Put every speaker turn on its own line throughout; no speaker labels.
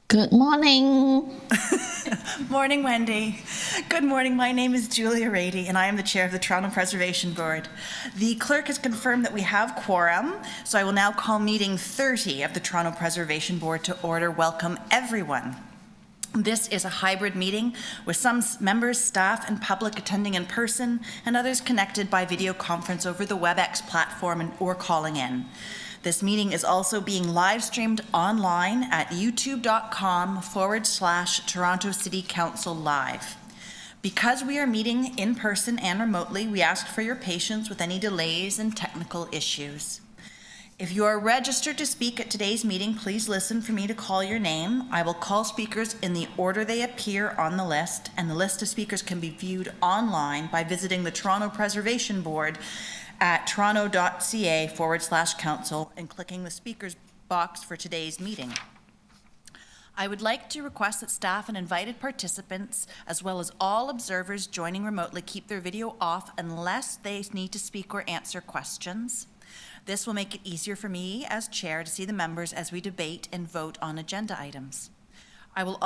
Good morning.
Morning, Wendy. Good morning. My name is Julia Rady, and I am the chair of the Toronto Preservation Board. The clerk has confirmed that we have quorum, so I will now call meeting 30 of the Toronto Preservation Board to order. Welcome, everyone. This is a hybrid meeting with some members, staff, and public attending in person, and others connected by video conference over the WebEx platform or calling in. This meeting is also being live streamed online at youtube.com/Toronto City Council Live. Because we are meeting in person and remotely, we ask for your patience with any delays and technical issues. If you are registered to speak at today's meeting, please listen for me to call your name. I will call speakers in the order they appear on the list, and the list of speakers can be viewed online by visiting the Toronto Preservation Board at toronto.ca/council and clicking the speakers box for today's meeting. I would like to request that staff and invited participants, as well as all observers joining remotely, keep their video off unless they need to speak or answer questions. This will make it easier for me as chair to see the members as we debate and vote on agenda items. I will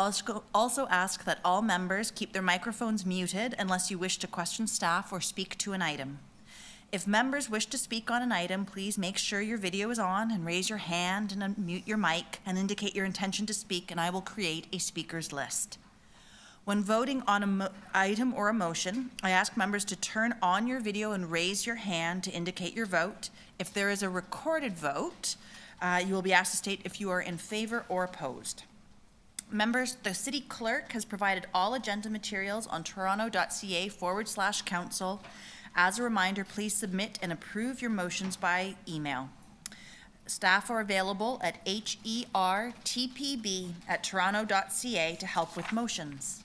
also ask that all members keep their microphones muted unless you wish to question staff or speak to an item. If members wish to speak on an item, please make sure your video is on and raise your hand and unmute your mic and indicate your intention to speak, and I will create a speakers list. When voting on an item or a motion, I ask members to turn on your video and raise your hand to indicate your vote. If there is a recorded vote, you will be asked to state if you are in favor or opposed. Members, the city clerk has provided all agenda materials on toronto.ca/council. As a reminder, please submit and approve your motions by email. Staff are available at hertpb@toronto.ca to help with motions.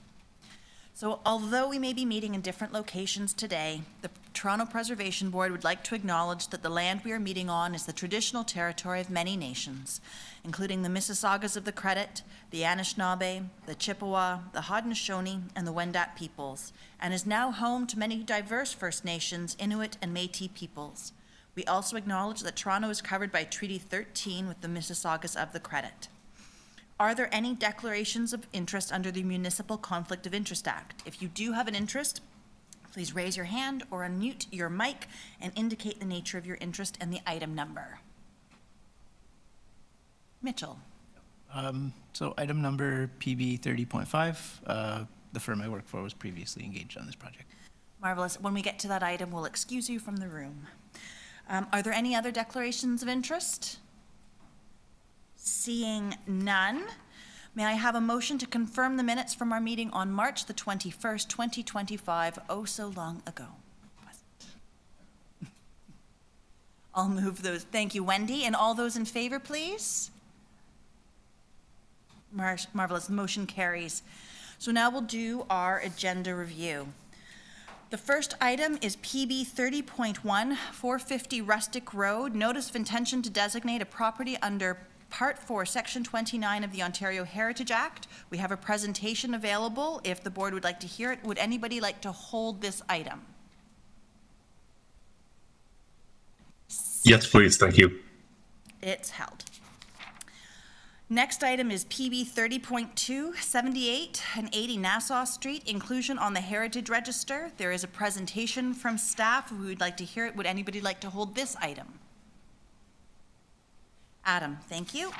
So although we may be meeting in different locations today, the Toronto Preservation Board would like to acknowledge that the land we are meeting on is the traditional territory of many nations, including the Mississaugas of the Credit, the Anishinaabe, the Chippewa, the Haudenosaunee, and the Wendat peoples, and is now home to many diverse First Nations, Inuit, and Métis peoples. We also acknowledge that Toronto is covered by Treaty 13 with the Mississaugas of the Credit. Are there any declarations of interest under the Municipal Conflict of Interest Act? If you do have an interest, please raise your hand or unmute your mic and indicate the nature of your interest and the item number. Mitchell.
So item number PB 30.5, the firm I work for was previously engaged on this project.
Marvelous. When we get to that item, we'll excuse you from the room. Are there any other declarations of interest? Seeing none, may I have a motion to confirm the minutes from our meeting on March the 21st, 2025, oh so long ago? I'll move those. Thank you, Wendy. And all those in favor, please? Marvelous. Motion carries. So now we'll do our agenda review. The first item is PB 30.1, 450 Rustic Road, notice of intention to designate a property under Part 4, Section 29 of the Ontario Heritage Act. We have a presentation available if the board would like to hear it. Would anybody like to hold this item?
Yes, please. Thank you.
It's held. Next item is PB 30.2, 78 and 80 Nassau Street, inclusion on the Heritage Register. There is a presentation from staff. We would like to hear it. Would anybody like to hold this item? Adam, thank you.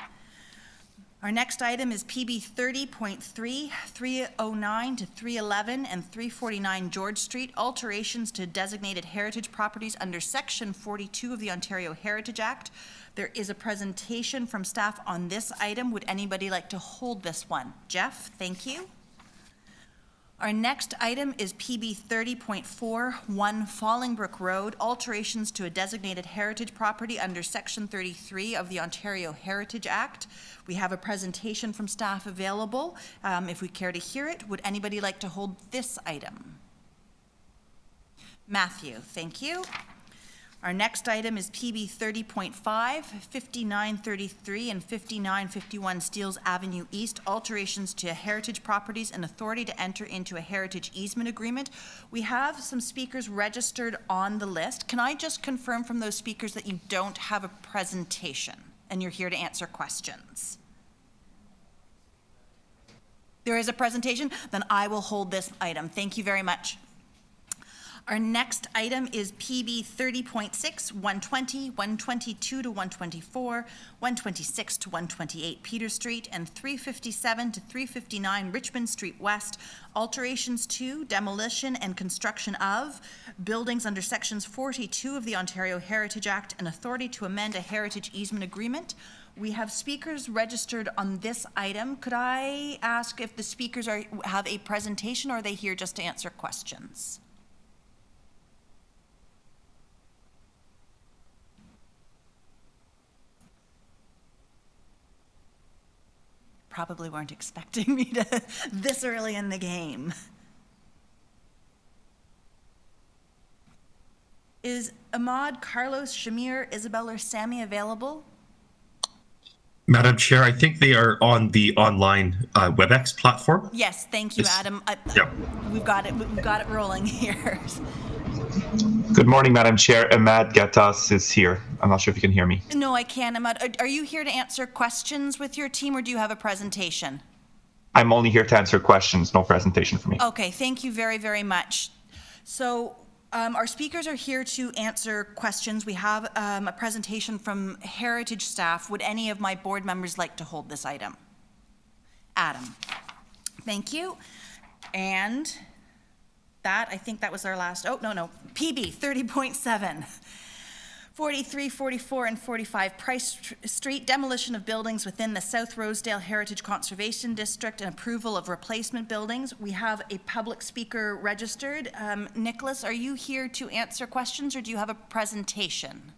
Our next item is PB 30.3, 309 to 311 and 349 George Street, alterations to designated heritage properties under Section 42 of the Ontario Heritage Act. There is a presentation from staff on this item. Would anybody like to hold this one? Jeff, thank you. Our next item is PB 30.4, 1 Fallingbrook Road, alterations to a designated heritage property under Section 33 of the Ontario Heritage Act. We have a presentation from staff available. If we care to hear it, would anybody like to hold this item? Matthew, thank you. Our next item is PB 30.5, 5933 and 5951 Steeles Avenue East, alterations to heritage properties and authority to enter into a heritage easement agreement. We have some speakers registered on the list. Can I just confirm from those speakers that you don't have a presentation and you're here to answer questions? There is a presentation? Then I will hold this item. Thank you very much. Our next item is PB 30.6, 120, 122 to 124, 126 to 128 Peter Street, and 357 to 359 Richmond Street West. Alterations to, demolition, and construction of buildings under Sections 42 of the Ontario Heritage Act and authority to amend a heritage easement agreement. We have speakers registered on this item. Could I ask if the speakers have a presentation, or are they here just to answer questions? Probably weren't expecting me to this early in the game. Is Ahmad, Carlos, Shamir, Isabel, or Sammy available?
Madam Chair, I think they are on the online WebEx platform.
Yes, thank you,
Yes.
Adam.
Yeah.
We've got it rolling here.
Good morning, Madam Chair. Ahmad Gattas is here. I'm not sure if you can hear me.
No, I can't. Ahmad, are you here to answer questions with your team, or do you have a presentation?
I'm only here to answer questions, no presentation for me.
Okay, thank you very, very much. So our speakers are here to answer questions. We have a presentation from Heritage staff. Would any of my board members like to hold this item? Adam. Thank you. And that, I think that was our last, PB 30.7. 43, 44, and 45 Price Street, demolition of buildings within the South Rosedale Heritage Conservation District and approval of replacement buildings. We have a public speaker registered. Nicholas, are you here to answer questions, or do you have a presentation?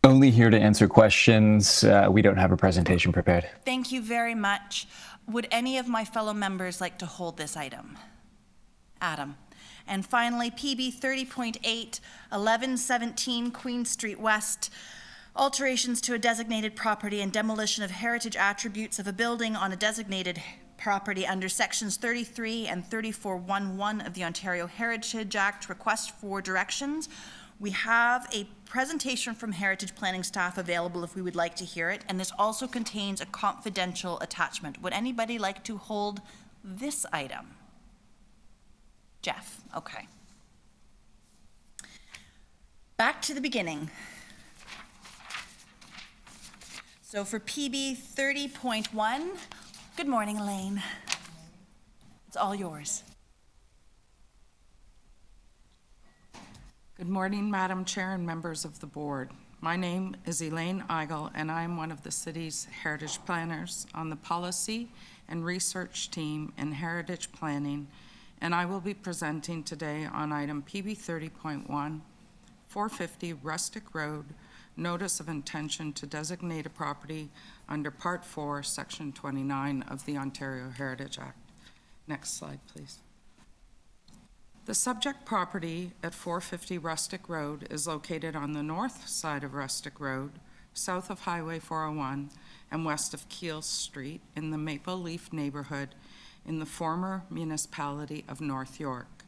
Only here to answer questions. We don't have a presentation prepared.
Thank you very much. Would any of my fellow members like to hold this item? Adam. And finally, PB 30.8, 1117 Queen Street West, alterations to a designated property and demolition of heritage attributes of a building on a designated property under Sections 33 and 34.11 of the Ontario Heritage Act. Request for directions. We have a presentation from Heritage Planning staff available if we would like to hear it, and this also contains a confidential attachment. Would anybody like to hold this item? Jeff, okay. Back to the beginning. So for PB 30.1, good morning, Elaine. It's all yours.
Good morning, Madam Chair and members of the board. My name is Elaine Eigel, and I am one of the city's heritage planners on the policy and research team in heritage planning, and I will be presenting today on item PB 30.1, 450 Rustic Road, Notice of Intention to Designate a Property under Part 4, Section 29 of the Ontario Heritage Act. Next slide, please. The subject property at 450 Rustic Road is located on the north side of Rustic Road, south of Highway 401, and west of Keele Street in the Maple Leaf neighborhood in the former municipality of North York.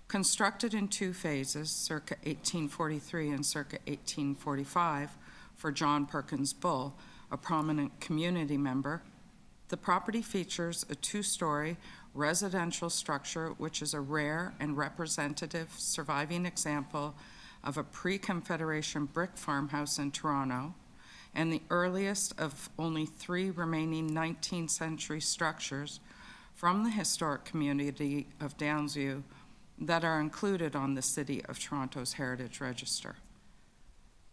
Constructed in two phases, circa 1843 and circa 1845, for John Perkins Bull, a prominent community member, the property features a two-story residential structure, which is a rare and representative surviving example of a pre-Confederation brick farmhouse in Toronto, and the earliest of only three remaining 19th century structures from the historic community of Downsview that are included on the City of Toronto's Heritage Register.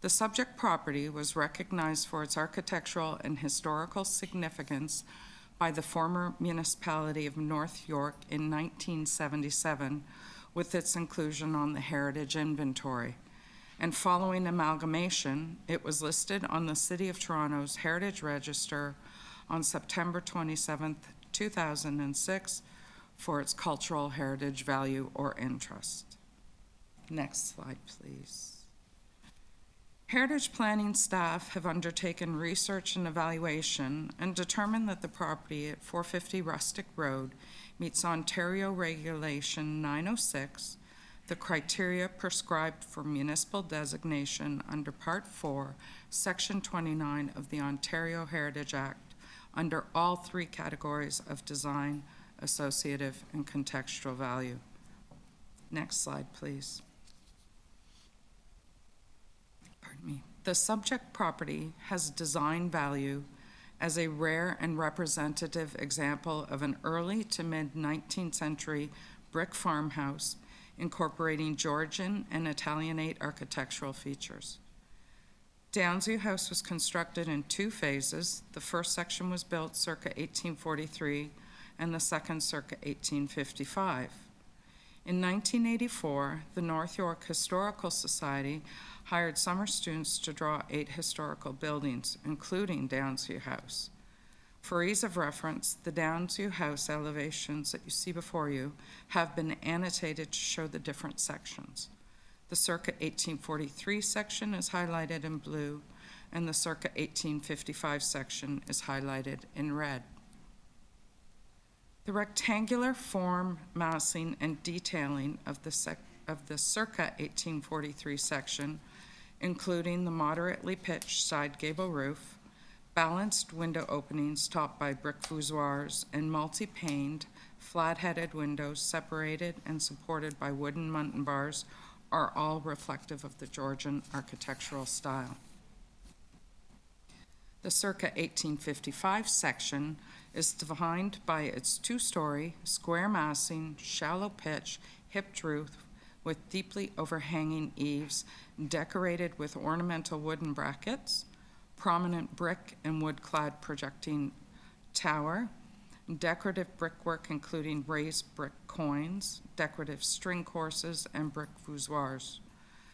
The subject property was recognized for its architectural and historical significance by the former municipality of North York in 1977 with its inclusion on the Heritage Inventory. And following amalgamation, it was listed on the City of Toronto's Heritage Register on September 27th, 2006 for its cultural heritage value or interest. Next slide, please. Heritage planning staff have undertaken research and evaluation and determined that the property at 450 Rustic Road meets Ontario Regulation 906, the criteria prescribed for municipal designation under Part 4, Section 29 of the Ontario Heritage Act under all three categories of design, associative, and contextual value. Next slide, please. Pardon me. The subject property has design value as a rare and representative example of an early to mid-19th century brick farmhouse incorporating Georgian and Italianate architectural features. Downsview House was constructed in two phases. The first section was built circa 1843 and the second circa 1855. In 1984, the North York Historical Society hired summer students to draw 8 historical buildings, including Downsview House. For ease of reference, the Downsview House elevations that you see before you have been annotated to show the different sections. The circa 1843 section is highlighted in blue, and the circa 1855 section is highlighted in red. The rectangular form, massing, and detailing of the circa 1843 section, including the moderately pitched side gable roof, balanced window openings topped by brick voussoirs, and multi-paned, flat-headed windows separated and supported by wooden muntin bars, are all reflective of the Georgian architectural style. The circa 1855 section is defined by its 2-story, square massing, shallow pitch, hipped roof with deeply overhanging eaves decorated with ornamental wooden brackets, prominent brick and wood-clad projecting tower, decorative brickwork including raised brick coins, decorative string courses, and brick voussoirs,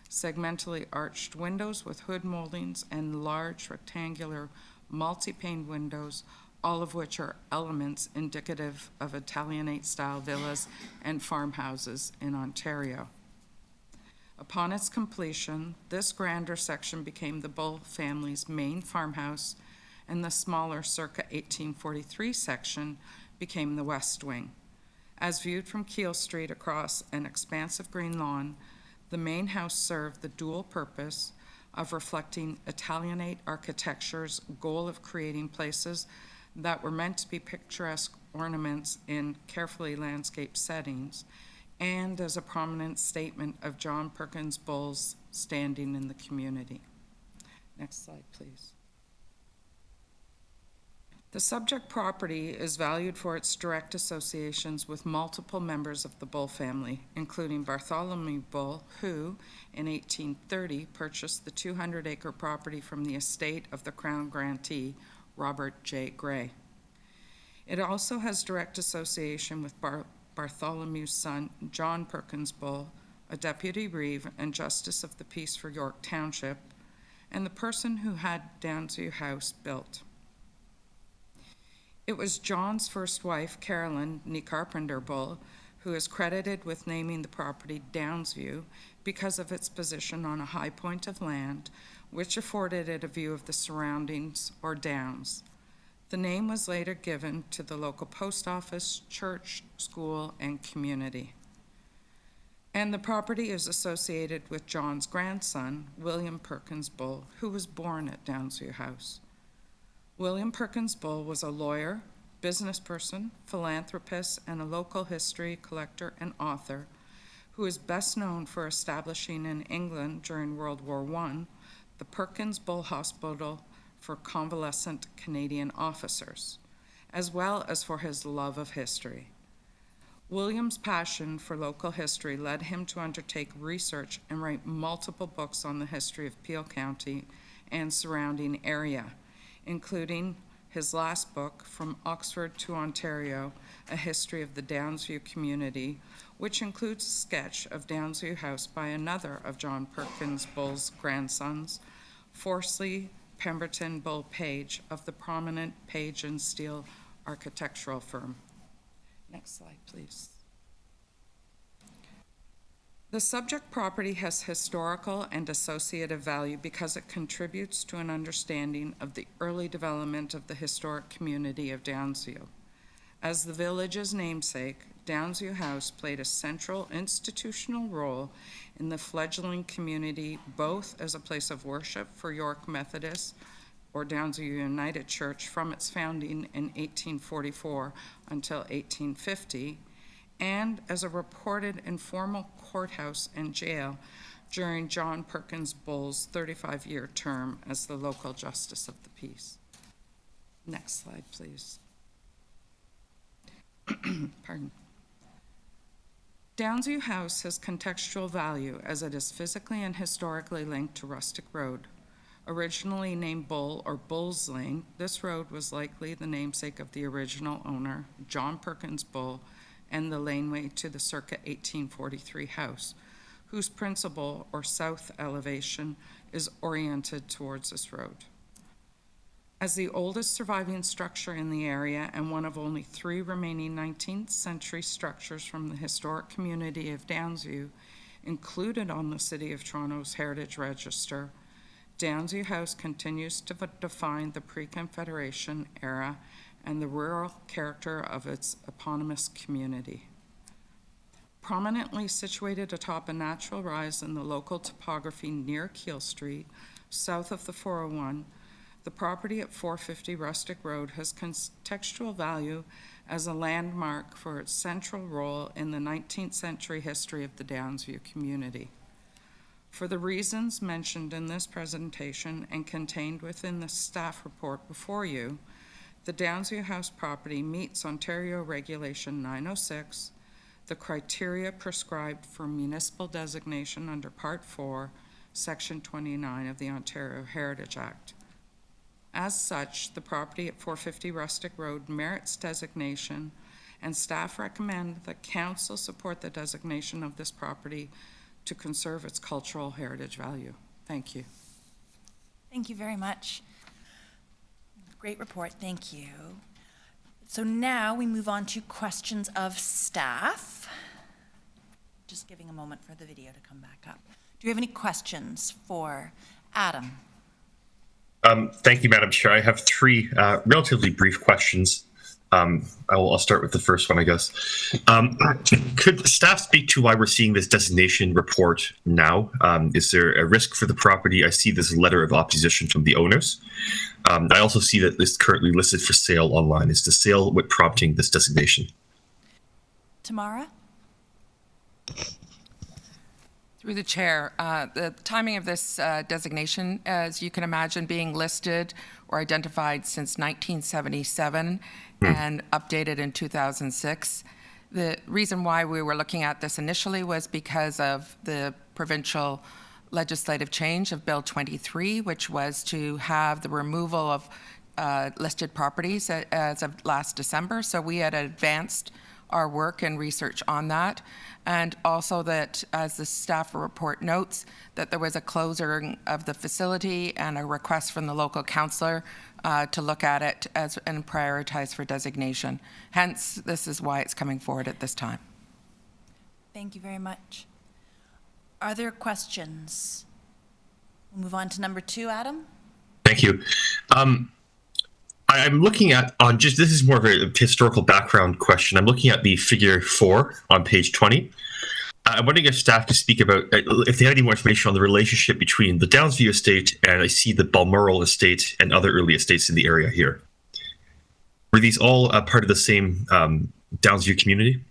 segmentally arched windows with hood moldings, and large rectangular multi-pane windows, all of which are elements indicative of Italianate-style villas and farmhouses in Ontario. Upon its completion, this grander section became the Bull family's main farmhouse, and the smaller circa 1843 section became the West Wing. As viewed from Keele Street across an expansive green lawn, the main house served the dual purpose of reflecting Italianate architecture's goal of creating places that were meant to be picturesque ornaments in carefully landscaped settings, and as a prominent statement of John Perkins Bull's standing in the community. Next slide, please. The subject property is valued for its direct associations with multiple members of the Bull family, including Bartholomew Bull, who, in 1830, purchased the 200-acre property from the estate of the Crown grantee, Robert J. Gray. It also has direct association with Bartholomew's son, John Perkins Bull, a deputy reeve and justice of the peace for York Township, and the person who had Downsview House built. It was John's first wife, Carolyn Nee Carpenter Bull, who is credited with naming the property Downsview because of its position on a high point of land, which afforded it a view of the surroundings or downs. The name was later given to the local post office, church, school, and community. And the property is associated with John's grandson, William Perkins Bull, who was born at Downsview House. William Perkins Bull was a lawyer, business person, philanthropist, and a local history collector and author who is best known for establishing in England during World War I the Perkins Bull Hospital for convalescent Canadian officers, as well as for his love of history. William's passion for local history led him to undertake research and write multiple books on the history of Peel County and surrounding area, including his last book, From Oxford to Ontario, A History of the Downsview Community, which includes a sketch of Downsview House by another of John Perkins Bull's grandsons, Forsley Pemberton Bull Page of the prominent Page and Steele architectural firm. Next slide, please. The subject property has historical and associative value because it contributes to an understanding of the early development of the historic community of Downsview. As the village's namesake, Downsview House played a central institutional role in the fledgling community, both as a place of worship for York Methodist or Downsview United Church, from its founding in 1844 until 1850, and as a reported informal courthouse and jail during John Perkins Bull's 35-year term as the local justice of the peace. Next slide, please. Pardon. Downsview House has contextual value as it is physically and historically linked to Rustic Road. Originally named Bull or Bull's Lane, this road was likely the namesake of the original owner, John Perkins Bull, and the laneway to the circa 1843 house, whose principal or south elevation is oriented towards this road. As the oldest surviving structure in the area and one of only 3 remaining 19th century structures from the historic community of Downsview included on the City of Toronto's Heritage Register, Downsview House continues to define the pre-Confederation era and the rural character of its eponymous community. Prominently situated atop a natural rise in the local topography near Keele Street, south of the 401, the property at 450 Rustic Road has contextual value as a landmark for its central role in the 19th century history of the Downsview community. For the reasons mentioned in this presentation and contained within the staff report before you, the Downsview House property meets Ontario Regulation 906, the criteria prescribed for municipal designation under Part 4, Section 29 of the Ontario Heritage Act. As such, the property at 450 Rustic Road merits designation, and staff recommend that council support the designation of this property to conserve its cultural heritage value. Thank you.
Thank you very much. Great report, thank you. So now we move on to questions of staff. Just giving a moment for the video to come back up. Do you have any questions for Adam?
Thank you, Madam Chair. I have 3 relatively brief questions. I'll start with the first one, I guess. Could the staff speak to why we're seeing this designation report now? Is there a risk for the property? I see this letter of opposition from the owners. I also see that this is currently listed for sale online. Is the sale what prompting this designation?
Tamara?
Through the chair, the timing of this designation, as you can imagine, being listed or identified since 1977 and updated in 2006. The reason why we were looking at this initially was because of the provincial legislative change of Bill 23, which was to have the removal of listed properties as of last December. So we had advanced our work and research on that. And also that, as the staff report notes, that there was a closure of the facility and a request from the local councillor to look at it and prioritize for designation. Hence, this is why it's coming forward at this time.
Thank you very much. Are there questions? We'll move on to number 2, Adam.
Thank you. I'm looking at this is more of a historical background question. I'm looking at the figure 4 on page 20. I'm wondering if staff could speak about if they had any more information on the relationship between the Downsview estate and I see the Balmoral estate and other early estates in the area here. Were these all part of the same Downsview community?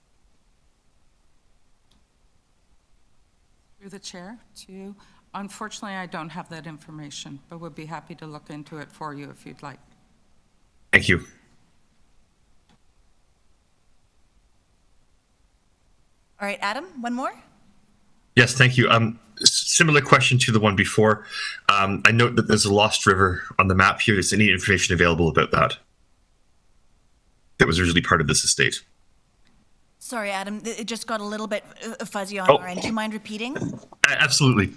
Through the chair, to you. Unfortunately, I don't have that information, but would be happy to look into it for you if you'd like.
Thank you.
All right, Adam, one more?
Yes, thank you. Similar question to the one before. I note that there's a lost river on the map here. Is any information available about that? That was originally part of this estate.
Sorry, Adam, it just got a little bit fuzzy on our end. Do you mind repeating?
Absolutely.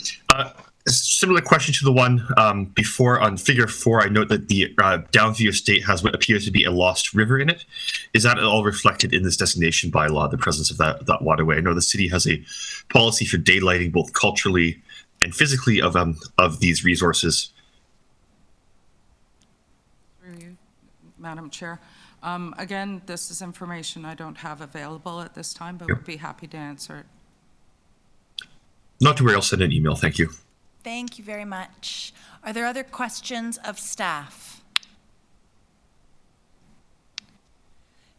Similar question to the one before. On figure 4, I note that the Downsview estate has what appears to be a lost river in it. Is that at all reflected in this designation bylaw, the presence of that waterway? I know the city has a policy for daylighting both culturally and physically of these resources.
Through you, Madam Chair. Again, this is information I don't have available at this time, but would be happy to answer it.
Not to worry, I'll send an email. Thank you.
Thank you very much. Are there other questions of staff?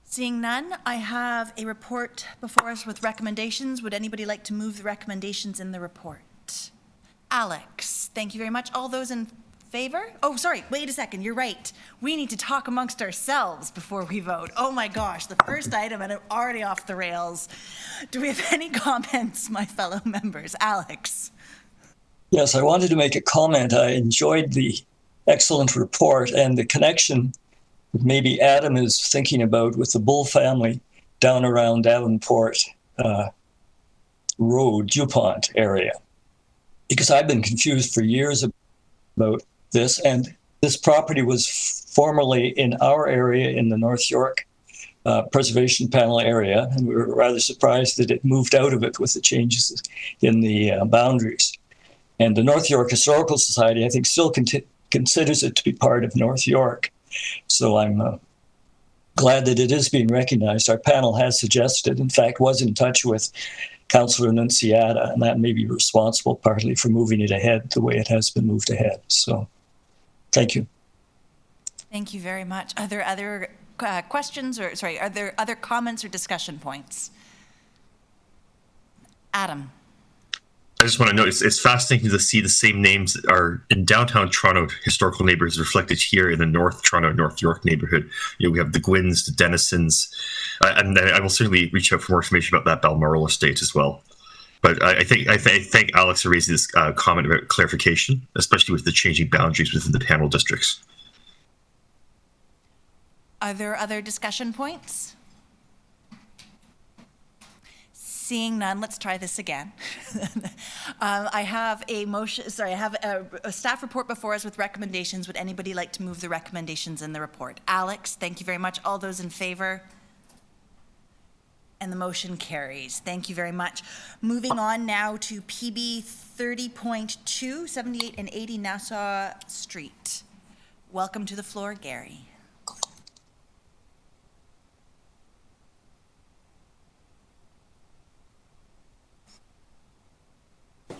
Seeing none, I have a report before us with recommendations. Would anybody like to move the recommendations in the report? Alex, thank you very much. All those in favor? Oh, sorry, wait a second, you're right. We need to talk amongst ourselves before we vote. Oh my gosh, the first item and I'm already off the rails. Do we have any comments, my fellow members? Alex?
Yes, I wanted to make a comment. I enjoyed the excellent report and the connection that maybe Adam is thinking about with the Bull family down around Davenport Road, DuPont area. Because I've been confused for years about this, and this property was formerly in our area in the North York Preservation Panel area, and we were rather surprised that it moved out of it with the changes in the boundaries. And the North York Historical Society, I think, still considers it to be part of North York. So I'm glad that it is being recognized. Our panel has suggested, in fact, was in touch with Councillor Nunziata, and that may be responsible partly for moving it ahead the way it has been moved ahead. So thank you.
Thank you very much. Are there other questions or, sorry, are there other comments or discussion points? Adam.
I just want to note, it's fascinating to see the same names that are in downtown Toronto historical neighborhoods reflected here in the North Toronto, North York neighborhood. You know, we have the Gwynns, the Dennisons, and I will certainly reach out for more information about that Balmoral estate as well. But I thank Alex for raising this comment about clarification, especially with the changing boundaries within the panel districts.
Are there other discussion points? Seeing none, let's try this again. I have a motion, sorry, I have a staff report before us with recommendations. Would anybody like to move the recommendations in the report? Alex, thank you very much. All those in favor? And the motion carries. Thank you very much. Moving on now to PB 30.2, 78 and 80 Nassau Street. Welcome to the floor, Gary.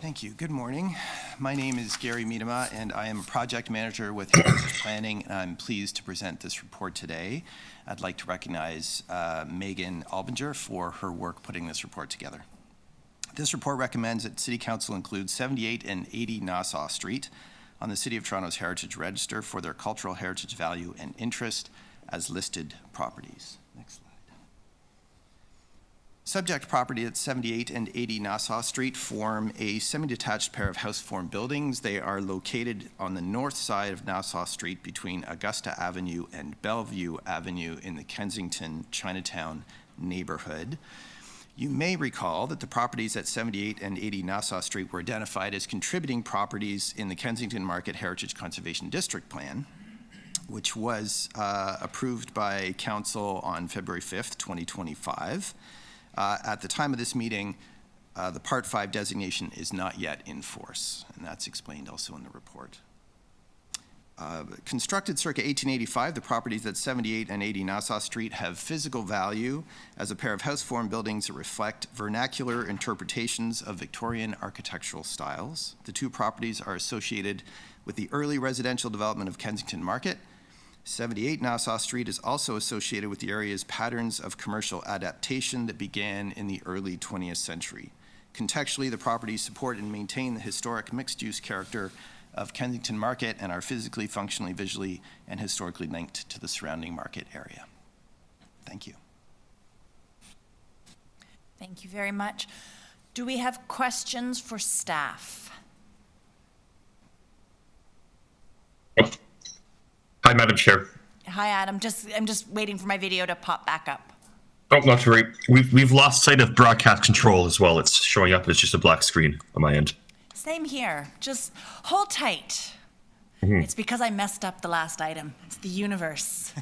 Thank you. Good morning. My name is Gary Miedema, and I am a project manager with Heritage Planning, and I'm pleased to present this report today. I'd like to recognize Megan Albinger for her work putting this report together. This report recommends that City Council include 78 and 80 Nassau Street on the City of Toronto's Heritage Register for their cultural heritage value and interest as listed properties. Next slide. Subject property at 78 and 80 Nassau Street form a semi-detached pair of house form buildings. They are located on the north side of Nassau Street between Augusta Avenue and Bellevue Avenue in the Kensington Chinatown neighborhood. You may recall that the properties at 78 and 80 Nassau Street were identified as contributing properties in the Kensington Market Heritage Conservation District Plan, which was approved by Council on February 5th, 2025. At the time of this meeting, the Part 5 designation is not yet in force, and that's explained also in the report. Constructed circa 1885, the properties at 78 and 80 Nassau Street have physical value as a pair of house form buildings that reflect vernacular interpretations of Victorian architectural styles. The two properties are associated with the early residential development of Kensington Market. 78 Nassau Street is also associated with the area's patterns of commercial adaptation that began in the early 20th century. Contextually, the properties support and maintain the historic mixed-use character of Kensington Market and are physically, functionally, visually, and historically linked to the surrounding market area. Thank you.
Thank you very much. Do we have questions for staff?
Hi, Madam Chair.
Hi, Adam. I'm just waiting for my video to pop back up.
Oh, not to worry. We've lost sight of broadcast control as well. It's showing up as just a black screen on my end.
Same here. Just hold tight. It's because I messed up the last item. It's the universe.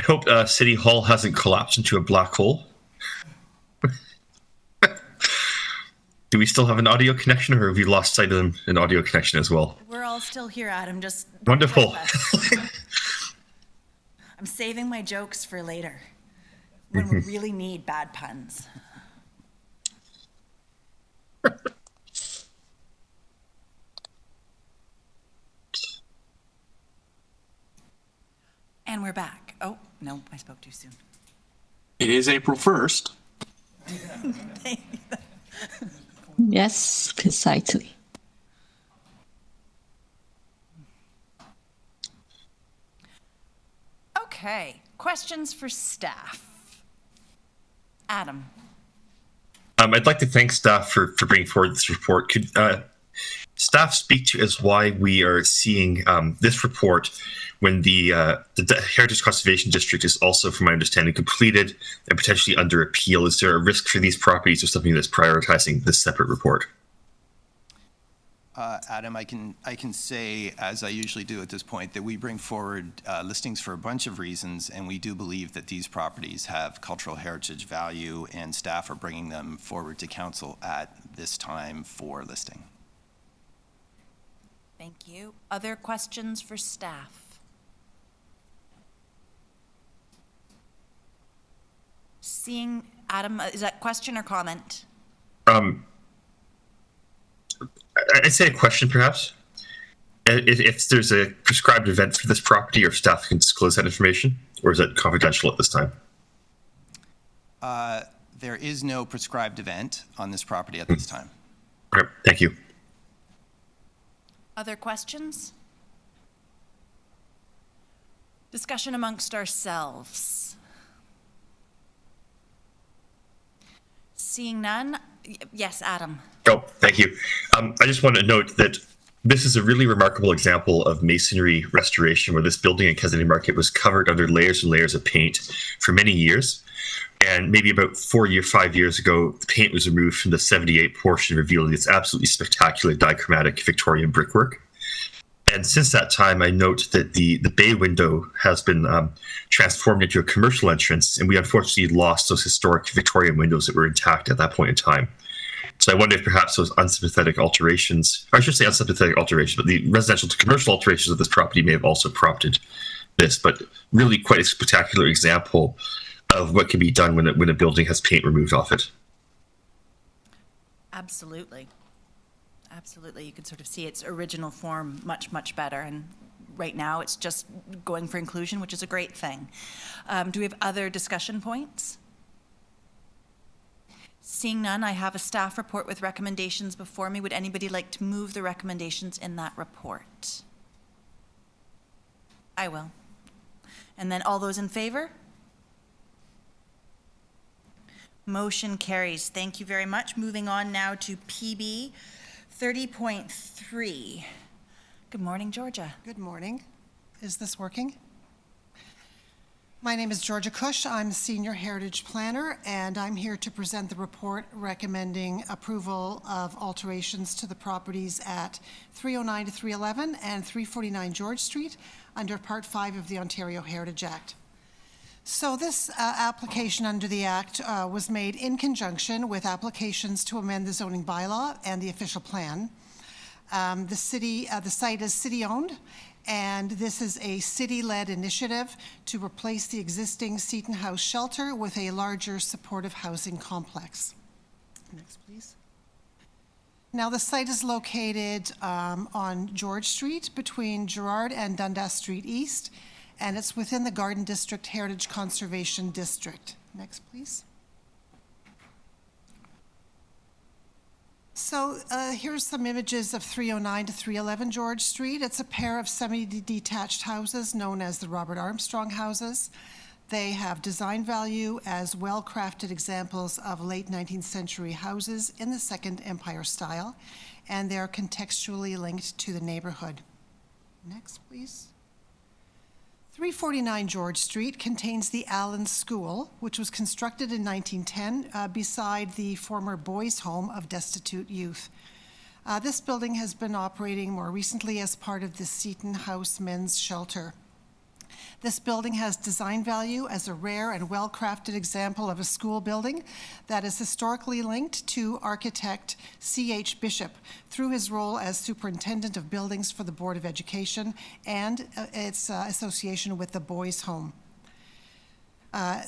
hope City Hall hasn't collapsed into a black hole. Do we still have an audio connection, or have we lost sight of an audio connection as well?
We're all still here, Adam. Just
Wonderful.
I'm saving my jokes for later when we really need bad puns. And we're back. Oh, no, I spoke too soon.
It is April 1st.
Yes, precisely.
Okay, questions for staff. Adam.
I'd like to thank staff for bringing forward this report. Could staff speak to as why we are seeing this report when the Heritage Conservation District is also, from my understanding, completed and potentially under appeal? Is there a risk for these properties or something that's prioritizing this separate report?
Adam, I can say, as I usually do at this point, that we bring forward listings for a bunch of reasons, and we do believe that these properties have cultural heritage value, and staff are bringing them forward to council at this time for listing.
Thank you. Other questions for staff? Seeing Adam, is that question or comment?
I'd say a question, perhaps. If there's a prescribed event for this property, or staff can disclose that information, or is it confidential at this time?
There is no prescribed event on this property at this time.
Okay, thank you.
Other questions? Discussion amongst ourselves. Seeing none, yes, Adam.
Oh, thank you. I just want to note that this is a really remarkable example of masonry restoration, where this building in Kennedy Market was covered under layers and layers of paint for many years. And maybe about 5 years ago, the paint was removed from the 78 portion, revealing this absolutely spectacular dichromatic Victorian brickwork. And since that time, I note that the bay window has been transformed into a commercial entrance, and we unfortunately lost those historic Victorian windows that were intact at that point in time. So I wonder if perhaps those unsympathetic alterations, or I should say unsympathetic alterations, but the residential to commercial alterations of this property may have also prompted this. But really quite a spectacular example of what can be done when a building has paint removed off it.
Absolutely. Absolutely. You can sort of see its original form much, much better. And right now it's just going for inclusion, which is a great thing. Do we have other discussion points? Seeing none, I have a staff report with recommendations before me. Would anybody like to move the recommendations in that report? I will. And then all those in favor? Motion carries. Thank you very much. Moving on now to PB 30.3. Good morning, Georgia.
Good morning. Is this working? My name is Georgia Cush. I'm Senior Heritage Planner, and I'm here to present the report recommending approval of alterations to the properties at 309 to 311 and 349 George Street under Part 5 of the Ontario Heritage Act. So this application under the Act was made in conjunction with applications to amend the zoning bylaw and the official plan. The site is city-owned, and this is a city-led initiative to replace the existing Seton House shelter with a larger supportive housing complex. Next, please. Now, the site is located on George Street between Gerrard and Dundas Street East, and it's within the Garden District Heritage Conservation District. Next, please. So here's some images of 309 to 311 George Street. It's a pair of semi-detached houses known as the Robert Armstrong houses. They have design value as well-crafted examples of late 19th century houses in the Second Empire style, and they're contextually linked to the neighborhood. Next, please. 349 George Street contains the Allen School, which was constructed in 1910 beside the former boys' home of destitute youth. This building has been operating more recently as part of the Seton House Men's Shelter. This building has design value as a rare and well-crafted example of a school building that is historically linked to architect C.H. Bishop through his role as Superintendent of Buildings for the Board of Education and its association with the Boys' Home.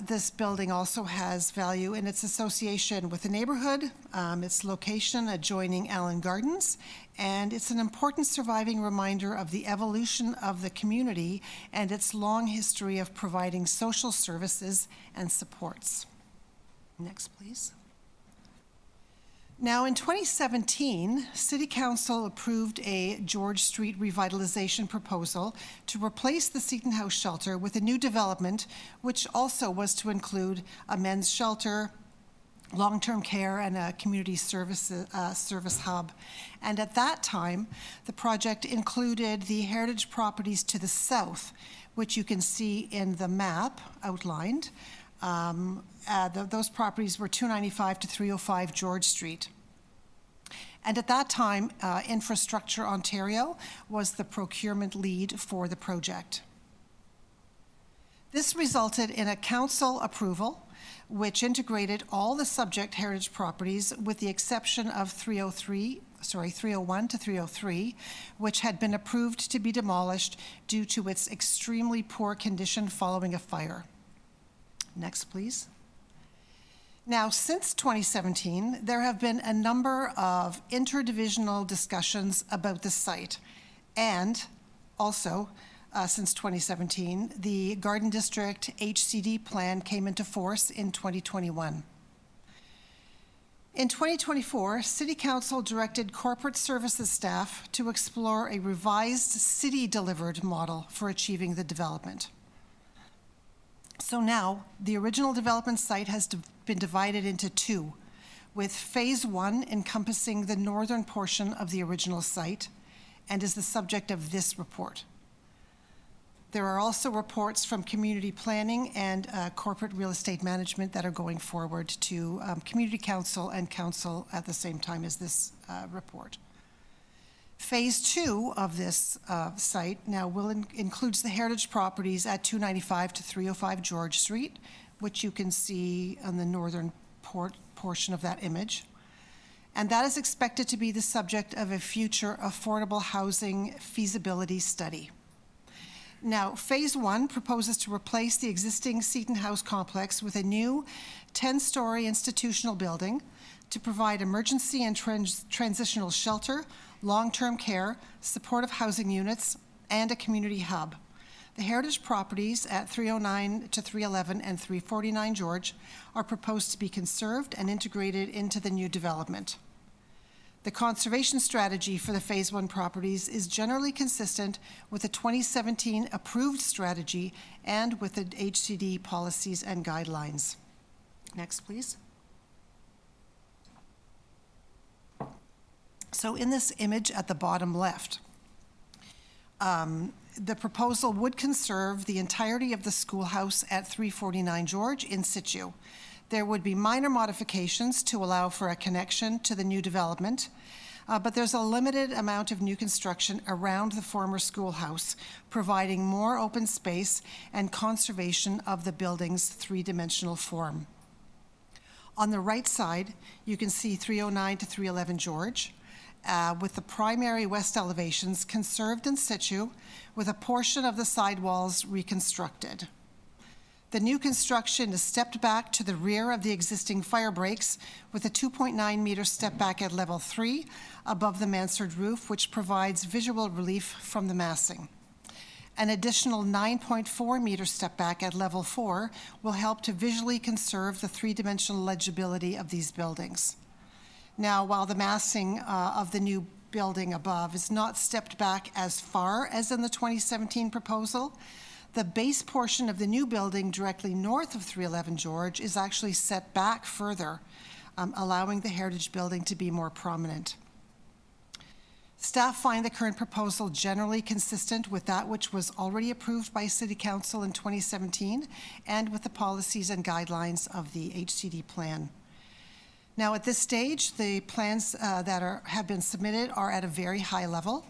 This building also has value in its association with the neighborhood, its location adjoining Allen Gardens, and it's an important surviving reminder of the evolution of the community and its long history of providing social services and supports. Next, please. Now, in 2017, City Council approved a George Street revitalization proposal to replace the Seton House shelter with a new development, which also was to include a men's shelter, long-term care, and a community service hub. And at that time, the project included the heritage properties to the south, which you can see in the map outlined. Those properties were 295 to 305 George Street. And at that time, Infrastructure Ontario was the procurement lead for the project. This resulted in a council approval, which integrated all the subject heritage properties with the exception of 301 to 303, which had been approved to be demolished due to its extremely poor condition following a fire. Next, please. Now, since 2017, there have been a number of interdivisional discussions about the site. And also, since 2017, the Garden District HCD plan came into force in 2021. In 2024, City Council directed corporate services staff to explore a revised city-delivered model for achieving the development. So now, the original development site has been divided into two, with phase one encompassing the northern portion of the original site and is the subject of this report. There are also reports from community planning and corporate real estate management that are going forward to community council and council at the same time as this report. Phase two of this site now includes the heritage properties at 295 to 305 George Street, which you can see on the northern portion of that image. And that is expected to be the subject of a future affordable housing feasibility study. Now, phase one proposes to replace the existing Seton House complex with a new 10-story institutional building to provide emergency and transitional shelter, long-term care, supportive housing units, and a community hub. The heritage properties at 309 to 311 and 349 George are proposed to be conserved and integrated into the new development. The conservation strategy for the phase one properties is generally consistent with the 2017 approved strategy and with the HCD policies and guidelines. Next, please. So in this image at the bottom left, the proposal would conserve the entirety of the schoolhouse at 349 George in situ. There would be minor modifications to allow for a connection to the new development, but there's a limited amount of new construction around the former schoolhouse, providing more open space and conservation of the building's three-dimensional form. On the right side, you can see 309 to 311 George, with the primary west elevations conserved in situ, with a portion of the sidewalls reconstructed. The new construction is stepped back to the rear of the existing fire breaks with a 2.9 meter step back at level 3 above the mansard roof, which provides visual relief from the massing. An additional 9.4 meter step back at level 4 will help to visually conserve the three-dimensional legibility of these buildings. Now, while the massing of the new building above is not stepped back as far as in the 2017 proposal, the base portion of the new building directly north of 311 George is actually set back further, allowing the heritage building to be more prominent. Staff find the current proposal generally consistent with that which was already approved by City Council in 2017 and with the policies and guidelines of the HCD plan. Now, at this stage, the plans that have been submitted are at a very high level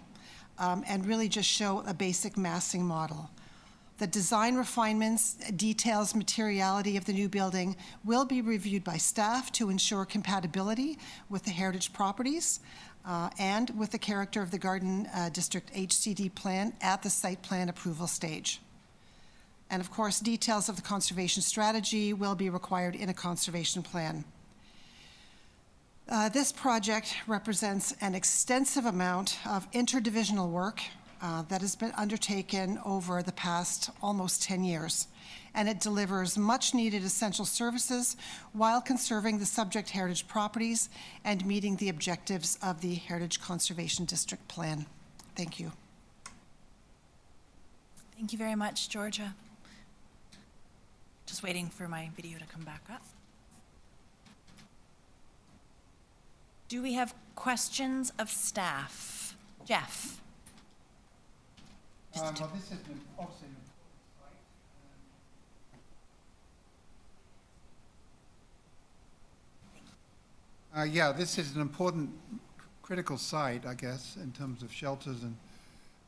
and really just show a basic massing model. The design refinements, details, materiality of the new building will be reviewed by staff to ensure compatibility with the heritage properties and with the character of the Garden District HCD plan at the site plan approval stage. And of course, details of the conservation strategy will be required in a conservation plan. This project represents an extensive amount of interdivisional work that has been undertaken over the past almost 10 years, and it delivers much needed essential services while conserving the subject heritage properties and meeting the objectives of the Heritage Conservation District Plan. Thank you.
Thank you very much, Georgia. Just waiting for my video to come back up. Do we have questions of staff? Jeff?
Well, this is obviously an yeah, this is an important, critical site, I guess, in terms of shelters, and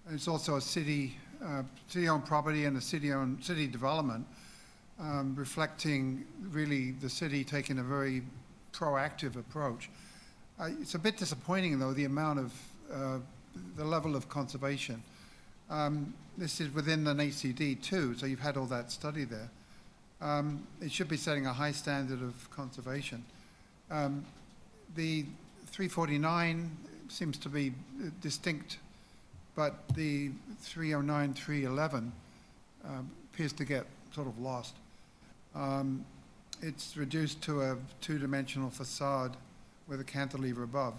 it's also a city-owned property and a city development, reflecting really the city taking a very proactive approach. It's a bit disappointing, though, the amount of the level of conservation. This is within an ACD too, so you've had all that study there. It should be setting a high standard of conservation. The 349 seems to be distinct, but the 309, 311 appears to get sort of lost. It's reduced to a two-dimensional facade with a cantilever above.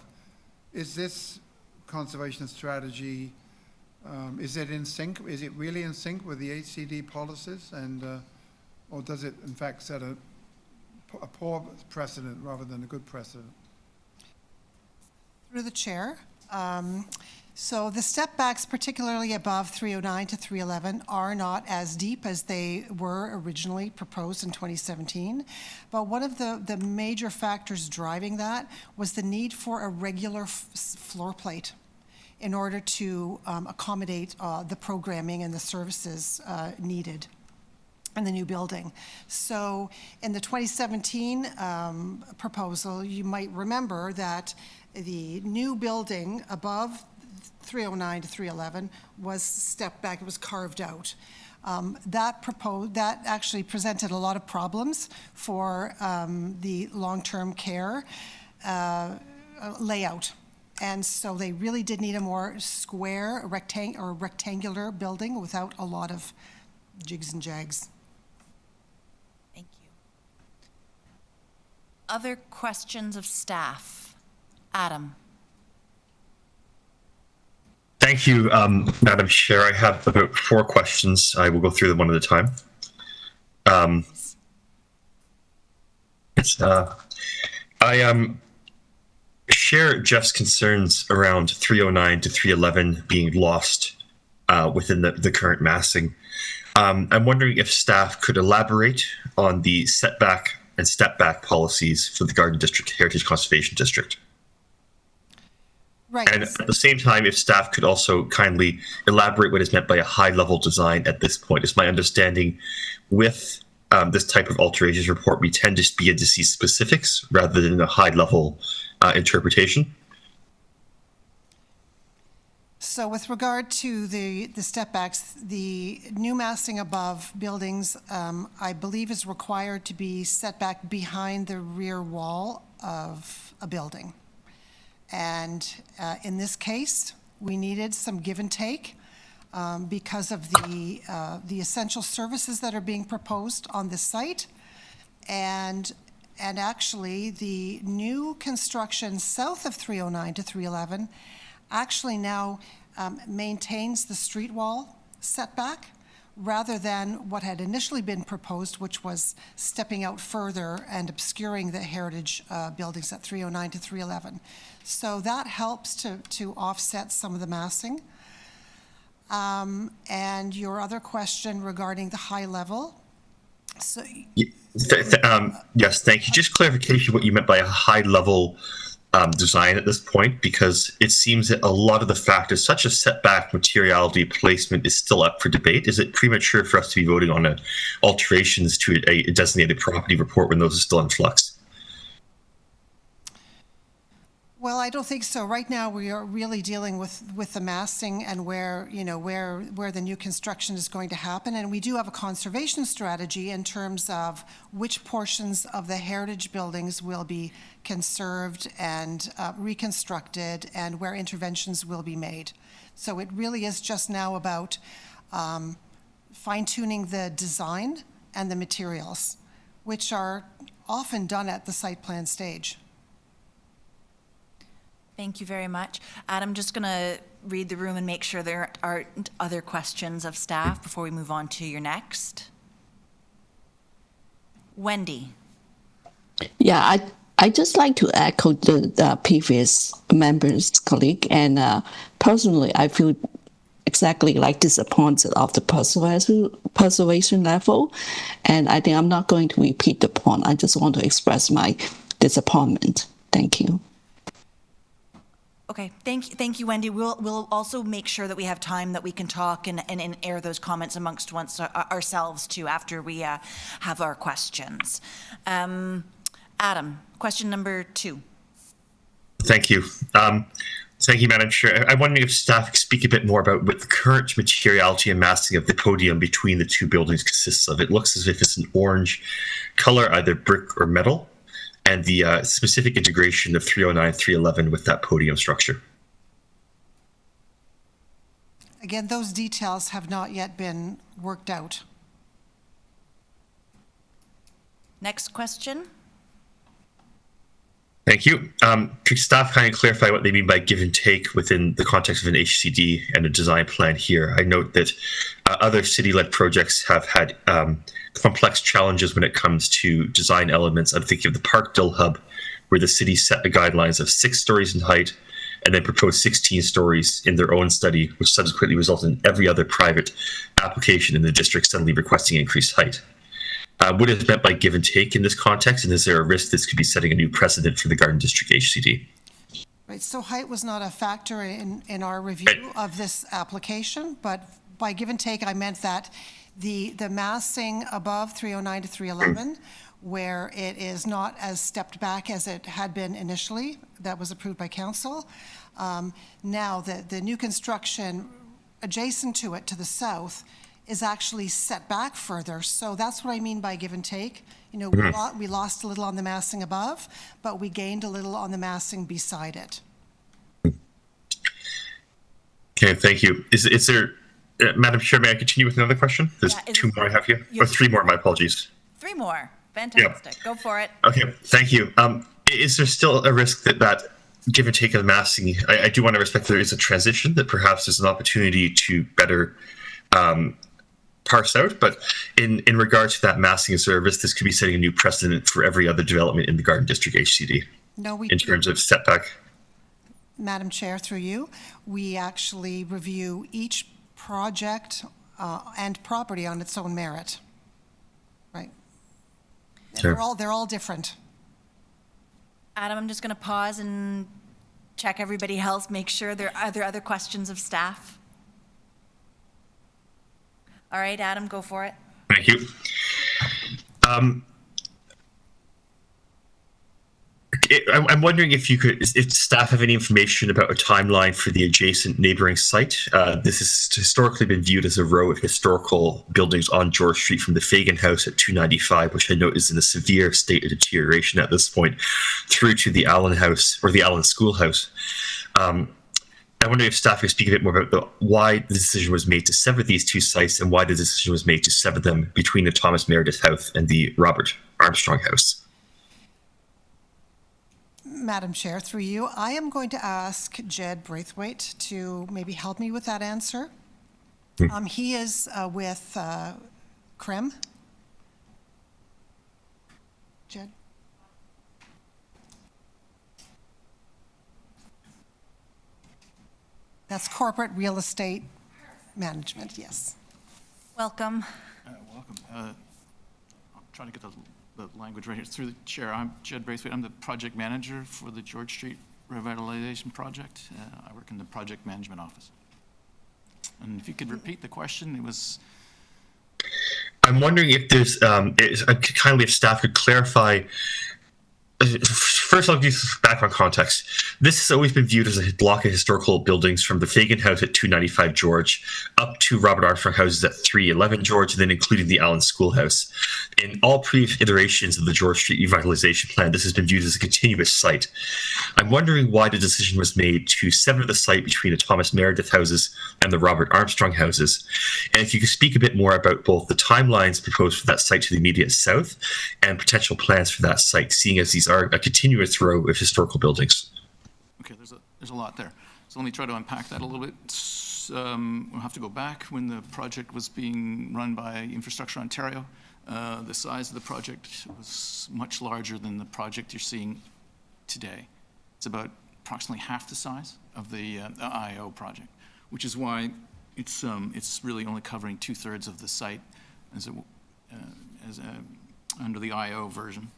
Is this conservation strategy, is it in sync? Is it really in sync with the HCD policies, and or does it in fact set a poor precedent rather than a good precedent?
Through the chair. So the step backs, particularly above 309 to 311, are not as deep as they were originally proposed in 2017. But one of the major factors driving that was the need for a regular floor plate in order to accommodate the programming and the services needed in the new building. So in the 2017 proposal, you might remember that the new building above 309 to 311 was stepped back, it was carved out. That actually presented a lot of problems for the long-term care layout. And so they really did need a more square, rectangular building without a lot of jigs and jags.
Thank you. Other questions of staff? Adam.
Thank you, Madam Chair. I have about 4 questions. I will go through them one at a time. I share Jeff's concerns around 309 to 311 being lost within the current massing. I'm wondering if staff could elaborate on the setback and step back policies for the Garden District Heritage Conservation District.
Right.
And at the same time, if staff could also kindly elaborate what is meant by a high-level design at this point. It's my understanding with this type of alterations report, we tend to begin to see specifics rather than a high-level interpretation.
So with regard to the step backs, the new massing above buildings, I believe is required to be set back behind the rear wall of a building. And in this case, we needed some give and take because of the essential services that are being proposed on this site. And actually, the new construction south of 309 to 311 actually now maintains the street wall setback rather than what had initially been proposed, which was stepping out further and obscuring the heritage buildings at 309 to 311. So that helps to offset some of the massing. And your other question regarding the high level. So,
yes, thank you. Just clarification what you meant by a high level design at this point, because it seems that a lot of the factors, such as setback, materiality, placement, is still up for debate. Is it premature for us to be voting on alterations to a designated property report when those are still in flux?
Well, I don't think so. Right now, we are really dealing with the massing and where the new construction is going to happen. And we do have a conservation strategy in terms of which portions of the heritage buildings will be conserved and reconstructed, and where interventions will be made. So it really is just now about fine-tuning the design and the materials, which are often done at the site plan stage.
Thank you very much. Adam, just going to read the room and make sure there aren't other questions of staff before we move on to your next. Wendy.
Yeah, I just like to echo the previous member's colleague, and personally, I feel exactly like disappointed of the preservation level, and I think I'm not going to repeat the point. I just want to express my disappointment. Thank you.
Okay, thank you, Wendy. We'll also make sure that we have time that we can talk and air those comments amongst ourselves too after we have our questions. Adam, question number 2.
Thank you. Thank you, Madam Chair. I'm wondering if staff could speak a bit more about what the current materiality and massing of the podium between the two buildings consists of. It looks as if it's an orange color, either brick or metal, and the specific integration of 309, 311 with that podium structure.
Again, those details have not yet been worked out.
Next question.
Thank you. Could staff kind of clarify what they mean by give and take within the context of an HCD and a design plan here? I note that other city-led projects have had complex challenges when it comes to design elements. I'm thinking of the Parkdale Hub, where the city set the guidelines of 6 stories in height and then proposed 16 stories in their own study, which subsequently resulted in every other private application in the district suddenly requesting increased height. What is meant by give and take in this context, and is there a risk this could be setting a new precedent for the Garden District HCD?
Right, so height was not a factor in our review of this application, but by give and take, I meant that the massing above 309 to 311, where it is not as stepped back as it had been initially, that was approved by council. Now, the new construction adjacent to it to the south is actually set back further. So that's what I mean by give and take. You know, we lost a little on the massing above, but we gained a little on the massing beside it.
Okay, thank you. Is there, Madam Chair, may I continue with another question? There's 2 more I have here, or 3 more, my apologies.
3 more, fantastic, Go for it.
Okay, thank you. Is there still a risk that give and take of massing, I do want to respect there is a transition, that perhaps there's an opportunity to better parse out, but in regards to that massing, is there a risk this could be setting a new precedent for every other development in the Garden District HCD?
No, we
in terms of setback?
Madam Chair, through you, we actually review each project and property on its own merit. Right.
Sure.
They're all different.
Adam, I'm just going to pause and check everybody else, make sure there are other questions of staff. All right, Adam, go for it.
Thank you. I'm wondering if staff have any information about a timeline for the adjacent neighboring site. This has historically been viewed as a row of historical buildings on George Street, from the Fagan House at 295, which I note is in a severe state of deterioration at this point, through to the Allen House, or the Allen Schoolhouse. I wonder if staff could speak a bit more about why the decision was made to sever these 2 sites, and why the decision was made to sever them between the Thomas Meredith House and the Robert Armstrong House.
Madam Chair, through you, I am going to ask Jed Braithwaite to maybe help me with that answer. He is with CREM. Jed? That's corporate real estate management, yes.
Welcome.
Welcome. I'm trying to get the the language right here. Through the chair, I'm Jed Braithwaite. I'm the project manager for the George Street Revitalization Project. I work in the project management office. And if you could repeat the question, it was...
I'm wondering if there's, kindly if staff could clarify. First, I'll give background context. This has always been viewed as a block of historical buildings from the Fagan House at 295 George up to Robert Armstrong houses at 311 George, and then including the Allen Schoolhouse. In all previous iterations of the George Street Revitalization Plan, this has been viewed as a continuous site. I'm wondering why the decision was made to sever the site between the Thomas Meredith houses and the Robert Armstrong houses. And if you could speak a bit more about both the timelines proposed for that site to the immediate south and potential plans for that site, seeing as these are a continuous row of historical buildings.
Okay, there's a lot there. So let me try to unpack that a little bit. We'll have to go back when the project was being run by Infrastructure Ontario. The size of the project was much larger than the project you're seeing today. It's about approximately half the size of the IO project, which is why it's really only covering 2/3 of the site under the IO version.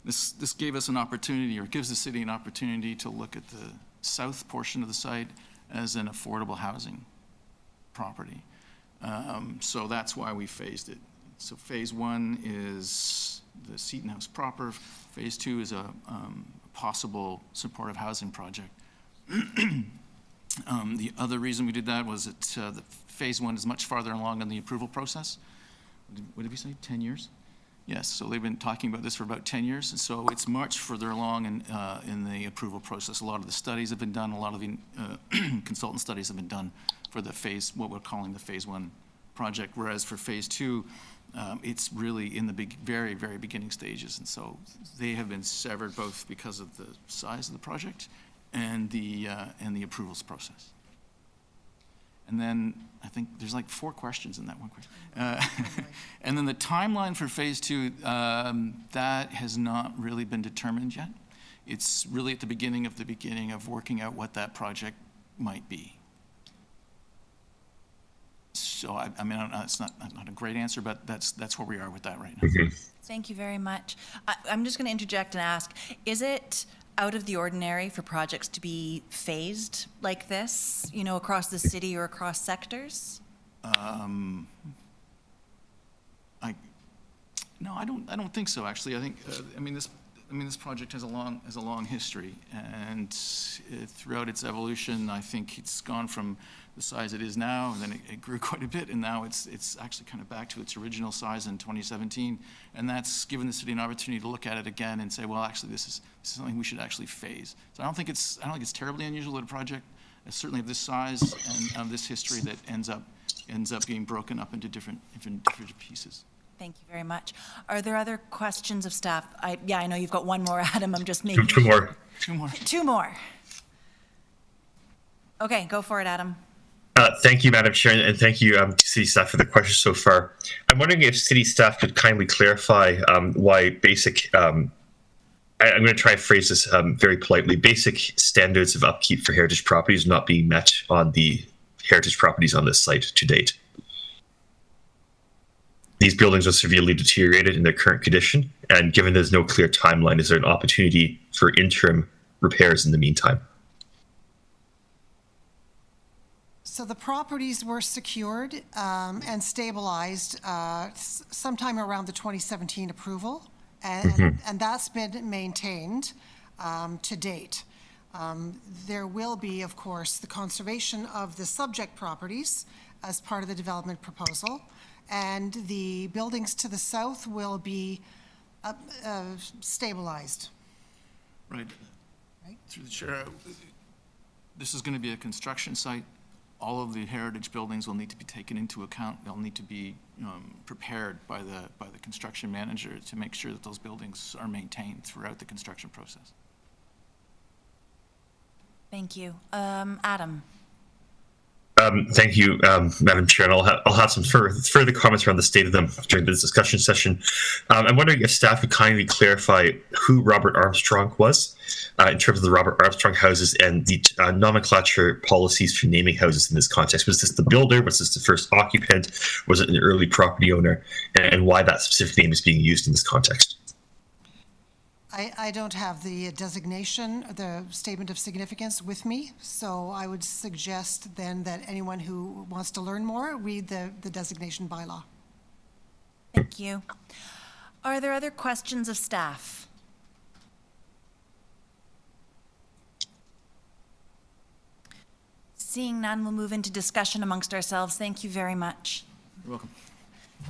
This gave us an opportunity, or gives the city an opportunity, to look at the south portion of the site as an affordable housing property. So that's why we phased it. So phase 1 is the Seton House proper. Phase 2 is a possible supportive housing project. The other reason we did that was that the phase 1 is much farther along in the approval process. What did we say, 10 years? Yes, so they've been talking about this for about 10 years, and so it's much further along in the approval process. A lot of the studies have been done, a lot of the consultant studies have been done for the what we're calling the phase 1 project, whereas for phase 2, it's really in the very, very beginning stages, and so they have been severed both because of the size of the project and the approvals process. And then I think there's like 4 questions in that one question. And then the timeline for phase 2, that has not really been determined yet. It's really at the beginning of working out what that project might be. So I mean, it's not a great answer, but that's where we are with that right now.
Mm-hmm.
Thank you very much. I'm just going to interject and ask, is it out of the ordinary for projects to be phased like this, across the city or across sectors?
No, I don't think so. Actually, I think this project has a long history, and throughout its evolution, I think it's gone from the size it is now, and then it grew quite a bit, and now it's actually kind of back to its original size in 2017, and that's given the city an opportunity to look at it again and say, well, actually, this is something we should actually phase. So I don't think it's terribly unusual that a project, certainly of this size and of this history, that ends up being broken up into different pieces.
Thank you very much. Are there other questions of staff? I know you've got one more, Adam. I'm just making...
Two more.
Two more. Okay, go for it, Adam.
Thank you, Madam Chair, and thank you to City staff for the questions so far. I'm wondering if City staff could kindly clarify why basic... I'm going to try and phrase this very politely. Basic standards of upkeep for heritage properties are not being met on the heritage properties on this site to date. These buildings are severely deteriorated in their current condition, and given there's no clear timeline, is there an opportunity for interim repairs in the meantime?
So the properties were secured and stabilized sometime around the 2017 approval, and that's been maintained to date. There will be, of course, the conservation of the subject properties as part of the development proposal, and the buildings to the south will be stabilized.
Right. Through the chair, this is going to be a construction site. All of the heritage buildings will need to be taken into account. They'll need to be prepared by the construction manager to make sure that those buildings are maintained throughout the construction process.
Thank you. Adam.
Thank you, Madam Chair, and I'll have some further comments around the state of them during this discussion session. I'm wondering if staff could kindly clarify who Robert Armstrong was in terms of the Robert Armstrong houses and the nomenclature policies for naming houses in this context. Was this the builder? Was this the first occupant? Was it an early property owner? And why that specific name is being used in this context?
I don't have the designation, the statement of significance with me, so I would suggest then that anyone who wants to learn more, read the designation bylaw.
Thank you. Are there other questions of staff? Seeing none, we'll move into discussion amongst ourselves. Thank you very much.
You're welcome.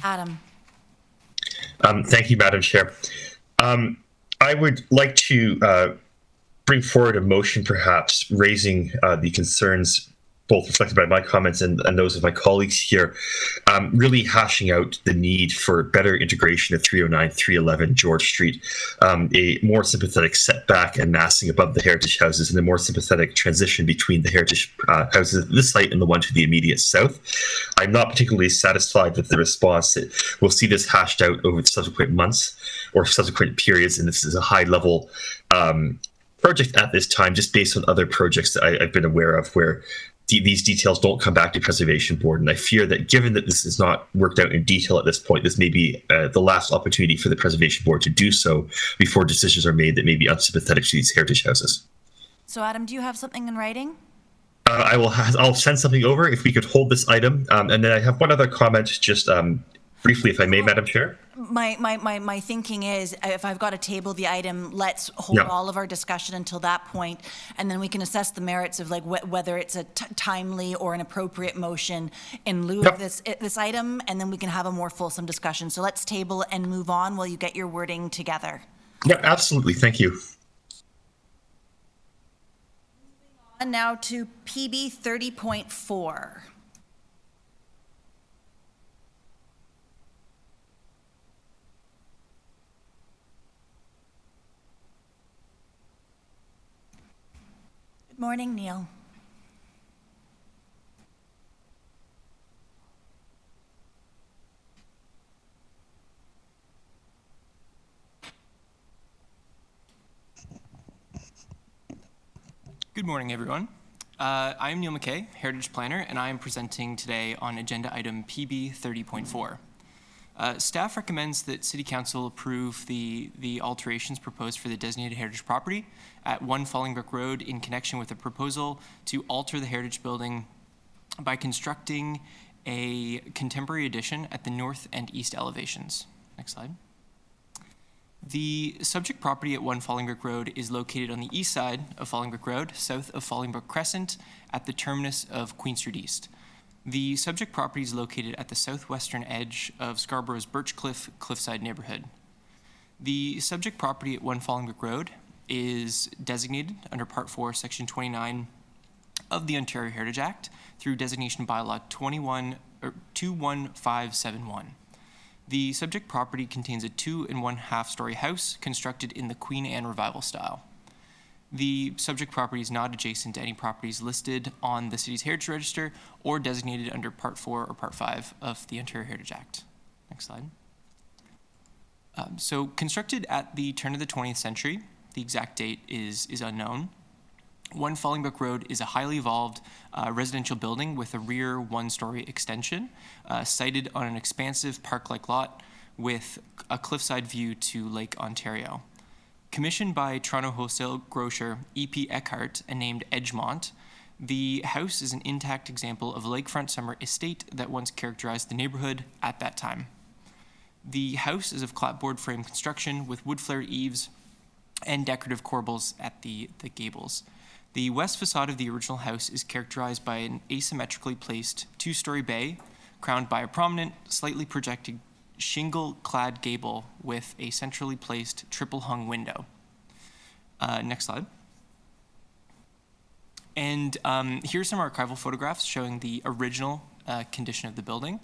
Adam.
Thank you, Madam Chair. I would like to bring forward a motion, perhaps raising the concerns both reflected by my comments and those of my colleagues here, really hashing out the need for better integration of 309, 311 George Street, a more sympathetic setback and massing above the heritage houses, and a more sympathetic transition between the heritage houses at this site and the one to the immediate south. I'm not particularly satisfied with the response. We'll see this hashed out over the subsequent months or subsequent periods, and this is a high-level project at this time, just based on other projects that I've been aware of where these details don't come back to Preservation Board. And I fear that given that this is not worked out in detail at this point, this may be the last opportunity for the Preservation Board to do so before decisions are made that may be unsympathetic to these heritage houses.
So Adam, do you have something in writing?
I'll send something over if we could hold this item. And then I have one other comment, just briefly, if I may, Madam Chair.
My thinking is, if I've got to table the item, let's hold all of our discussion until that point, and then we can assess the merits of like whether it's a timely or an appropriate motion in lieu of this item, and then we can have a more fulsome discussion. So let's table and move on while you get your wording together.
Yeah, absolutely. Thank you.
And now to PB 30.4. Morning, Neil.
Good morning, everyone. I'm Neil McKay, Heritage Planner, and I am presenting today on agenda item PB 30.4. Staff recommends that City Council approve the alterations proposed for the designated heritage property at 1 Fallingbrook Road in connection with a proposal to alter the heritage building by constructing a contemporary addition at the north and east elevations. Next slide. The subject property at 1 Fallingbrook Road is located on the east side of Fallingbrook Road, south of Fallingbrook Crescent, at the terminus of Queen Street East. The subject property is located at the southwestern edge of Scarborough's Birchcliff Cliffside neighborhood. The subject property at 1 Fallingbrook Road is designated under Part 4, Section 29 of the Ontario Heritage Act through designation bylaw 21571. The subject property contains a 2 1/2 story house constructed in the Queen Anne Revival style. The subject property is not adjacent to any properties listed on the city's Heritage Register or designated under Part 4 or Part 5 of the Ontario Heritage Act. Next slide. So constructed at the turn of the 20th century, the exact date is unknown. 1 Fallingbrook Road is a highly evolved residential building with a rear 1-story extension sited on an expansive park-like lot with a cliffside view to Lake Ontario. Commissioned by Toronto wholesale grocer E.P. Eckhart and named Edgemont, the house is an intact example of a lakefront summer estate that once characterized the neighborhood at that time. The house is of clapboard frame construction with wood-flared eaves and decorative corbels at the gables. The west facade of the original house is characterized by an asymmetrically placed 2-story bay, crowned by a prominent, slightly projected shingle-clad gable with a centrally placed triple-hung window. Next slide. And here's some archival photographs showing the original condition of the building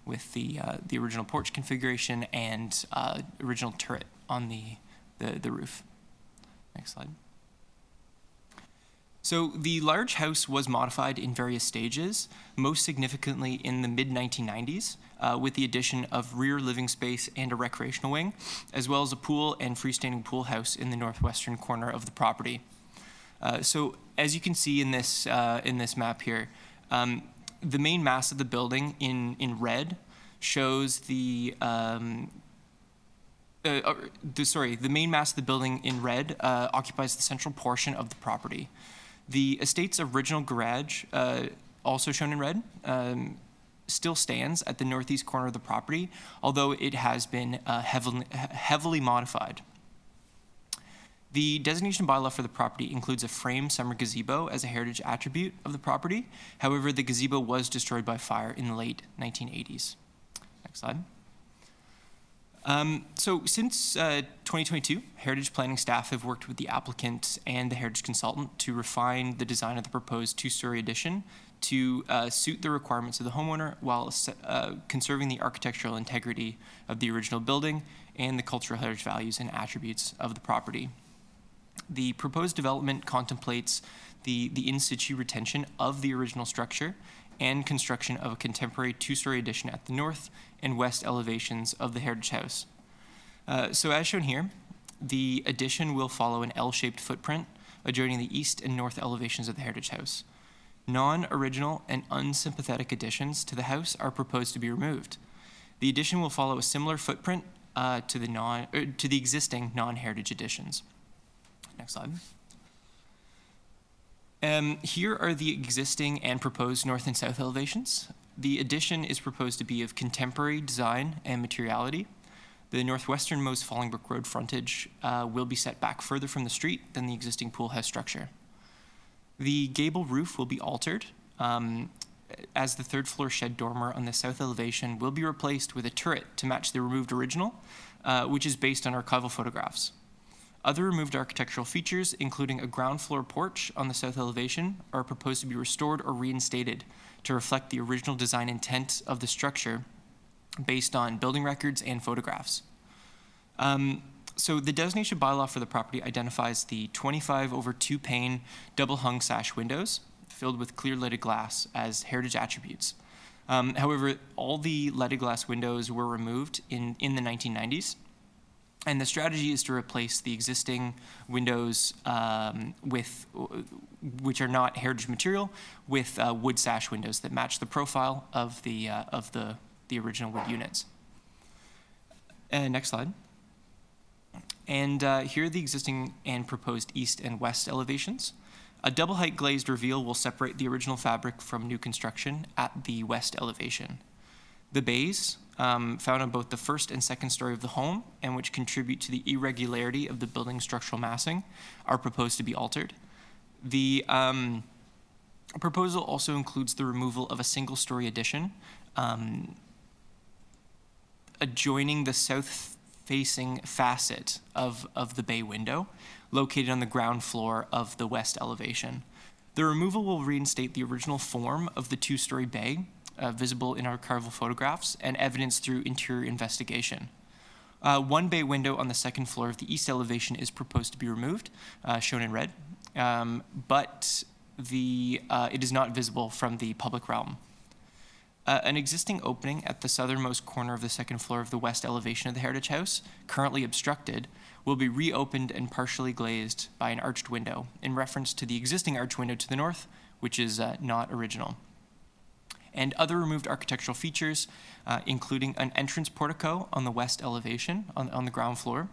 with the original porch configuration and original turret on the roof. Next slide. So the large house was modified in various stages, most significantly in the mid-1990s, with the addition of rear living space and a recreational wing, as well as a pool and freestanding pool house in the northwestern corner of the property. So as you can see in this map here, the main mass of the building in red shows the the main mass of the building in red occupies the central portion of the property. The estate's original garage, also shown in red, still stands at the northeast corner of the property, although it has been heavily modified. The designation bylaw for the property includes a frame summer gazebo as a heritage attribute of the property. However, the gazebo was destroyed by fire in the late 1980s. Next slide. So since 2022, Heritage Planning staff have worked with the applicant and the Heritage consultant to refine the design of the proposed two-story addition to suit the requirements of the homeowner while conserving the architectural integrity of the original building and the cultural heritage values and attributes of the property. The proposed development contemplates the in situ retention of the original structure and construction of a contemporary two-story addition at the north and west elevations of the Heritage House. So as shown here, the addition will follow an L-shaped footprint adjoining the east and north elevations of the Heritage House. Non-original and unsympathetic additions to the house are proposed to be removed. The addition will follow a similar footprint to the existing non-heritage additions. Next slide. Here are the existing and proposed north and south elevations. The addition is proposed to be of contemporary design and materiality. The northwesternmost Fallingbrook Road frontage will be set back further from the street than the existing pool house structure. The gable roof will be altered, as the third floor shed dormer on the south elevation will be replaced with a turret to match the removed original, which is based on archival photographs. Other removed architectural features, including a ground floor porch on the south elevation, are proposed to be restored or reinstated to reflect the original design intent of the structure based on building records and photographs. So the designation bylaw for the property identifies the 25/2 pane double hung sash windows filled with clear leaded glass as heritage attributes. However, all the leaded glass windows were removed in the 1990s. And the strategy is to replace the existing windows which are not heritage material, with wood sash windows that match the profile of the original wood units. Next slide. And here are the existing and proposed east and west elevations. A double height glazed reveal will separate the original fabric from new construction at the west elevation. The bays, found on both the first and second story of the home, and which contribute to the irregularity of the building's structural massing, are proposed to be altered. The proposal also includes the removal of a single-story addition adjoining the south-facing facet of the bay window, located on the ground floor of the west elevation. The removal will reinstate the original form of the two-story bay, visible in archival photographs and evidence through interior investigation. One bay window on the second floor of the east elevation is proposed to be removed, shown in red, but it is not visible from the public realm. An existing opening at the southernmost corner of the second floor of the west elevation of the Heritage House, currently obstructed, will be reopened and partially glazed by an arched window in reference to the existing arched window to the north, which is not original. And other removed architectural features, including an entrance portico on the west elevation on the ground floor,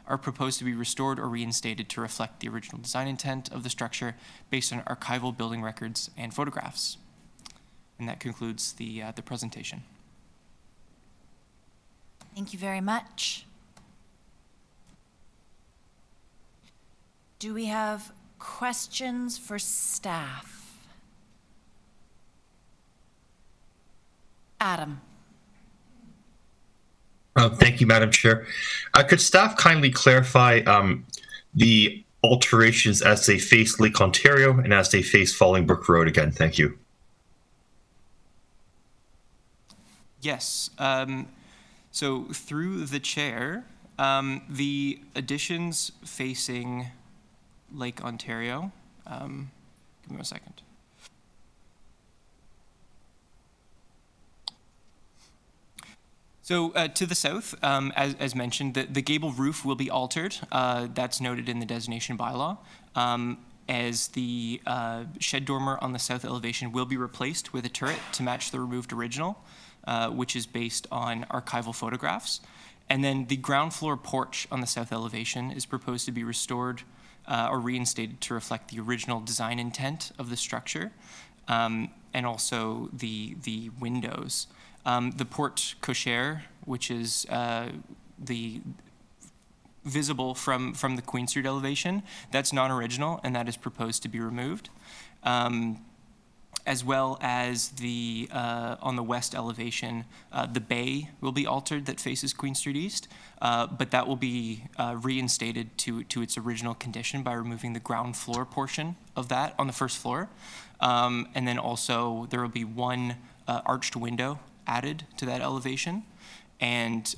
are proposed to be restored or reinstated to reflect the original design intent of the structure based on archival building records and photographs. And that concludes the presentation.
Thank you very much. Do we have questions for staff? Adam.
Thank you, Madam Chair. Could staff kindly clarify the alterations as they face Lake Ontario and as they face Fallingbrook Road again? Thank you.
Yes. So through the chair, the additions facing Lake Ontario, give me 1 second. So to the south, as mentioned, the gable roof will be altered. That's noted in the designation bylaw. As the shed dormer on the south elevation will be replaced with a turret to match the removed original, which is based on archival photographs. And then the ground floor porch on the south elevation is proposed to be restored or reinstated to reflect the original design intent of the structure, and also the windows. The porte cochere, which is the visible from the Queen Street elevation, that's non-original, and that is proposed to be removed. As well as the on the west elevation, the bay will be altered that faces Queen Street East, but that will be reinstated to its original condition by removing the ground floor portion of that on the first floor. And then also there will be one arched window added to that elevation, and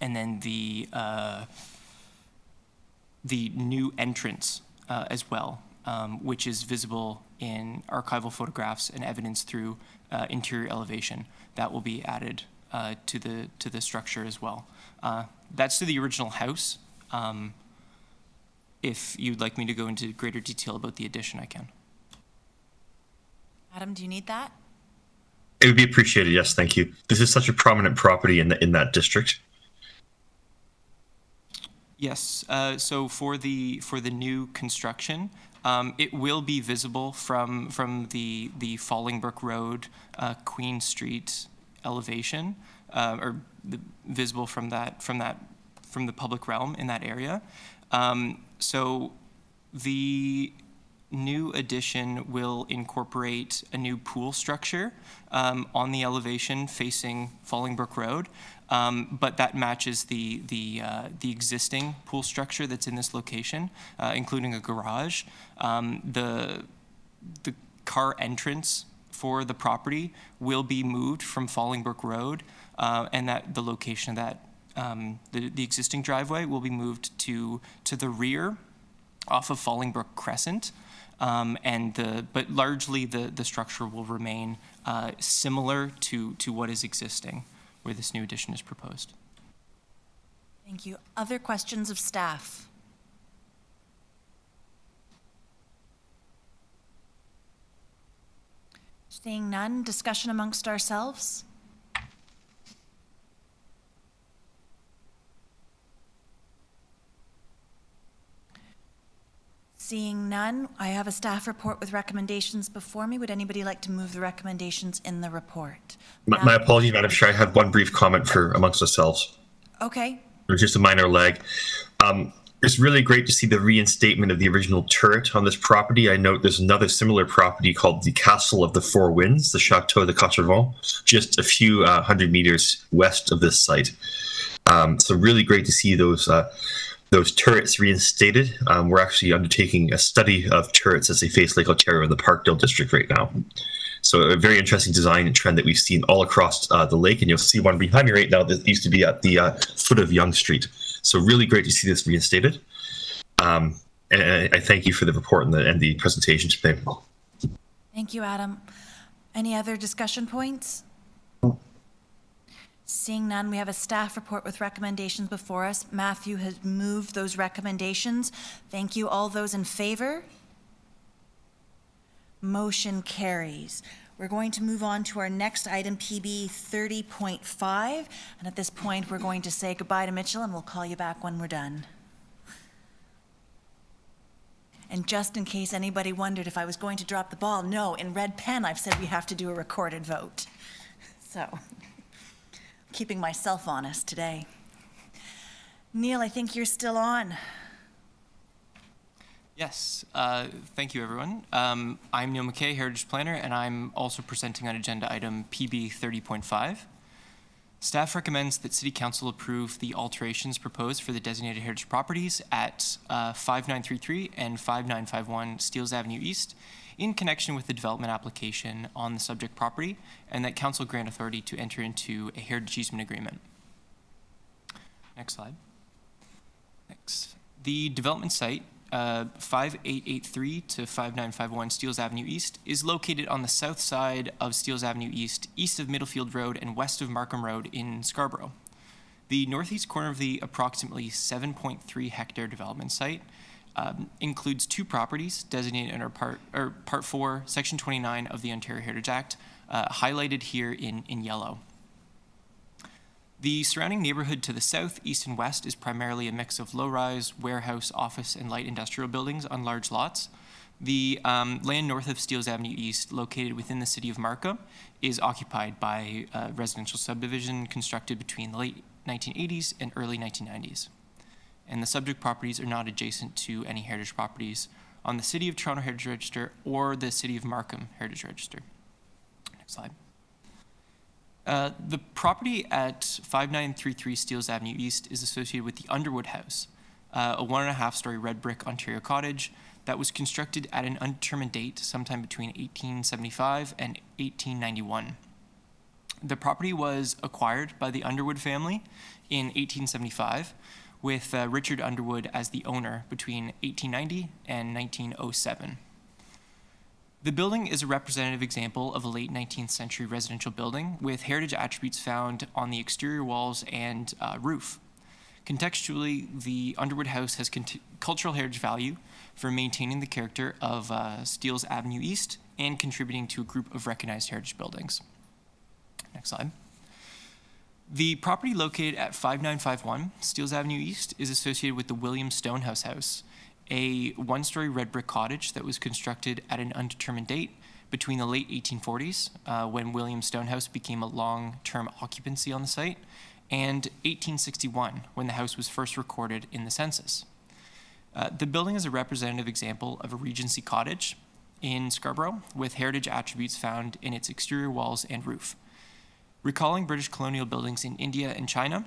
then the new entrance as well, which is visible in archival photographs and evidence through interior elevation. That will be added to the structure as well. That's to the original house. If you'd like me to go into greater detail about the addition, I can.
Adam, do you need that?
It would be appreciated, yes, thank you. This is such a prominent property in that district.
Yes, so for the new construction, it will be visible from the Fallingbrook Road, Queen Street elevation, or visible from the public realm in that area. So the new addition will incorporate a new pool structure on the elevation facing Fallingbrook Road, but that matches the existing pool structure that's in this location, including a garage. The car entrance for the property will be moved from Fallingbrook Road, and that the location of that the existing driveway will be moved to the rear off of Fallingbrook Crescent. But largely the structure will remain similar to what is existing where this new addition is proposed.
Thank you. Other questions of staff? Seeing none, discussion amongst ourselves? Seeing none, I have a staff report with recommendations before me. Would anybody like to move the recommendations in the report?
My apologies, Madam Chair. I have one brief comment for amongst ourselves.
Okay.
There's just a minor lag. It's really great to see the reinstatement of the original turret on this property. I note there's another similar property called the Castle of the Four Winds, the Chateau de Quatre-Vents, just a few 100 meters west of this site. So really great to see those turrets reinstated. We're actually undertaking a study of turrets as they face Lake Ontario in the Parkdale district right now. So a very interesting design and trend that we've seen all across the lake, and you'll see one behind me right now that used to be at the foot of Yonge Street. So really great to see this reinstated. And I thank you for the report and the presentation today.
Thank you, Adam. Any other discussion points? Seeing none, we have a staff report with recommendations before us. Matthew has moved those recommendations. Thank you. All those in favor? Motion carries. We're going to move on to our next item, PB 30.5. And at this point, we're going to say goodbye to Mitchell, and we'll call you back when we're done. And just in case anybody wondered if I was going to drop the ball, no, in red pen, I've said we have to do a recorded vote. So, keeping myself honest today. Neil, I think you're still on.
Yes, thank you, everyone. I'm Neil McKay, Heritage Planner, and I'm also presenting on agenda item PB 30.5. Staff recommends that City Council approve the alterations proposed for the designated heritage properties at 5933 and 5951 Steeles Avenue East in connection with the development application on the subject property, and that Council grant authority to enter into a heritage easement agreement. Next slide. Next. The development site, 5883 to 5951 Steeles Avenue East, is located on the south side of Steeles Avenue East, east of Middlefield Road and west of Markham Road in Scarborough. The northeast corner of the approximately 7.3 hectare development site includes two properties designated under Part 4, Section 29 of the Ontario Heritage Act, highlighted here in yellow. The surrounding neighborhood to the south, east, and west is primarily a mix of low-rise, warehouse, office, and light industrial buildings on large lots. The land north of Steeles Avenue East, located within the city of Markham, is occupied by a residential subdivision constructed between the late 1980s and early 1990s. And the subject properties are not adjacent to any heritage properties on the City of Toronto Heritage Register or the City of Markham Heritage Register. Next slide. The property at 5933 Steeles Avenue East is associated with the Underwood House, a 1.5-story red brick Ontario cottage that was constructed at an undetermined date sometime between 1875 and 1891. The property was acquired by the Underwood family in 1875, with Richard Underwood as the owner between 1890 and 1907. The building is a representative example of a late 19th century residential building with heritage attributes found on the exterior walls and roof. Contextually, the Underwood House has cultural heritage value for maintaining the character of Steeles Avenue East and contributing to a group of recognized heritage buildings. Next slide. The property located at 5951 Steeles Avenue East is associated with the William Stonehouse House, a 1-story red brick cottage that was constructed at an undetermined date between the late 1840s, when William Stonehouse became a long-term occupancy on the site, and 1861, when the house was first recorded in the census. The building is a representative example of a Regency cottage in Scarborough, with heritage attributes found in its exterior walls and roof. Recalling British colonial buildings in India and China,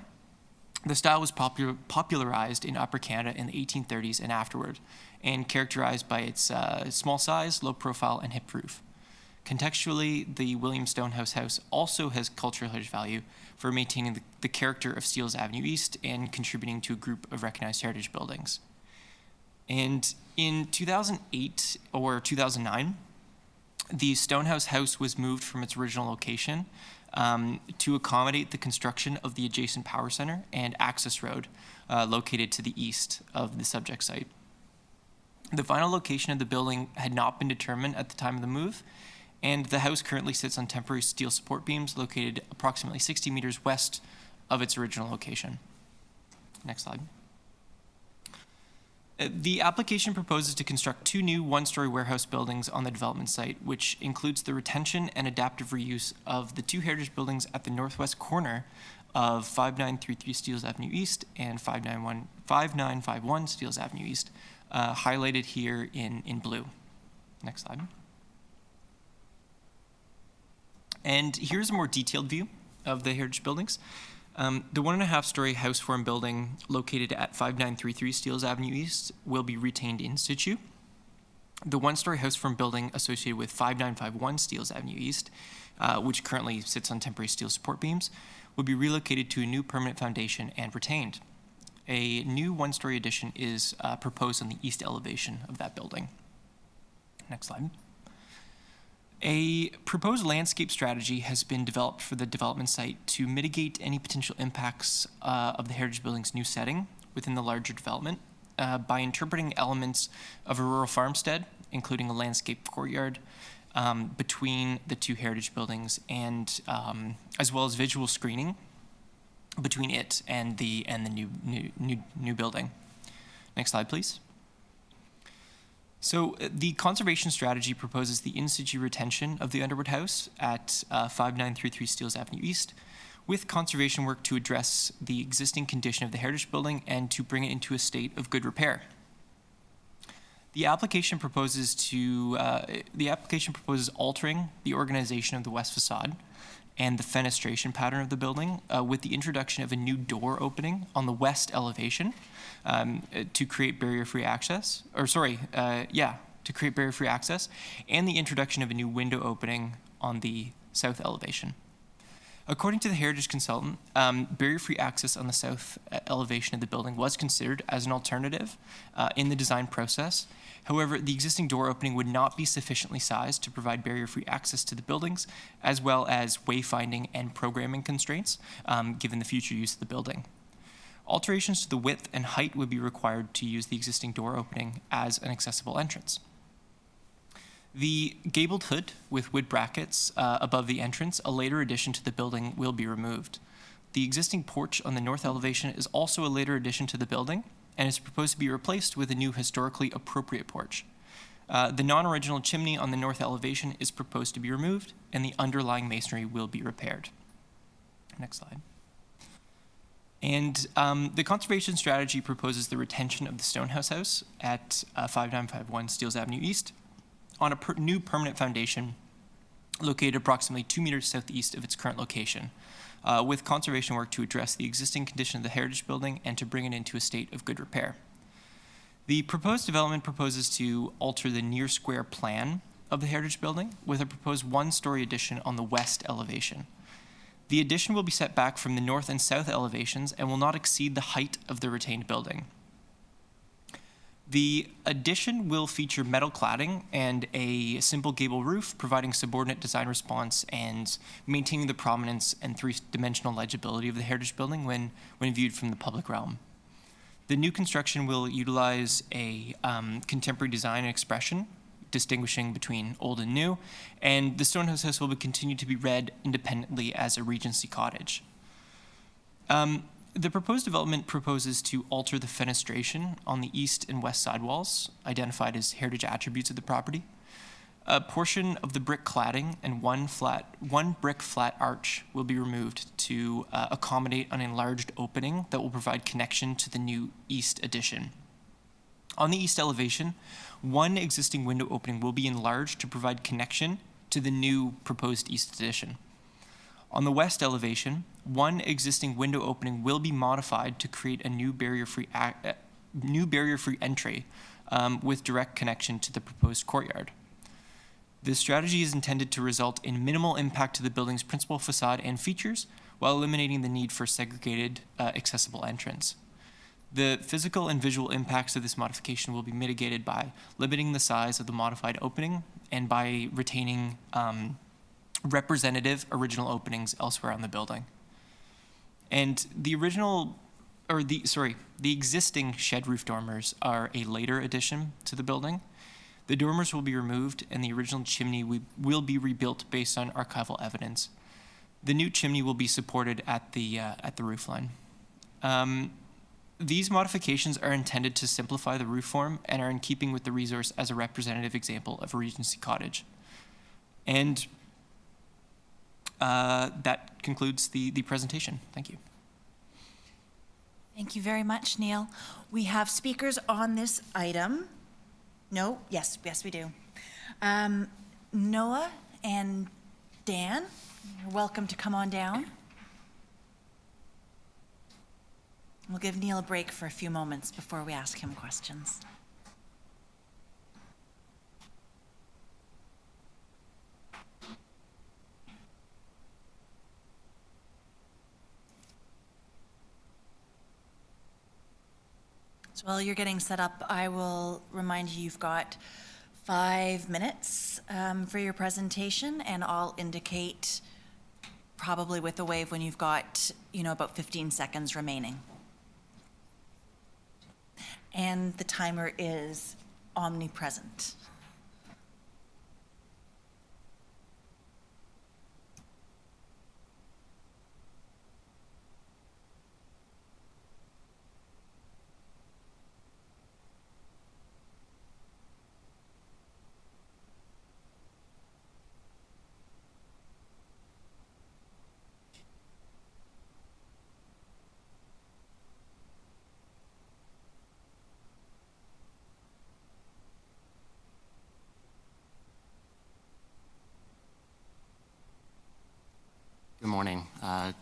the style was popularized in Upper Canada in the 1830s and afterward, and characterized by its small size, low profile, and hip roof. Contextually, the William Stonehouse House also has cultural heritage value for maintaining the character of Steeles Avenue East and contributing to a group of recognized heritage buildings. And in 2008 or 2009, the Stonehouse House was moved from its original location to accommodate the construction of the adjacent power center and access road located to the east of the subject site. The final location of the building had not been determined at the time of the move, and the house currently sits on temporary steel support beams located approximately 60 meters west of its original location. Next slide. The application proposes to construct 2 new 1-story warehouse buildings on the development site, which includes the retention and adaptive reuse of the 2 heritage buildings at the northwest corner of 5933 Steeles Avenue East and 5951 Steeles Avenue East, highlighted here in blue. Next slide. And here's a more detailed view of the heritage buildings. The 1.5-story house form building located at 5933 Steeles Avenue East will be retained in situ. The 1-story house form building associated with 5951 Steeles Avenue East, which currently sits on temporary steel support beams, will be relocated to a new permanent foundation and retained. A new 1-story addition is proposed on the east elevation of that building. Next slide. A proposed landscape strategy has been developed for the development site to mitigate any potential impacts of the heritage building's new setting within the larger development by interpreting elements of a rural farmstead, including a landscape courtyard, between the 2 heritage buildings, and as well as visual screening between it and the new building. Next slide, please. So the conservation strategy proposes the in-situ retention of the Underwood House at 5933 Steeles Avenue East, with conservation work to address the existing condition of the heritage building and to bring it into a state of good repair. The application proposes altering the organization of the west facade and the fenestration pattern of the building with the introduction of a new door opening on the west elevation to create barrier-free access, to create barrier-free access, and the introduction of a new window opening on the south elevation. According to the heritage consultant, barrier-free access on the south elevation of the building was considered as an alternative in the design process. However, the existing door opening would not be sufficiently sized to provide barrier-free access to the buildings, as well as wayfinding and programming constraints, given the future use of the building. Alterations to the width and height would be required to use the existing door opening as an accessible entrance. The gabled hood with wood brackets above the entrance, a later addition to the building, will be removed. The existing porch on the north elevation is also a later addition to the building and is proposed to be replaced with a new historically appropriate porch. The non-original chimney on the north elevation is proposed to be removed, and the underlying masonry will be repaired. Next slide. And the conservation strategy proposes the retention of the Stonehouse House at 5951 Steeles Avenue East on a new permanent foundation located approximately 2 meters southeast of its current location, with conservation work to address the existing condition of the heritage building and to bring it into a state of good repair. The proposed development proposes to alter the near square plan of the heritage building with a proposed one-story addition on the west elevation. The addition will be set back from the north and south elevations and will not exceed the height of the retained building. The addition will feature metal cladding and a simple gable roof, providing subordinate design response and maintaining the prominence and three-dimensional legibility of the heritage building when viewed from the public realm. The new construction will utilize a contemporary design and expression, distinguishing between old and new, and the Stonehouse House will continue to be read independently as a Regency cottage. The proposed development proposes to alter the fenestration on the east and west sidewalls, identified as heritage attributes of the property. A portion of the brick cladding and one brick flat arch will be removed to accommodate an enlarged opening that will provide connection to the new east addition. On the east elevation, one existing window opening will be enlarged to provide connection to the new proposed east addition. On the west elevation, one existing window opening will be modified to create a new barrier-free entry with direct connection to the proposed courtyard. This strategy is intended to result in minimal impact to the building's principal facade and features while eliminating the need for segregated accessible entrance. The physical and visual impacts of this modification will be mitigated by limiting the size of the modified opening and by retaining representative original openings elsewhere on the building. And the existing shed roof dormers are a later addition to the building. The dormers will be removed and the original chimney will be rebuilt based on archival evidence. The new chimney will be supported at the roof line. These modifications are intended to simplify the roof form and are in keeping with the resource as a representative example of a Regency cottage. And that concludes the presentation. Thank you.
Thank you very much, Neil. We have speakers on this item. No? Yes, we do. Noah and Dan, you're welcome to come on down. We'll give Neil a break for a few moments before we ask him questions. So while you're getting set up, I will remind you you've got 5 minutes for your presentation, and I'll indicate probably with a wave when you've got, about 15 seconds remaining. And the timer is omnipresent.
Good morning.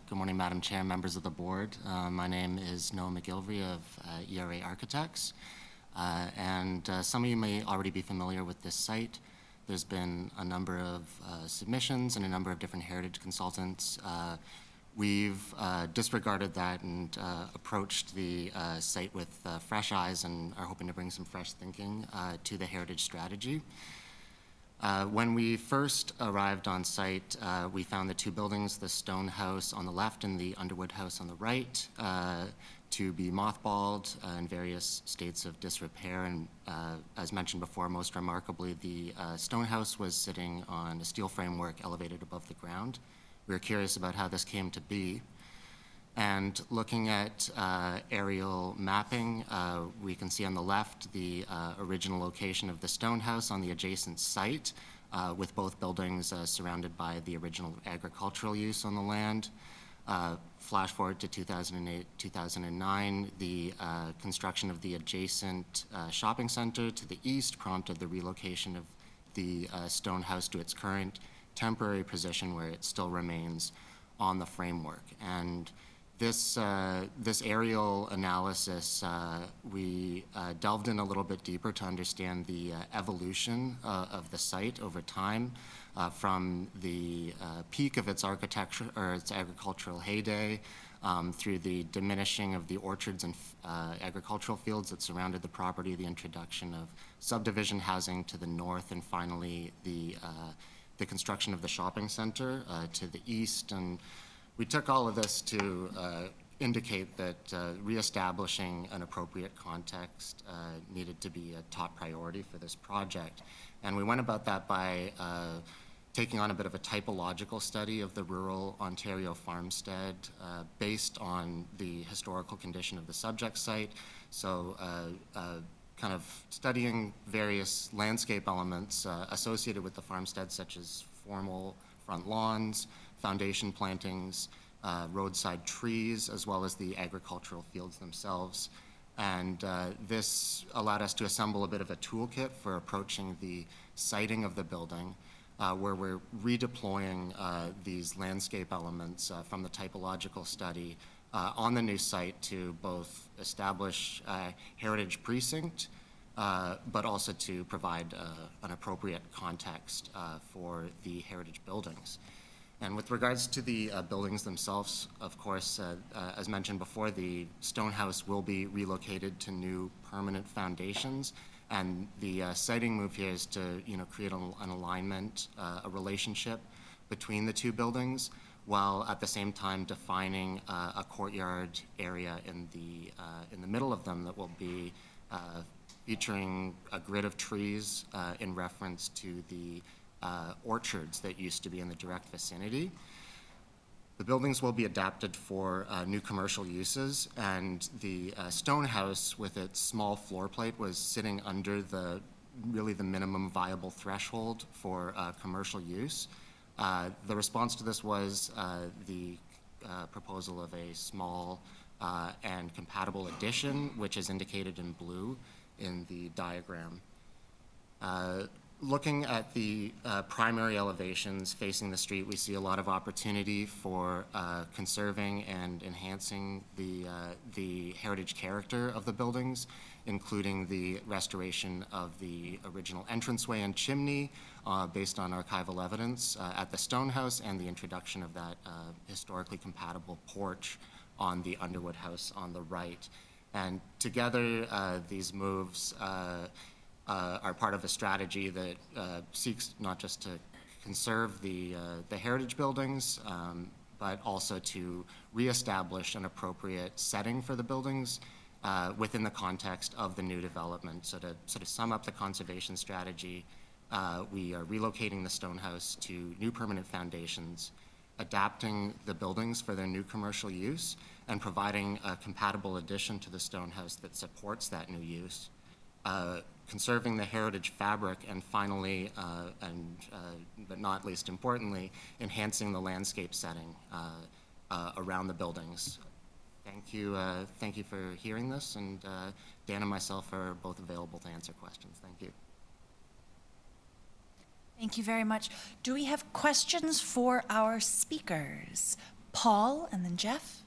Good morning, Madam Chair, members of the board. My name is Noah McGilvery of ERA Architects. And some of you may already be familiar with this site. There's been a number of submissions and a number of different heritage consultants. We've disregarded that and approached the site with fresh eyes and are hoping to bring some fresh thinking to the heritage strategy. When we first arrived on site, we found the two buildings, the stone house on the left and the Underwood house on the right, to be mothballed in various states of disrepair. And as mentioned before, most remarkably, the stone house was sitting on a steel framework elevated above the ground. We were curious about how this came to be. And looking at aerial mapping, we can see on the left the original location of the stone house on the adjacent site, with both buildings surrounded by the original agricultural use on the land. Flash forward to 2008, 2009, the construction of the adjacent shopping center to the east prompted the relocation of the stone house to its current temporary position where it still remains on the framework. And this aerial analysis, we delved in a little bit deeper to understand the evolution of the site over time, from the peak of its architecture or its agricultural heyday, through the diminishing of the orchards and agricultural fields that surrounded the property, the introduction of subdivision housing to the north, and finally the construction of the shopping center to the east. And we took all of this to indicate that reestablishing an appropriate context needed to be a top priority for this project. And we went about that by taking on a bit of a typological study of the rural Ontario farmstead based on the historical condition of the subject site. So kind of studying various landscape elements associated with the farmstead, such as formal front lawns, foundation plantings, roadside trees, as well as the agricultural fields themselves. And this allowed us to assemble a bit of a toolkit for approaching the siting of the building, where we're redeploying these landscape elements from the typological study on the new site to both establish a heritage precinct, but also to provide an appropriate context for the heritage buildings. And with regards to the buildings themselves, of course, as mentioned before, the stone house will be relocated to new permanent foundations. And the siting move here is to, create an alignment, a relationship between the two buildings, while at the same time defining a courtyard area in the middle of them that will be featuring a grid of trees in reference to the orchards that used to be in the direct vicinity. The buildings will be adapted for new commercial uses, and the stone house with its small floor plate was sitting under the minimum viable threshold for commercial use. The response to this was the proposal of a small and compatible addition, which is indicated in blue in the diagram. Looking at the primary elevations facing the street, we see a lot of opportunity for conserving and enhancing the heritage character of the buildings, including the restoration of the original entranceway and chimney based on archival evidence at the stone house, and the introduction of that historically compatible porch on the Underwood house on the right. And together, these moves are part of a strategy that seeks not just to conserve the heritage buildings, but also to reestablish an appropriate setting for the buildings within the context of the new development. So to sort of sum up the conservation strategy, we are relocating the stone house to new permanent foundations, adapting the buildings for their new commercial use, and providing a compatible addition to the stone house that supports that new use. Conserving the heritage fabric, and finally, but not least importantly, enhancing the landscape setting around the buildings. Thank you for hearing this, and Dan and myself are both available to answer questions. Thank you.
Thank you very much. Do we have questions for our speakers? Paul and then Jeff.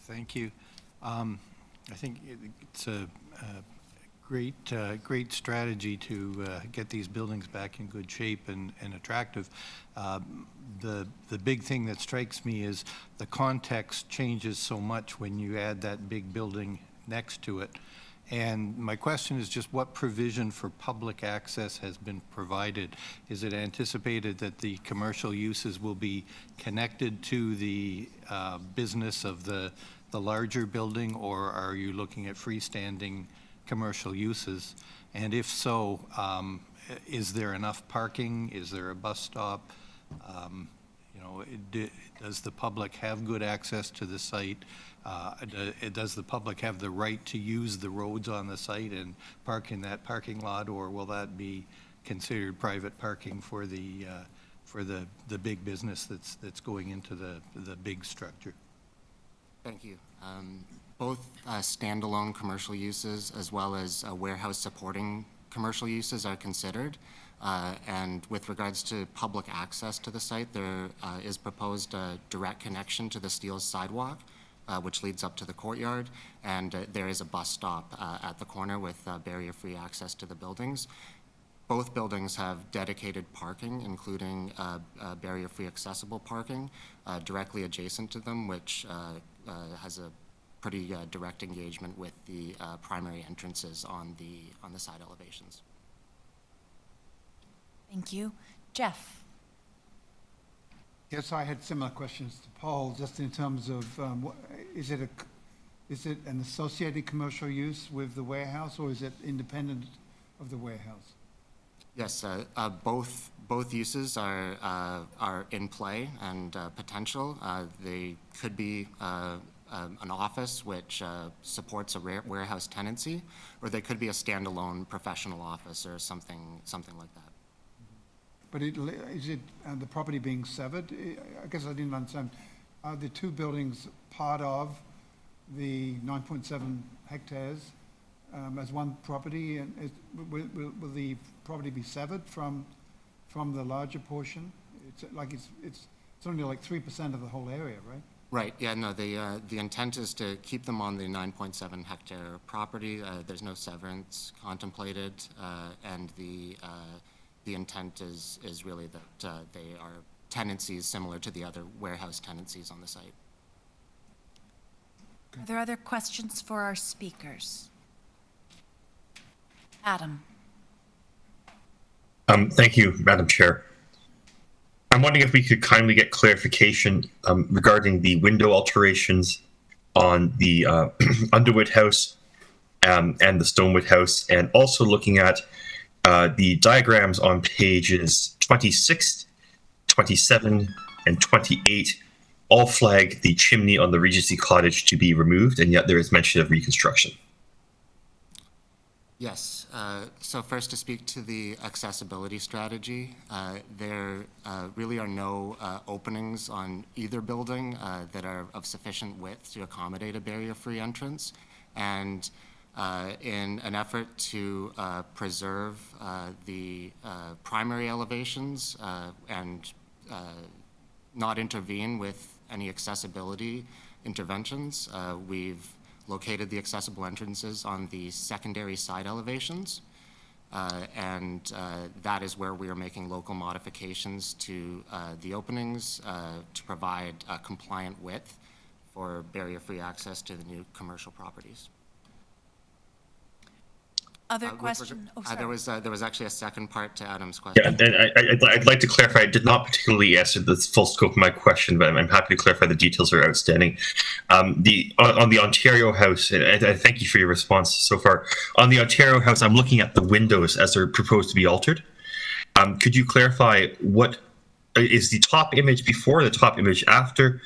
Thank you. I think it's a great strategy to get these buildings back in good shape and attractive. The big thing that strikes me is the context changes so much when you add that big building next to it. And my question is just what provision for public access has been provided? Is it anticipated that the commercial uses will be connected to the business of the larger building, or are you looking at freestanding commercial uses? And if so, is there enough parking? Is there a bus stop? does the public have good access to the site? Does the public have the right to use the roads on the site and park in that parking lot, or will that be considered private parking for the big business that's going into the big structure?
Thank you. Both standalone commercial uses as well as warehouse supporting commercial uses are considered. And with regards to public access to the site, there is proposed a direct connection to the steel sidewalk, which leads up to the courtyard, and there is a bus stop at the corner with barrier-free access to the buildings. Both buildings have dedicated parking, including barrier-free accessible parking, directly adjacent to them, which has a pretty direct engagement with the primary entrances on the side elevations.
Thank you. Jeff?
Yes, I had similar questions to Paul, just in terms of, is it an associated commercial use with the warehouse, or is it independent of the warehouse?
Yes, both uses are in play and potential. They could be an office which supports a warehouse tenancy, or they could be a standalone professional office or something like that.
But is it the property being severed? I guess I didn't understand. Are the two buildings part of the 9.7 hectares as one property? And will the property be severed from the larger portion? It's only like 3% of the whole area, right?
Right. Yeah. No. The intent is to keep them on the 9.7 hectare property. There's no severance contemplated, and the intent is really that they are tenancies similar to the other warehouse tenancies on the site.
Are there other questions for our speakers? Adam?
Thank you, Madam Chair. I'm wondering if we could kindly get clarification regarding the window alterations on the Underwood House and the Stonewood House, and also looking at the diagrams on pages 26, 27, and 28 all flag the chimney on the Regency Cottage to be removed, and yet there is mention of reconstruction.
Yes. So first, to speak to the accessibility strategy, there really are no openings on either building that are of sufficient width to accommodate a barrier-free entrance. And in an effort to preserve the primary elevations and not intervene with any accessibility interventions, we've located the accessible entrances on the secondary side elevations, and that is where we are making local modifications to the openings to provide a compliant width for barrier-free access to the new commercial properties.
Other question? Oh, sorry.
There was actually a second part to Adam's question.
Yeah, and I'd like to clarify. I did not particularly answer the full scope of my question, but I'm happy to clarify. The details are outstanding. On the Ontario House, and I thank you for your response so far. On the Ontario House, I'm looking at the windows as they're proposed to be altered. Could you clarify what is the top image before, the top image after,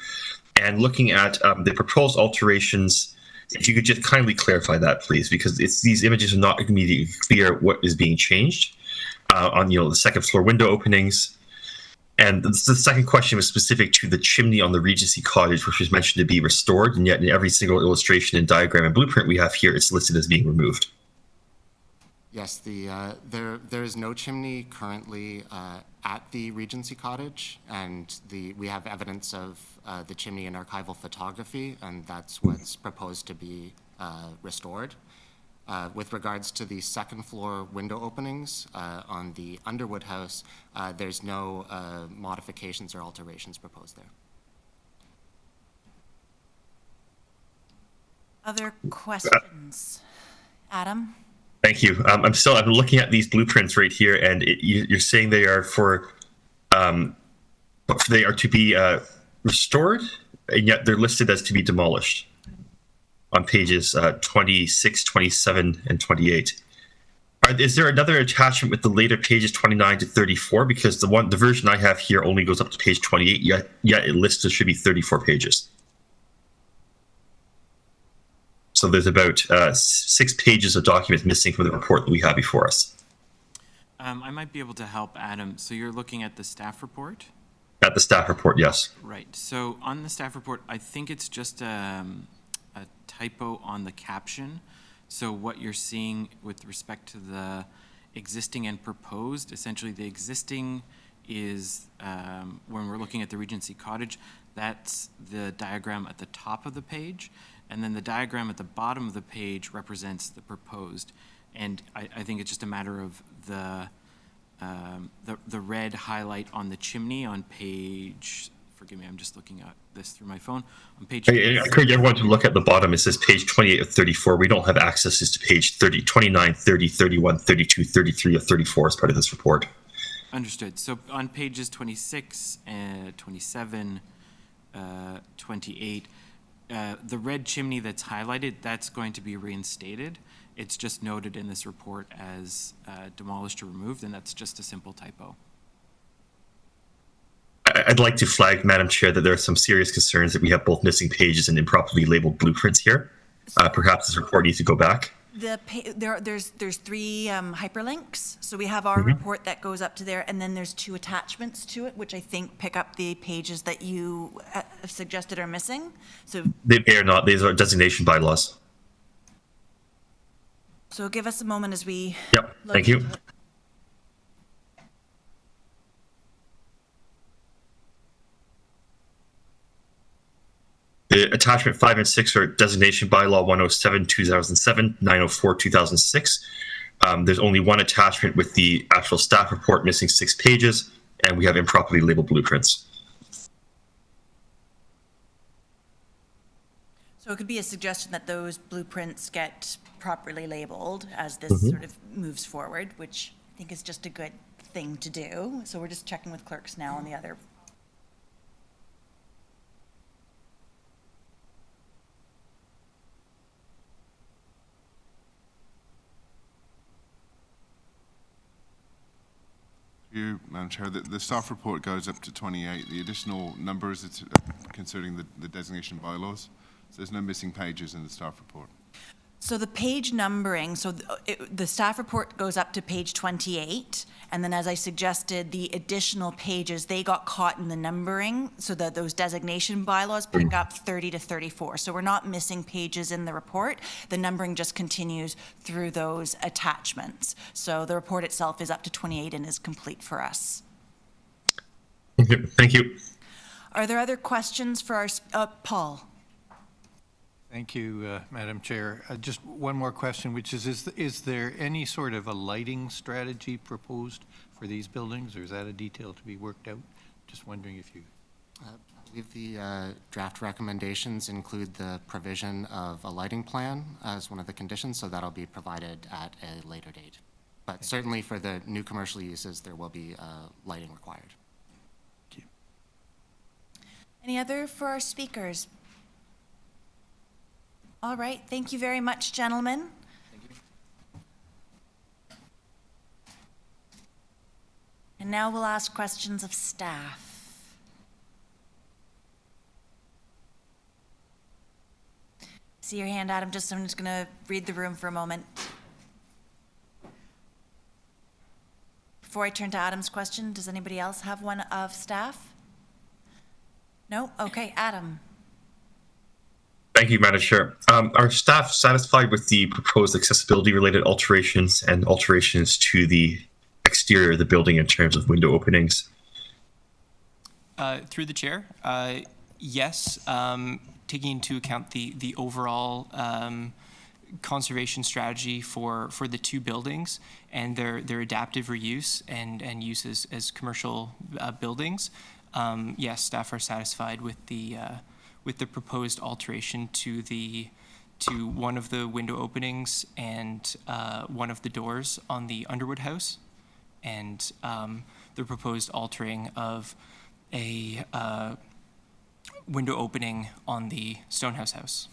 and looking at the proposed alterations? If you could just kindly clarify that, please, because these images are not immediately clear what is being changed on the second floor window openings. And the second question was specific to the chimney on the Regency Cottage, which was mentioned to be restored, and yet in every single illustration and diagram and blueprint we have here, it's listed as being removed.
Yes, there is no chimney currently at the Regency Cottage, and we have evidence of the chimney in archival photography, and that's what's proposed to be restored. With regards to the second floor window openings on the Underwood House, there's no modifications or alterations proposed there.
Other questions? Adam?
Thank you. I'm looking at these blueprints right here, and you're saying they are to be restored, and yet they're listed as to be demolished on pages 26, 27, and 28. Is there another attachment with the later pages 29 to 34? Because the version I have here only goes up to page 28, yet it lists there should be 34 pages. So there's about 6 pages of documents missing from the report that we have before us.
I might be able to help, Adam. So you're looking at the staff report?
At the staff report, yes.
Right. So on the staff report, I think it's just a typo on the caption. So what you're seeing with respect to the existing and proposed, essentially the existing is, when we're looking at the Regency Cottage, that's the diagram at the top of the page. And then the diagram at the bottom of the page represents the proposed. And I think it's just a matter of the red highlight on the chimney on page, forgive me, I'm just looking at this through my phone. On page,
I encourage everyone to look at the bottom. It says page 28 of 34. We don't have access to page 30, 29, 30, 31, 32, 33, or 34 as part of this report.
Understood. So on pages 26, 27, 28, the red chimney that's highlighted, that's going to be reinstated. It's just noted in this report as demolished or removed, and that's just a simple typo.
I'd like to flag, Madam Chair, that there are some serious concerns that we have both missing pages and improperly labeled blueprints here. Perhaps this report needs to go back.
There's 3 hyperlinks. So we have our report that goes up to there, and then there's 2 attachments to it, which I think pick up the pages that you suggested are missing. So
They are not. These are designation bylaws.
So give us a moment as we.
Yep. Thank you. Attachment 5 and 6 are designation bylaw 107/2007, 904/2006. There's only one attachment with the actual staff report missing 6 pages, and we have improperly labeled blueprints.
So it could be a suggestion that those blueprints get properly labeled as this sort of moves forward, which I think is just a good thing to do. So we're just checking with clerks now on the other.
You, Madam Chair, the staff report goes up to 28. The additional numbers, it's considering the designation bylaws. So there's no missing pages in the staff report.
So the page numbering, so the staff report goes up to page 28, and then as I suggested, the additional pages, they got caught in the numbering, so that those designation bylaws pick up 30 to 34. So we're not missing pages in the report. The numbering just continues through those attachments. So the report itself is up to 28 and is complete for us.
Thank you.
Are there other questions for our, Paul?
Thank you, Madam Chair. Just one more question, which is there any sort of a lighting strategy proposed for these buildings, or is that a detail to be worked out? Just wondering if you...
I believe the draft recommendations include the provision of a lighting plan as one of the conditions, so that'll be provided at a later date. But certainly for the new commercial uses, there will be lighting required.
Thank you.
Any other for our speakers? All right, thank you very much, gentlemen.
Thank you.
And now we'll ask questions of staff. See your hand, Adam. I'm just going to read the room for a moment. Before I turn to Adam's question, does anybody else have one of staff? No? Okay, Adam.
Thank you, Madam Chair. Are staff satisfied with the proposed accessibility-related alterations and alterations to the exterior of the building in terms of window openings?
Through the chair, yes. Taking into account the overall conservation strategy for the 2 buildings and their adaptive reuse and use as commercial buildings, yes, staff are satisfied with the proposed alteration to one of the window openings and one of the doors on the Underwood house, and the proposed altering of a window opening on the Stonehouse house.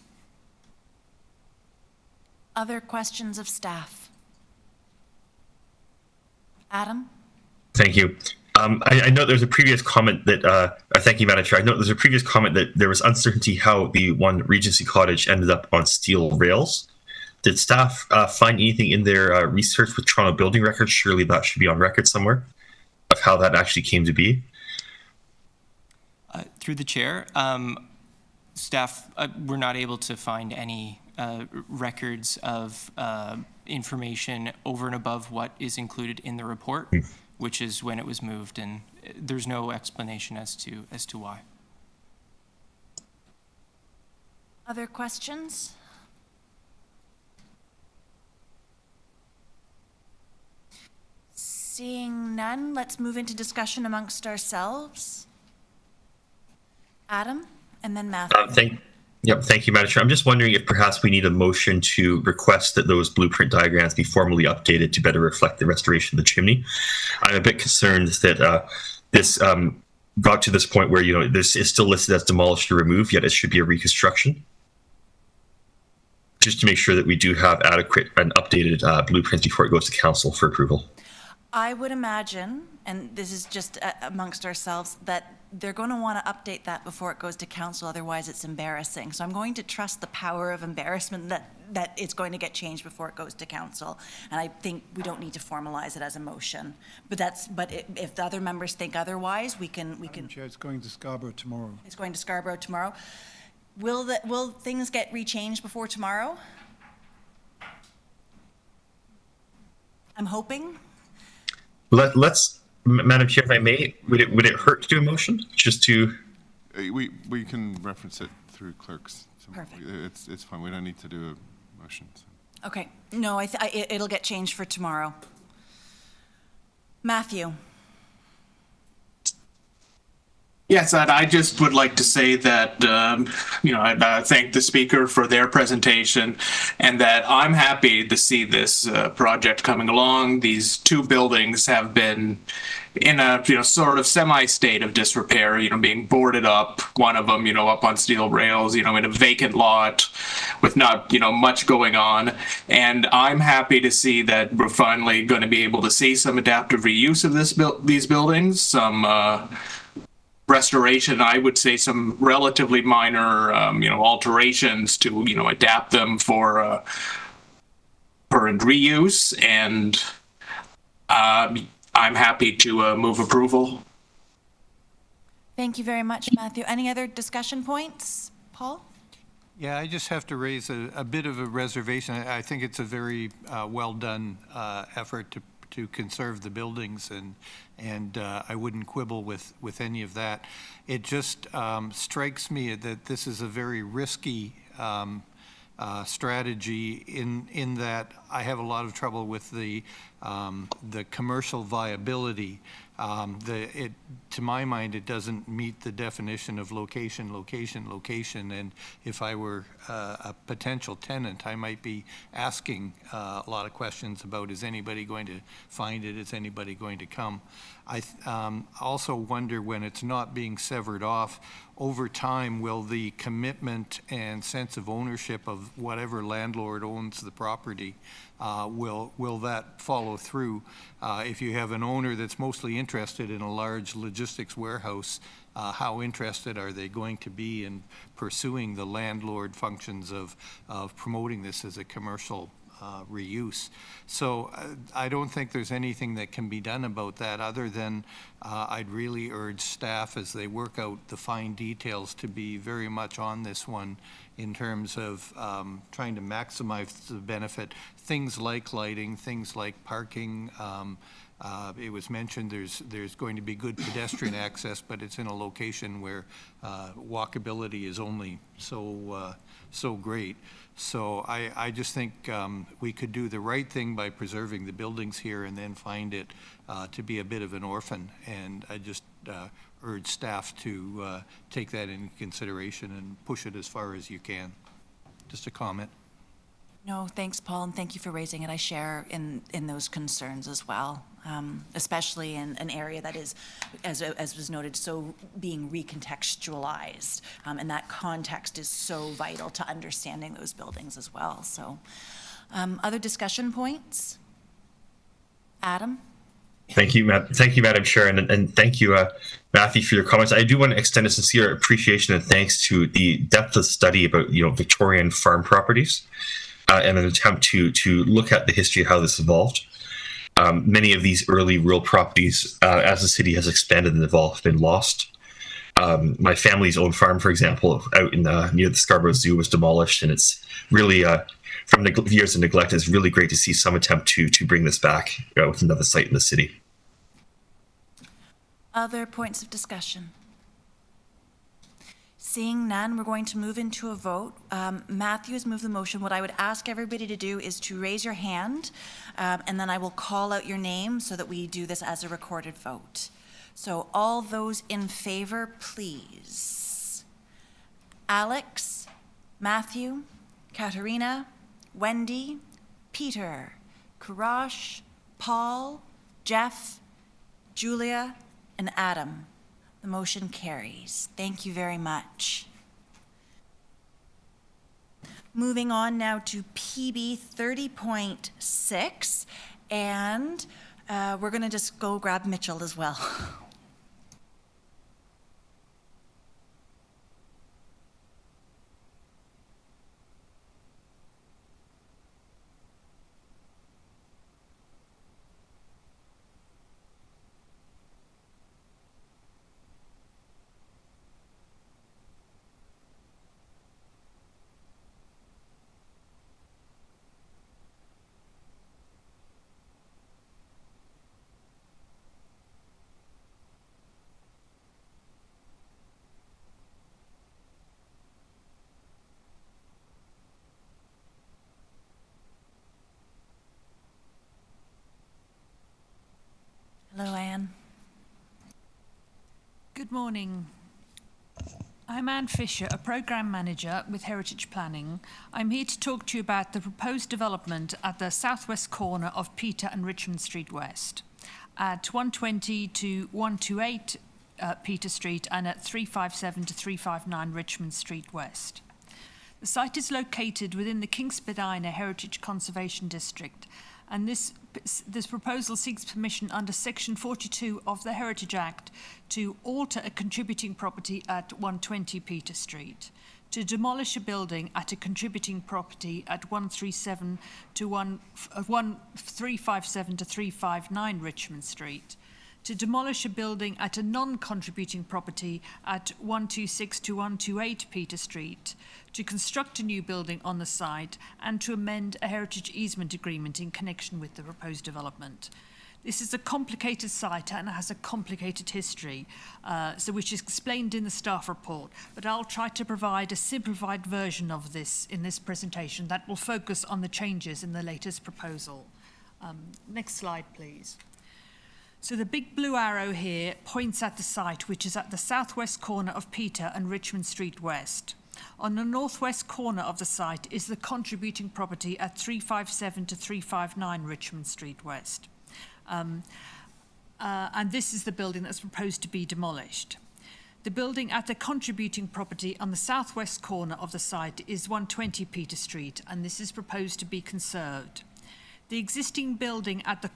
Other questions of staff? Adam?
Thank you. I know there's a previous comment that, thank you, Madam Chair. I know there's a previous comment that there was uncertainty how the one Regency Cottage ended up on steel rails. Did staff find anything in their research with Toronto building records? Surely that should be on record somewhere of how that actually came to be.
Through the chair, staff were not able to find any records of information over and above what is included in the report, which is when it was moved, and there's no explanation as to why.
Other questions? Seeing none, let's move into discussion amongst ourselves. Adam, and then Matthew.
Thank you, Madam Chair. I'm just wondering if perhaps we need a motion to request that those blueprint diagrams be formally updated to better reflect the restoration of the chimney. I'm a bit concerned that this got to this point where, this is still listed as demolished or removed, yet it should be a reconstruction. Just to make sure that we do have adequate and updated blueprints before it goes to council for approval.
I would imagine, and this is just amongst ourselves, that they're going to want to update that before it goes to council, otherwise it's embarrassing. So I'm going to trust the power of embarrassment that it's going to get changed before it goes to council. And I think we don't need to formalize it as a motion. But if the other members think otherwise, we can.
Madam Chair, it's going to Scarborough tomorrow.
It's going to Scarborough tomorrow. Will things get rechanged before tomorrow? I'm hoping.
Let's, Madam Chair, if I may, would it hurt to do a motion? Just to...
We can reference it through clerks.
Perfect.
It's fine. We don't need to do a motion. So.
Okay. No, it'll get changed for tomorrow. Matthew.
Yes, and I just would like to say that, I thank the speaker for their presentation, and that I'm happy to see this project coming along. These two buildings have been in a, sort of semi-state of disrepair, being boarded up, one of them, up on steel rails, in a vacant lot with not, much going on. And I'm happy to see that we're finally going to be able to see some adaptive reuse of these buildings, some restoration, I would say some relatively minor, alterations to, adapt them for reuse. And I'm happy to move approval.
Thank you very much, Matthew. Any other discussion points? Paul?
Yeah, I just have to raise a bit of a reservation. I think it's a very well done effort to conserve the buildings, and I wouldn't quibble with any of that. It just strikes me that this is a very risky strategy in that I have a lot of trouble with the commercial viability. To my mind, it doesn't meet the definition of location, and if I were a potential tenant, I might be asking a lot of questions about, is anybody going to find it, is anybody going to come? I also wonder, when it's not being severed off, over time, will the commitment and sense of ownership of whatever landlord owns the property, will that follow through? If you have an owner that's mostly interested in a large logistics warehouse, how interested are they going to be in pursuing the landlord functions of promoting this as a commercial reuse? So I don't think there's anything that can be done about that, other than I'd really urge staff, as they work out the fine details, to be very much on this one in terms of trying to maximize the benefit. Things like lighting, things like parking. It was mentioned there's going to be good pedestrian access, but it's in a location where walkability is only so great. So I just think we could do the right thing by preserving the buildings here, and then find it to be a bit of an orphan. And I just urge staff to take that into consideration and push it as far as you can. Just a comment.
No, thanks, Paul, and thank you for raising it. I share in those concerns as well, especially in an area that is, as was noted, so being recontextualized, and that context is so vital to understanding those buildings as well. So, other discussion points? Adam?
Thank you, Madam Chair, and thank you, Matthew, for your comments. I do want to extend a sincere appreciation and thanks to the depth of study about Victorian farm properties, and an attempt to look at the history of how this evolved. Many of these early rural properties, as the city has expanded and evolved, have been lost. My family's own farm, for example, out in near the Scarborough Zoo, was demolished, and it's really from years of neglect. It's really great to see some attempt to bring this back with another site in the city.
Other points of discussion? Seeing none, we're going to move into a vote. Matthew has moved the motion. What I would ask everybody to do is to raise your hand, and then I will call out your name so that we do this as a recorded vote. So all those in favor, please. Alex, Matthew, Katerina, Wendy, Peter, Karash, Paul, Jeff, Julia, and Adam. The motion carries. Thank you very much. Moving on now to PB 30.6, and we're going to just go grab Mitchell as well. Hello, Anne.
Good morning. I'm Anne Fisher, a Programme Manager with Heritage Planning. I'm here to talk to you about the proposed development at the southwest corner of Peter and Richmond Street West, at 120 to 128 Peter Street and at 357 to 359 Richmond Street West. The site is located within the Kingspadina Heritage Conservation District, and this proposal seeks permission under Section 42 of the Heritage Act to alter a contributing property at 120 Peter Street, to demolish a building at a contributing property at 137 to 357 to 359 Richmond Street, to demolish a building at a non-contributing property at 126 to 128 Peter Street, to construct a new building on the site, and to amend a heritage easement agreement in connection with the proposed development. This is a complicated site and has a complicated history, which is explained in the staff report, but I'll try to provide a simplified version of this in this presentation that will focus on the changes in the latest proposal. Next slide, please. So the big blue arrow here points at the site, which is at the southwest corner of Peter and Richmond Street West. On the northwest corner of the site is the contributing property at 357 to 359 Richmond Street West. And this is the building that's proposed to be demolished. The building at the contributing property on the southwest corner of the site is 120 Peter Street, and this is proposed to be conserved. The existing building at the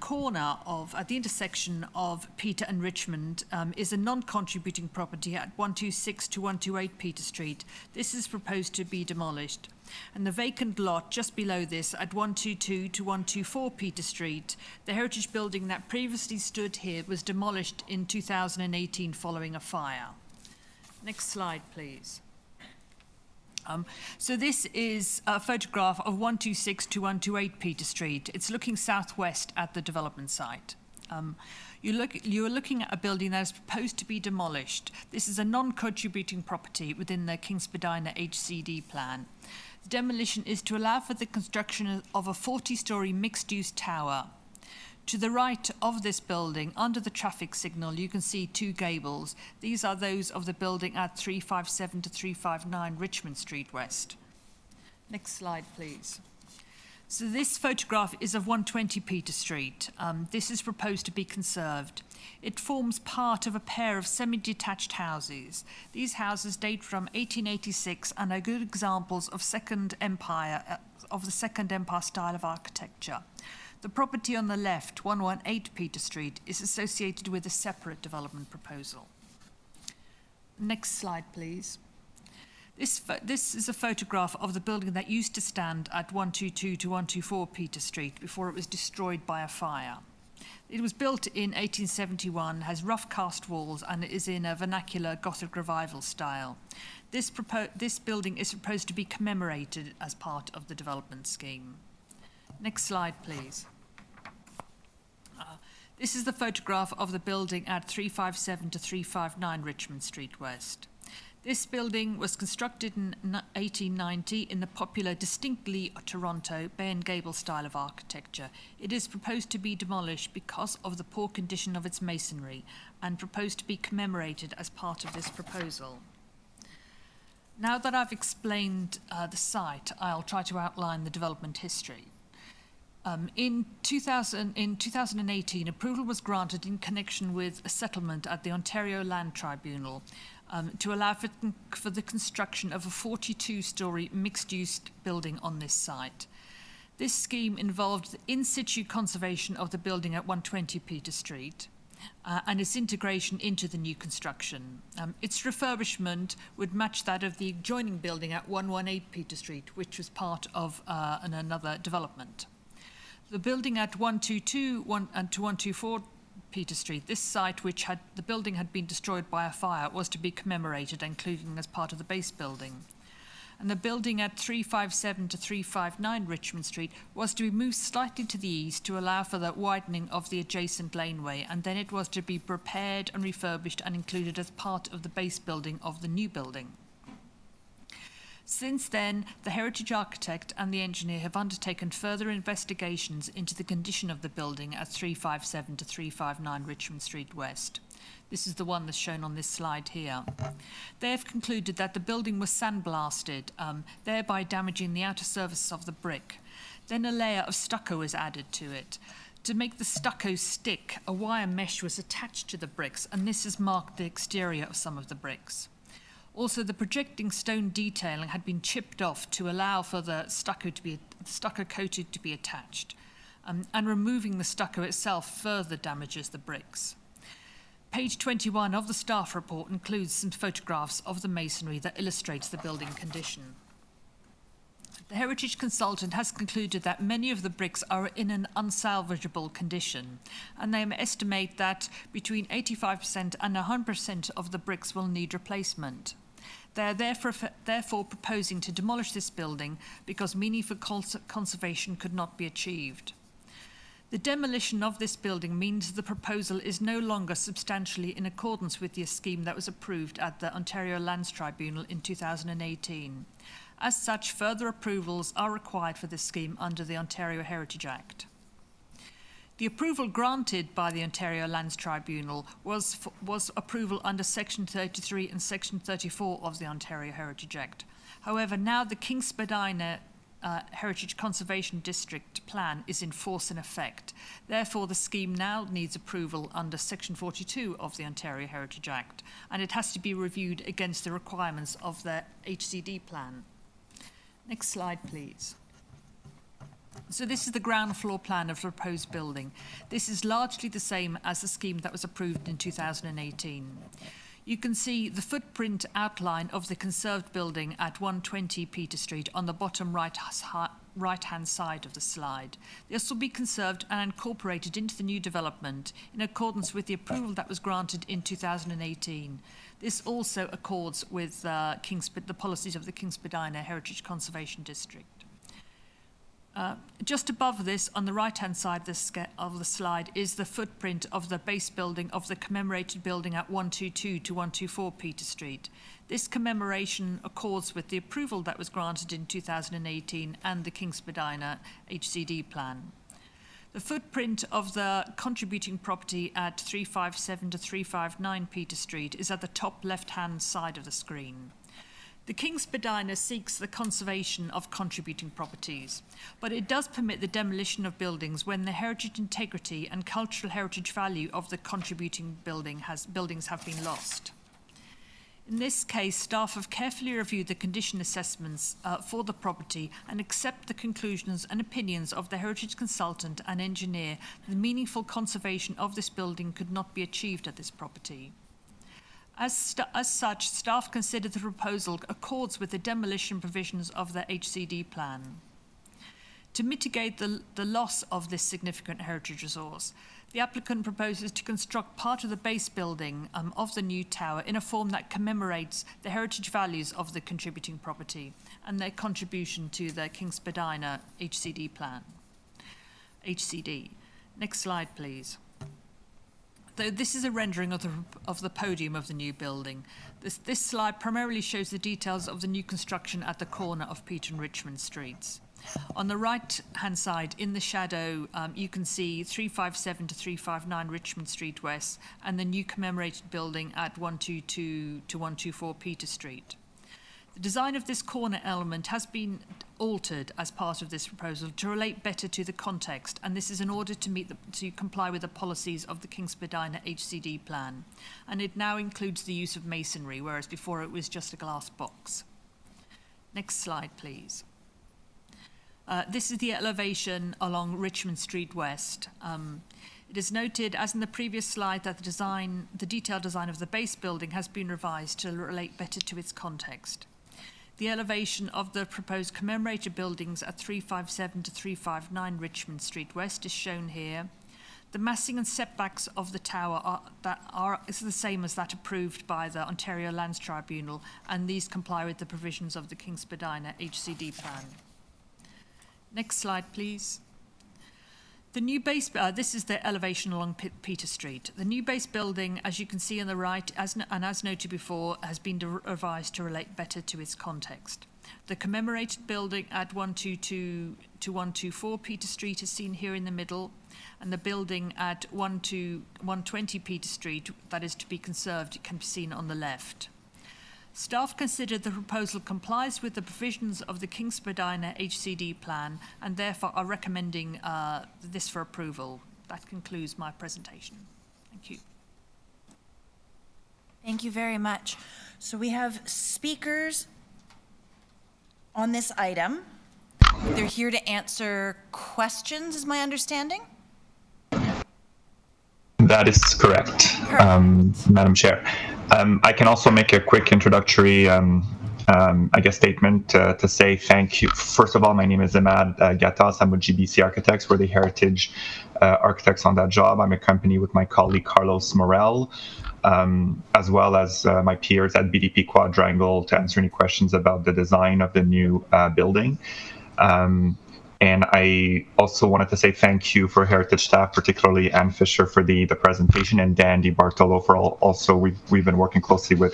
intersection of Peter and Richmond is a non-contributing property at 126 to 128 Peter Street. This is proposed to be demolished. And the vacant lot just below this at 122 to 124 Peter Street, the heritage building that previously stood here was demolished in 2018 following a fire. Next slide, please. So this is a photograph of 126 to 128 Peter Street. It's looking southwest at the development site. You are looking at a building that is proposed to be demolished. This is a non-contributing property within the Kingspadina HCD plan. The demolition is to allow for the construction of a 40-storey mixed-use tower. To the right of this building, under the traffic signal, you can see two gables. These are those of the building at 357 to 359 Richmond Street West. Next slide, please. So this photograph is of 120 Peter Street. This is proposed to be conserved. It forms part of a pair of semi-detached houses. These houses date from 1886 and are good examples of the Second Empire style of architecture. The property on the left, 118 Peter Street, is associated with a separate development proposal. Next slide, please. This is a photograph of the building that used to stand at 122 to 124 Peter Street before it was destroyed by a fire. It was built in 1871, has rough cast walls, and is in a vernacular Gothic revival style. This building is proposed to be commemorated as part of the development scheme. Next slide, please. This is the photograph of the building at 357 to 359 Richmond Street West. This building was constructed in 1890 in the popular, distinctly Toronto Bay and Gable style of architecture. It is proposed to be demolished because of the poor condition of its masonry and proposed to be commemorated as part of this proposal. Now that I've explained the site, I'll try to outline the development history. In 2018, approval was granted in connection with a settlement at the Ontario Land Tribunal to allow for the construction of a 42-storey mixed-use building on this site. This scheme involved the in-situ conservation of the building at 120 Peter Street and its integration into the new construction. Its refurbishment would match that of the adjoining building at 118 Peter Street, which was part of another development. The building at 122 and to 124 Peter Street, this site the building had been destroyed by a fire, was to be commemorated, including as part of the base building. And the building at 357 to 359 Richmond Street was to be moved slightly to the east to allow for the widening of the adjacent laneway, and then it was to be repaired and refurbished and included as part of the base building of the new building. Since then, the heritage architect and the engineer have undertaken further investigations into the condition of the building at 357 to 359 Richmond Street West. This is the one that's shown on this slide here. They have concluded that the building was sandblasted, thereby damaging the outer surface of the brick. Then a layer of stucco was added to it. To make the stucco stick, a wire mesh was attached to the bricks, and this has marked the exterior of some of the bricks. Also, the projecting stone detailing had been chipped off to allow for the stucco coated to be attached, and removing the stucco itself further damages the bricks. Page 21 of the staff report includes some photographs of the masonry that illustrates the building condition. The heritage consultant has concluded that many of the bricks are in an unsalvageable condition, and they estimate that between 85% and 100% of the bricks will need replacement. They are therefore proposing to demolish this building because meaningful conservation could not be achieved. The demolition of this building means the proposal is no longer substantially in accordance with the scheme that was approved at the Ontario Lands Tribunal in 2018. As such, further approvals are required for this scheme under the Ontario Heritage Act. The approval granted by the Ontario Lands Tribunal was approval under Section 33 and Section 34 of the Ontario Heritage Act. However, now the Kingspadina Heritage Conservation District Plan is in force and effect. Therefore, the scheme now needs approval under Section 42 of the Ontario Heritage Act, and it has to be reviewed against the requirements of the HCD plan. Next slide, please. So this is the ground floor plan of the proposed building. This is largely the same as the scheme that was approved in 2018. You can see the footprint outline of the conserved building at 120 Peter Street on the bottom right-hand side of the slide. This will be conserved and incorporated into the new development in accordance with the approval that was granted in 2018. This also accords with the policies of the Kingspadina Heritage Conservation District. Just above this, on the right-hand side of the slide, is the footprint of the base building of the commemorated building at 122 to 124 Peter Street. This commemoration accords with the approval that was granted in 2018 and the Kingspadina HCD plan. The footprint of the contributing property at 357 to 359 Peter Street is at the top left-hand side of the screen. The Kingspadina seeks the conservation of contributing properties, but it does permit the demolition of buildings when the heritage integrity and cultural heritage value of the contributing buildings have been lost. In this case, staff have carefully reviewed the condition assessments for the property and accept the conclusions and opinions of the heritage consultant and engineer that the meaningful conservation of this building could not be achieved at this property. As such, staff consider the proposal accords with the demolition provisions of the HCD plan. To mitigate the loss of this significant heritage resource, the applicant proposes to construct part of the base building of the new tower in a form that commemorates the heritage values of the contributing property and their contribution to the King Spadina HCD plan. HCD. Next slide, please. Though this is a rendering of the podium of the new building, this slide primarily shows the details of the new construction at the corner of Peter and Richmond Streets. On the right-hand side, in the shadow, you can see 357 to 359 Richmond Street West and the new commemorated building at 122 to 124 Peter Street. The design of this corner element has been altered as part of this proposal to relate better to the context, and this is in order to comply with the policies of the King Spadina HCD plan. And it now includes the use of masonry, whereas before it was just a glass box. Next slide, please. This is the elevation along Richmond Street West. It is noted, as in the previous slide, that the detailed design of the base building has been revised to relate better to its context. The elevation of the proposed commemorated buildings at 357 to 359 Richmond Street West is shown here. The massing and setbacks of the tower is the same as that approved by the Ontario Lands Tribunal, and these comply with the provisions of the King Spadina HCD plan. Next slide, please. The new base, this is the elevation along Peter Street. The new base building, as you can see on the right, as noted before, has been revised to relate better to its context. The commemorated building at 122 to 124 Peter Street is seen here in the middle, and the building at 120 Peter Street, that is to be conserved, can be seen on the left. Staff consider the proposal complies with the provisions of the King Spadina HCD plan and therefore are recommending this for approval. That concludes my presentation. Thank you.
Thank you very much. So we have speakers on this item. They're here to answer questions, is my understanding?
That is correct, Madam Chair. I can also make a quick introductory, statement to say thank you. First of all, my name is Ahmad Gattas. I'm with GBC Architects. We're the heritage architects on that job. I'm accompanied with my colleague Carlos Morel, as well as my peers at BDP Quadrangle to answer any questions about the design of the new building. And I also wanted to say thank you for heritage staff, particularly Anne Fisher for the presentation, and Dan DiBartolo for we've been working closely with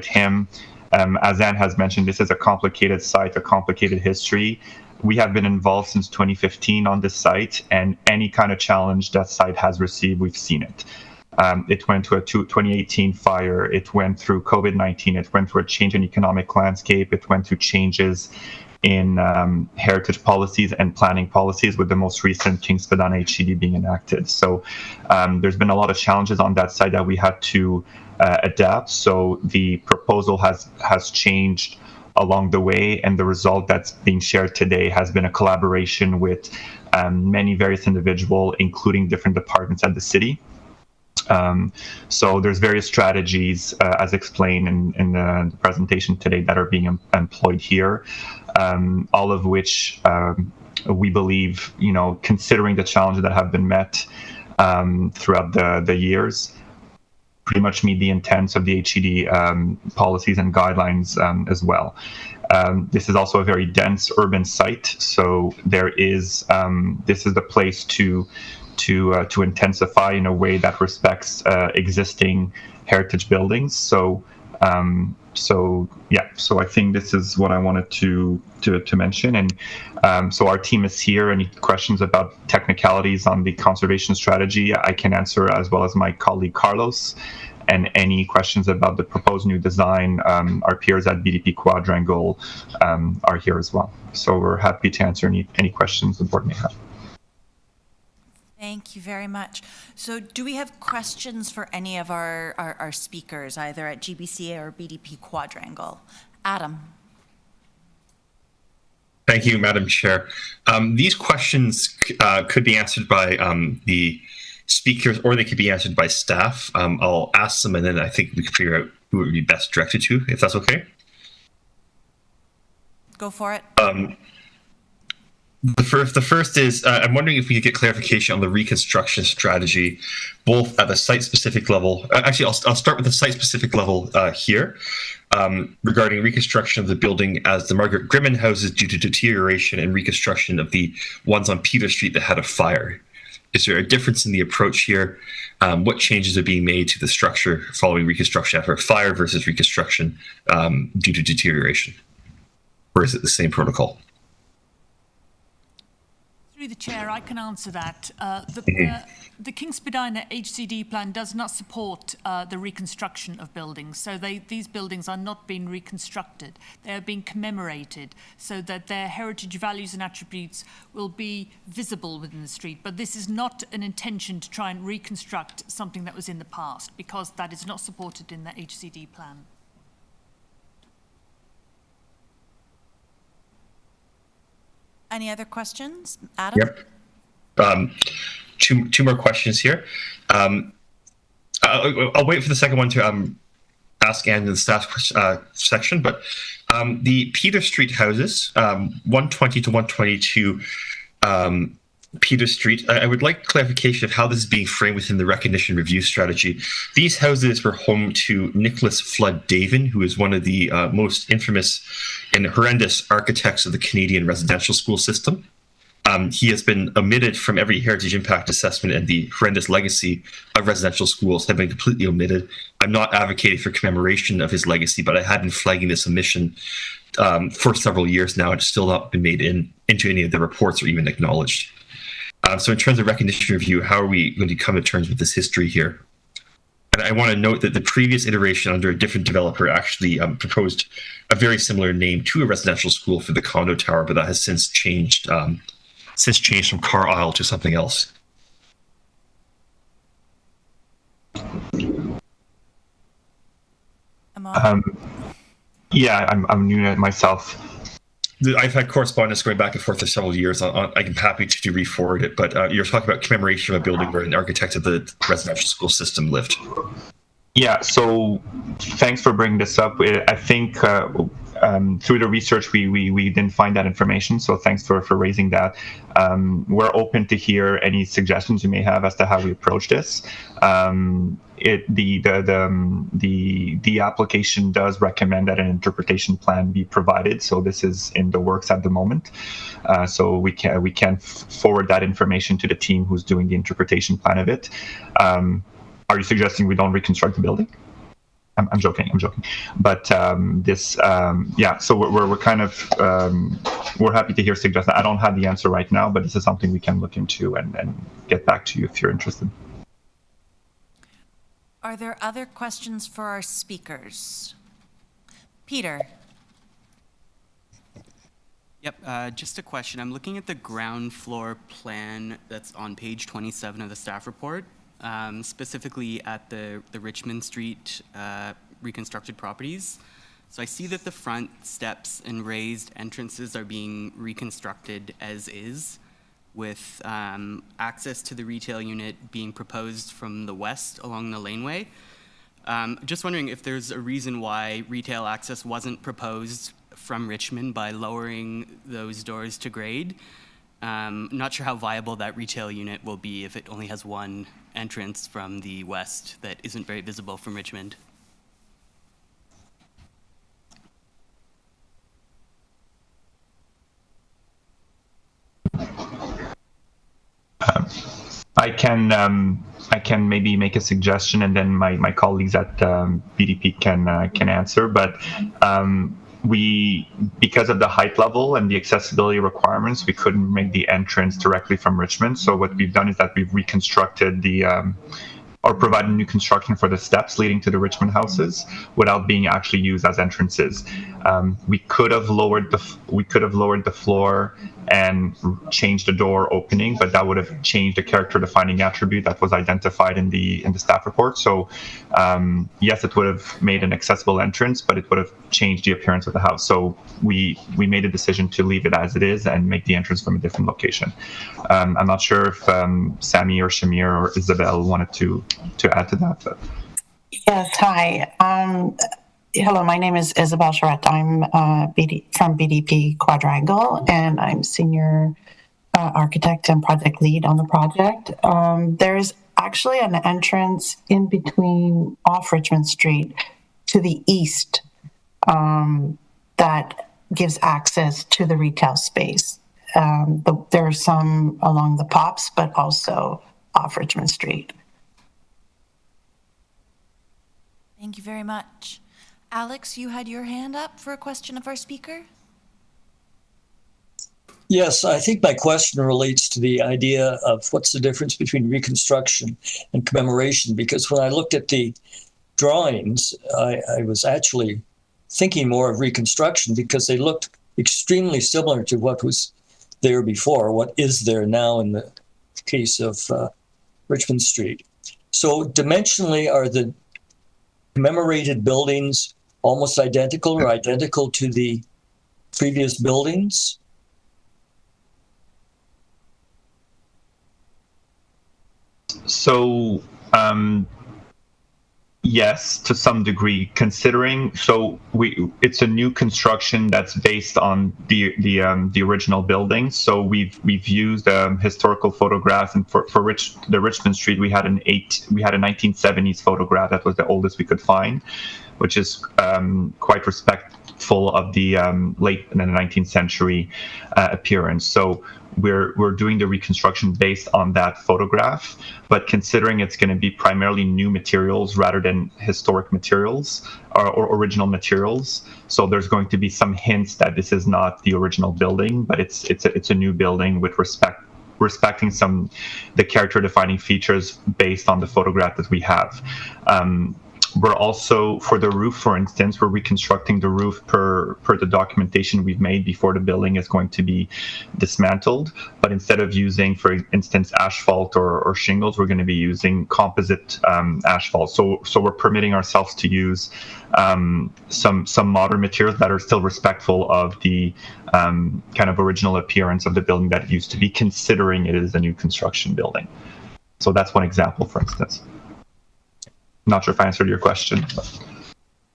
him. As Anne has mentioned, this is a complicated site, a complicated history. We have been involved since 2015 on this site, and any kind of challenge that site has received, we've seen it. It went through a 2018 fire. It went through COVID-19. It went through a change in economic landscape. It went through changes in heritage policies and planning policies, with the most recent King Spadina HCD being enacted. So there's been a lot of challenges on that side that we had to adapt. So the proposal has changed along the way, and the result that's being shared today has been a collaboration with many various individuals, including different departments at the city. So there's various strategies, as explained in the presentation today, that are being employed here, all of which we believe, considering the challenges that have been met throughout the years, pretty much meet the intents of the HCD policies and guidelines as well. This is also a very dense urban site, so this is the place to intensify in a way that respects existing heritage buildings. So I think this is what I wanted to mention. And so our team is here. Any questions about technicalities on the conservation strategy, I can answer, as well as my colleague Carlos. And any questions about the proposed new design, our peers at BDP Quadrangle are here as well. So we're happy to answer any questions the board may have.
Thank you very much. So do we have questions for any of our speakers, either at GBCA or BDP Quadrangle? Adam.
Thank you, Madam Chair. These questions could be answered by the speakers, or they could be answered by staff. I'll ask them, and then I think we can figure out who it would be best directed to, if that's okay.
Go for it.
The first is, I'm wondering if we could get clarification on the reconstruction strategy, both at the site-specific level. Actually, I'll start with the site-specific level here, regarding reconstruction of the building as the Margaret Grimman houses due to deterioration, and reconstruction of the ones on Peter Street that had a fire. Is there a difference in the approach here? What changes are being made to the structure following reconstruction after a fire versus reconstruction due to deterioration? Or is it the same protocol?
Through the chair, I can answer that. The King Spadina HCD plan does not support the reconstruction of buildings. So these buildings are not being reconstructed. They are being commemorated so that their heritage values and attributes will be visible within the street. But this is not an intention to try and reconstruct something that was in the past, because that is not supported in the HCD plan.
Any other questions? Adam?
Yep. Two more questions here. I'll wait for the second one to ask Anne in the staff section, but the Peter Street houses, 120 to 122 Peter Street, I would like clarification of how this is being framed within the recognition review strategy. These houses were home to Nicholas Flood Davin, who is one of the most infamous and horrendous architects of the Canadian residential school system. He has been omitted from every heritage impact assessment, and the horrendous legacy of residential schools have been completely omitted. I'm not advocating for commemoration of his legacy, but I had been flagging this omission for several years now. It's still not been made into any of the reports or even acknowledged. So in terms of recognition review, how are we going to come to terms with this history here? And I want to note that the previous iteration under a different developer actually proposed a very similar name to a residential school for the condo tower, but that has since changed from Carlisle to something else.
Yeah, I'm new to it myself.
I've had correspondence going back and forth for several years. I'm happy to re-forward it, but you're talking about commemoration of a building where an architect of the residential school system lived.
Yeah, so thanks for bringing this up. I think through the research, we didn't find that information, so thanks for raising that. We're open to hear any suggestions you may have as to how we approach this. The application does recommend that an interpretation plan be provided, so this is in the works at the moment. So we can forward that information to the team who's doing the interpretation plan of it. Are you suggesting we don't reconstruct the building? I'm joking. But yeah. So we're kind of we're happy to hear suggestions. I don't have the answer right now, but this is something we can look into and get back to you if you're interested.
Are there other questions for our speakers? Peter.
Yep, just a question. I'm looking at the ground floor plan that's on page 27 of the staff report, specifically at the Richmond Street reconstructed properties. So I see that the front steps and raised entrances are being reconstructed as is, with access to the retail unit being proposed from the west along the laneway. Just wondering if there's a reason why retail access wasn't proposed from Richmond by lowering those doors to grade. Not sure how viable that retail unit will be if it only has one entrance from the west that isn't very visible from Richmond.
I can maybe make a suggestion, and then my colleagues at BDP can answer. But because of the height level and the accessibility requirements, we couldn't make the entrance directly from Richmond. So what we've done is that we've reconstructed the or provided new construction for the steps leading to the Richmond houses without being actually used as entrances. We could have lowered the floor and changed the door opening, but that would have changed the character defining attribute that was identified in the staff report. So yes, it would have made an accessible entrance, but it would have changed the appearance of the house. So we made a decision to leave it as it is and make the entrance from a different location. I'm not sure if Sammy or Shamir or Isabel wanted to add to that. But.
Yes, hi. Hello, my name is Isabel Charette. I'm from BDP Quadrangle, and I'm senior architect and project lead on the project. There's actually an entrance in between off Richmond Street to the east that gives access to the retail space. There are some along the Pops, but also off Richmond Street.
Thank you very much. Alex, you had your hand up for a question of our speaker?
Yes, I think my question relates to the idea of what's the difference between reconstruction and commemoration, because when I looked at the drawings, I was actually thinking more of reconstruction because they looked extremely similar to what was there before, what is there now in the case of Richmond Street. So dimensionally, are the commemorated buildings almost identical or identical to the previous buildings?
So yes, to some degree, considering it's a new construction that's based on the original building. So we've used historical photographs, and for the Richmond Street we had a 1970s photograph that was the oldest we could find, which is quite respectful of the late 19th century appearance. So we're doing the reconstruction based on that photograph, but considering it's going to be primarily new materials rather than historic materials or original materials. So there's going to be some hints that this is not the original building, but it's a new building with respecting the character defining features based on the photograph that we have. We're also, for the roof, for instance, we're reconstructing the roof per the documentation we've made before the building is going to be dismantled. But instead of using, for instance, asphalt or shingles, we're going to be using composite asphalt. So we're permitting ourselves to use some modern materials that are still respectful of the kind of original appearance of the building that it used to be, considering it is a new construction building. So that's one example, for instance. Not sure if I answered your question. But.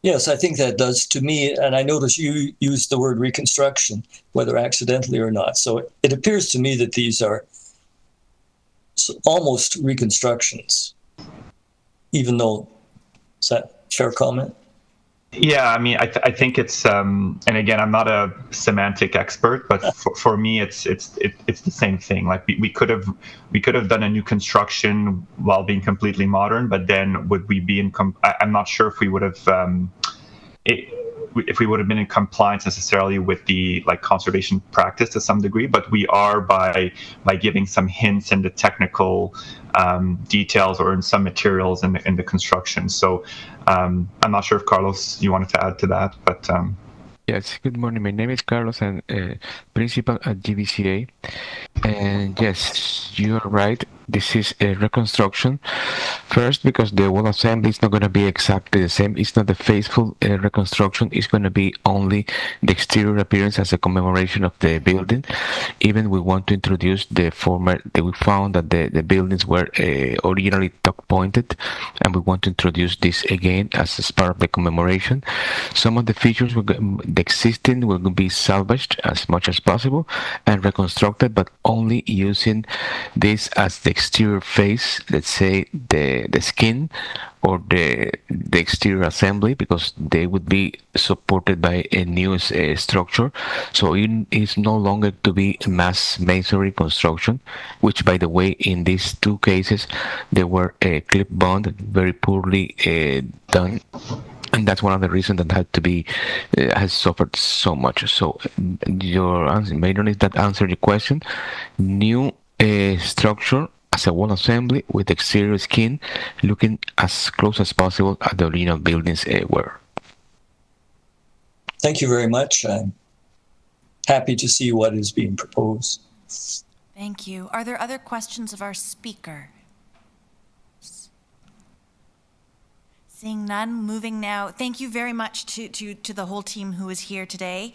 Yes, I think that does to me. And I notice you used the word reconstruction, whether accidentally or not. So it appears to me that these are almost reconstructions, even though, is that a fair comment?
Yeah, I mean, I think it's, and again, I'm not a semantic expert, but for me, it's the same thing. Like we could have done a new construction while being completely modern, but then would we be in? I'm not sure if we would have, if we would have been in compliance necessarily with the conservation practice to some degree, but we are by giving some hints in the technical details or in some materials in the construction. So I'm not sure if Carlos, you wanted to add to that, but
yes. Good morning. My name is Carlos, and principal at GBCA. And yes, you are right. This is a reconstruction. First, because the wall assembly is not going to be exactly the same. It's not the faithful reconstruction. It's going to be only the exterior appearance as a commemoration of the building. Even we want to introduce we found that the buildings were originally tuck pointed, and we want to introduce this again as part of the commemoration. Some of the features, the existing will be salvaged as much as possible and reconstructed, but only using this as the exterior face, let's say the skin or the exterior assembly, because they would be supported by a new structure. So it's no longer to be mass masonry construction, which, by the way, in these two cases, they were clip bond, very poorly done. And that's one of the reasons that had to be has suffered so much. So your answer, Maynard, is that answer your question? New structure as a wall assembly with exterior skin looking as close as possible at the original buildings were.
Thank you very much. I'm happy to see what is being proposed.
Thank you. Are there other questions of our speaker? Seeing none, moving now. Thank you very much to the whole team who is here today.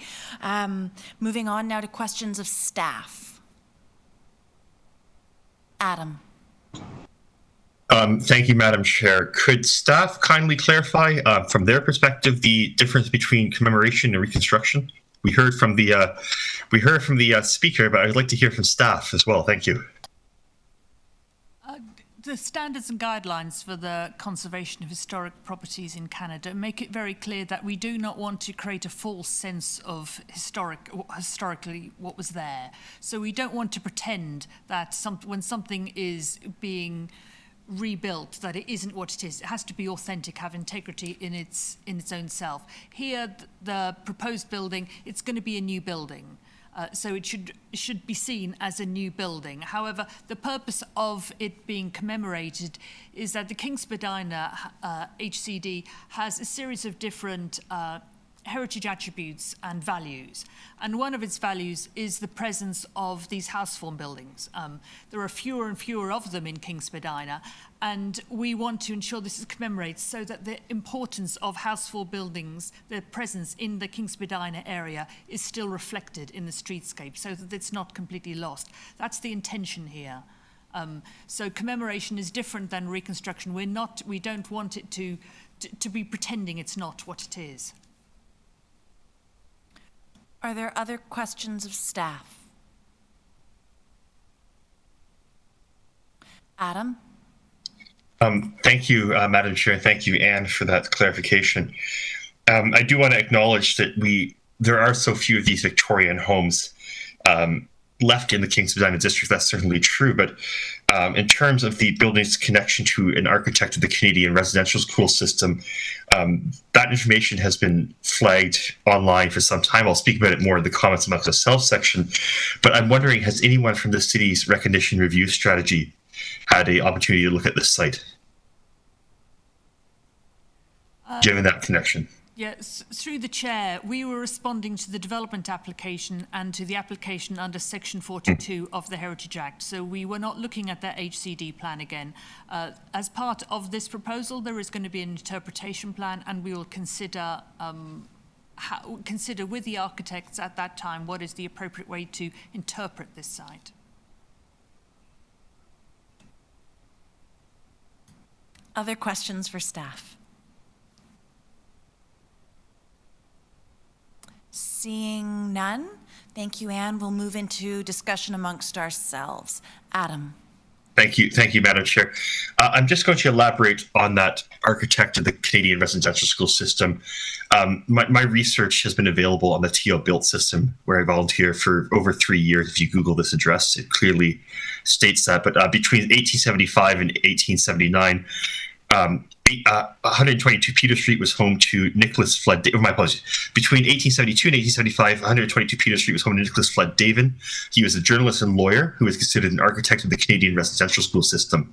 Moving on now to questions of staff. Adam.
Thank you, Madam Chair. Could staff kindly clarify, from their perspective, the difference between commemoration and reconstruction? We heard from the speaker, but I'd like to hear from staff as well. Thank you.
The standards and guidelines for the conservation of historic properties in Canada make it very clear that we do not want to create a false sense of historically what was there. So we don't want to pretend that when something is being rebuilt, that it isn't what it is. It has to be authentic, have integrity in its own self. Here, the proposed building, it's going to be a new building. So it should be seen as a new building. However, the purpose of it being commemorated is that the King Spadina HCD has a series of different heritage attributes and values. And one of its values is the presence of these house form buildings. There are fewer and fewer of them in King Spadina, and we want to ensure this is commemorated so that the importance of house form buildings, their presence in the King Spadina area, is still reflected in the streetscape so that it's not completely lost. That's the intention here. So commemoration is different than reconstruction. We don't want it to be pretending it's not what it is.
Are there other questions of staff? Adam?
Thank you, Madam Chair. Thank you, Anne, for that clarification. I do want to acknowledge that there are so few of these Victorian homes left in the King Spadina district. That's certainly true, but in terms of the building's connection to an architect of the Canadian residential school system, that information has been flagged online for some time. I'll speak about it more in the comments amongst ourselves section, but I'm wondering, has anyone from the city's recognition review strategy had an opportunity to look at this site, given that connection?
Yes, through the chair, we were responding to the development application and to the application under Section 42 of the Heritage Act. So we were not looking at that HCD plan again. As part of this proposal, there is going to be an interpretation plan, and we will consider with the architects at that time what is the appropriate way to interpret this site.
Other questions for staff? Seeing none, thank you, Anne. We'll move into discussion amongst ourselves. Adam.
Thank you, Madam Chair. I'm just going to elaborate on that architect of the Canadian residential school system. My research has been available on the TO Built system, where I volunteer for over 3 years. If you Google this address, it clearly states that. But between 1875 and 1879, 122 Peter Street was home to Nicholas Flood. My apologies. Between 1872 and 1875, 122 Peter Street was home to Nicholas Flood Davin. He was a journalist and lawyer who was considered an architect of the Canadian residential school system.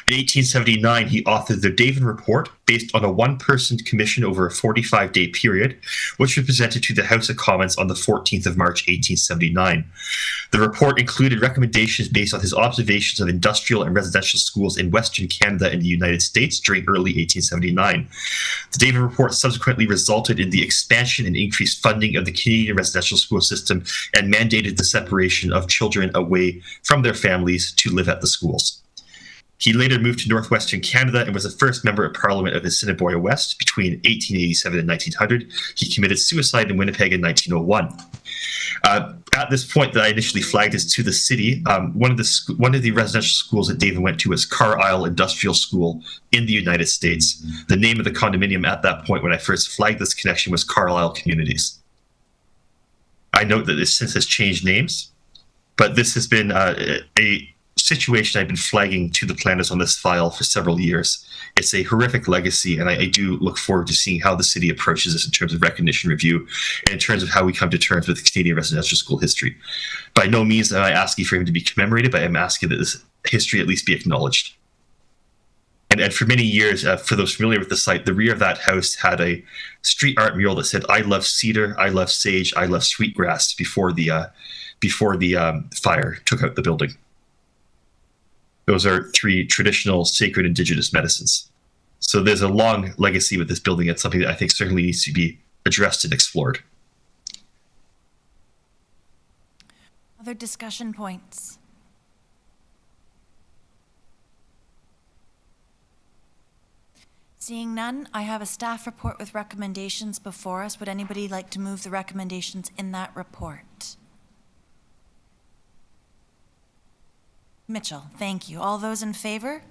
In 1879, he authored the Davin Report, based on a one-person commission over a 45-day period, which was presented to the House of Commons on the 14th of March, 1879. The report included recommendations based on his observations of industrial and residential schools in Western Canada and the United States during early 1879. The Davin Report subsequently resulted in the expansion and increased funding of the Canadian residential school system and mandated the separation of children away from their families to live at the schools. He later moved to northwestern Canada and was the first member of Parliament of Assiniboia West between 1887 and 1900. He committed suicide in Winnipeg in 1901. At this point that I initially flagged this to the city, one of the residential schools that David went to was Carlisle Industrial School in the United States. The name of the condominium at that point when I first flagged this connection was Carlisle Communities. I note that this since has changed names, but this has been a situation I've been flagging to the planners on this file for several years. It's a horrific legacy, and I do look forward to seeing how the city approaches this in terms of recognition review and in terms of how we come to terms with Canadian residential school history. By no means am I asking for him to be commemorated, but I'm asking that this history at least be acknowledged. And for many years, for those familiar with the site, the rear of that house had a street art mural that said, "I love cedar, I love sage, I love sweetgrass," before the fire took out the building. Those are 3 traditional sacred indigenous medicines. So there's a long legacy with this building. It's something that I think certainly needs to be addressed and explored.
Other discussion points? Seeing none, I have a staff report with recommendations before us. Would anybody like to move the recommendations in that report? Mitchell, thank you. All those in favor?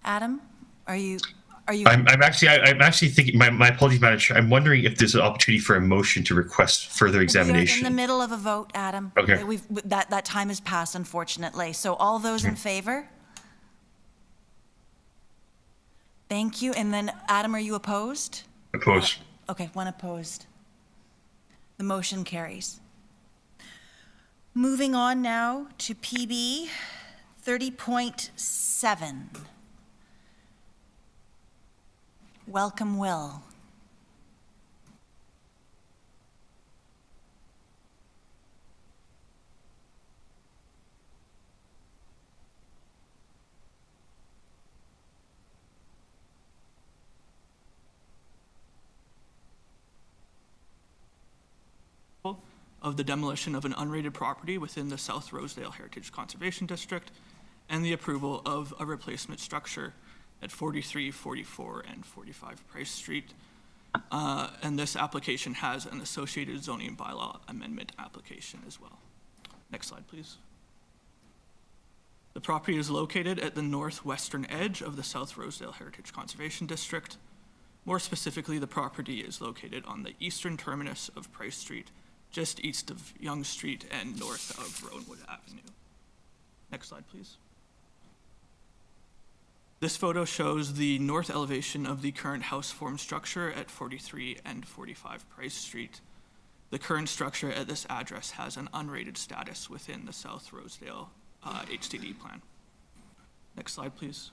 Adam, are you?
I'm actually thinking. My apologies, Madam Chair. I'm wondering if there's an opportunity for a motion to request further examination.
We are in the middle of a vote, Adam.
Okay.
That time has passed, unfortunately. So all those in favor? Thank you. And then, Adam, are you opposed?
Opposed.
Okay, 1 opposed. The motion carries. Moving on now to PB 30.7. Welcome, Will.
Of the demolition of an unrated property within the South Rosedale Heritage Conservation District and the approval of a replacement structure at 43, 44, and 45 Price Street. And this application has an associated zoning bylaw amendment application as well. Next slide, please. The property is located at the northwestern edge of the South Rosedale Heritage Conservation District. More specifically, the property is located on the eastern terminus of Price Street, just east of Yonge Street and north of Rowanwood Avenue. Next slide, please. This photo shows the north elevation of the current house form structure at 43 and 45 Price Street. The current structure at this address has an unrated status within the South Rosedale HDD plan. Next slide, please.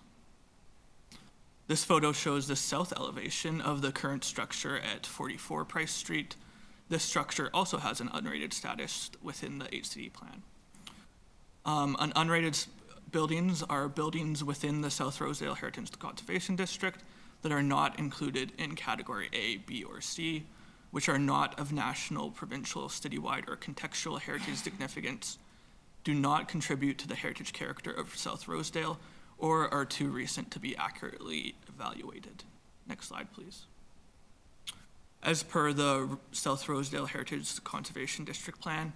This photo shows the south elevation of the current structure at 44 Price Street. This structure also has an unrated status within the HCD plan. Unrated buildings are buildings within the South Rosedale Heritage Conservation District that are not included in Category A, B, or C, which are not of national, provincial, citywide, or contextual heritage significance, do not contribute to the heritage character of South Rosedale, or are too recent to be accurately evaluated. Next slide, please. As per the South Rosedale Heritage Conservation District Plan,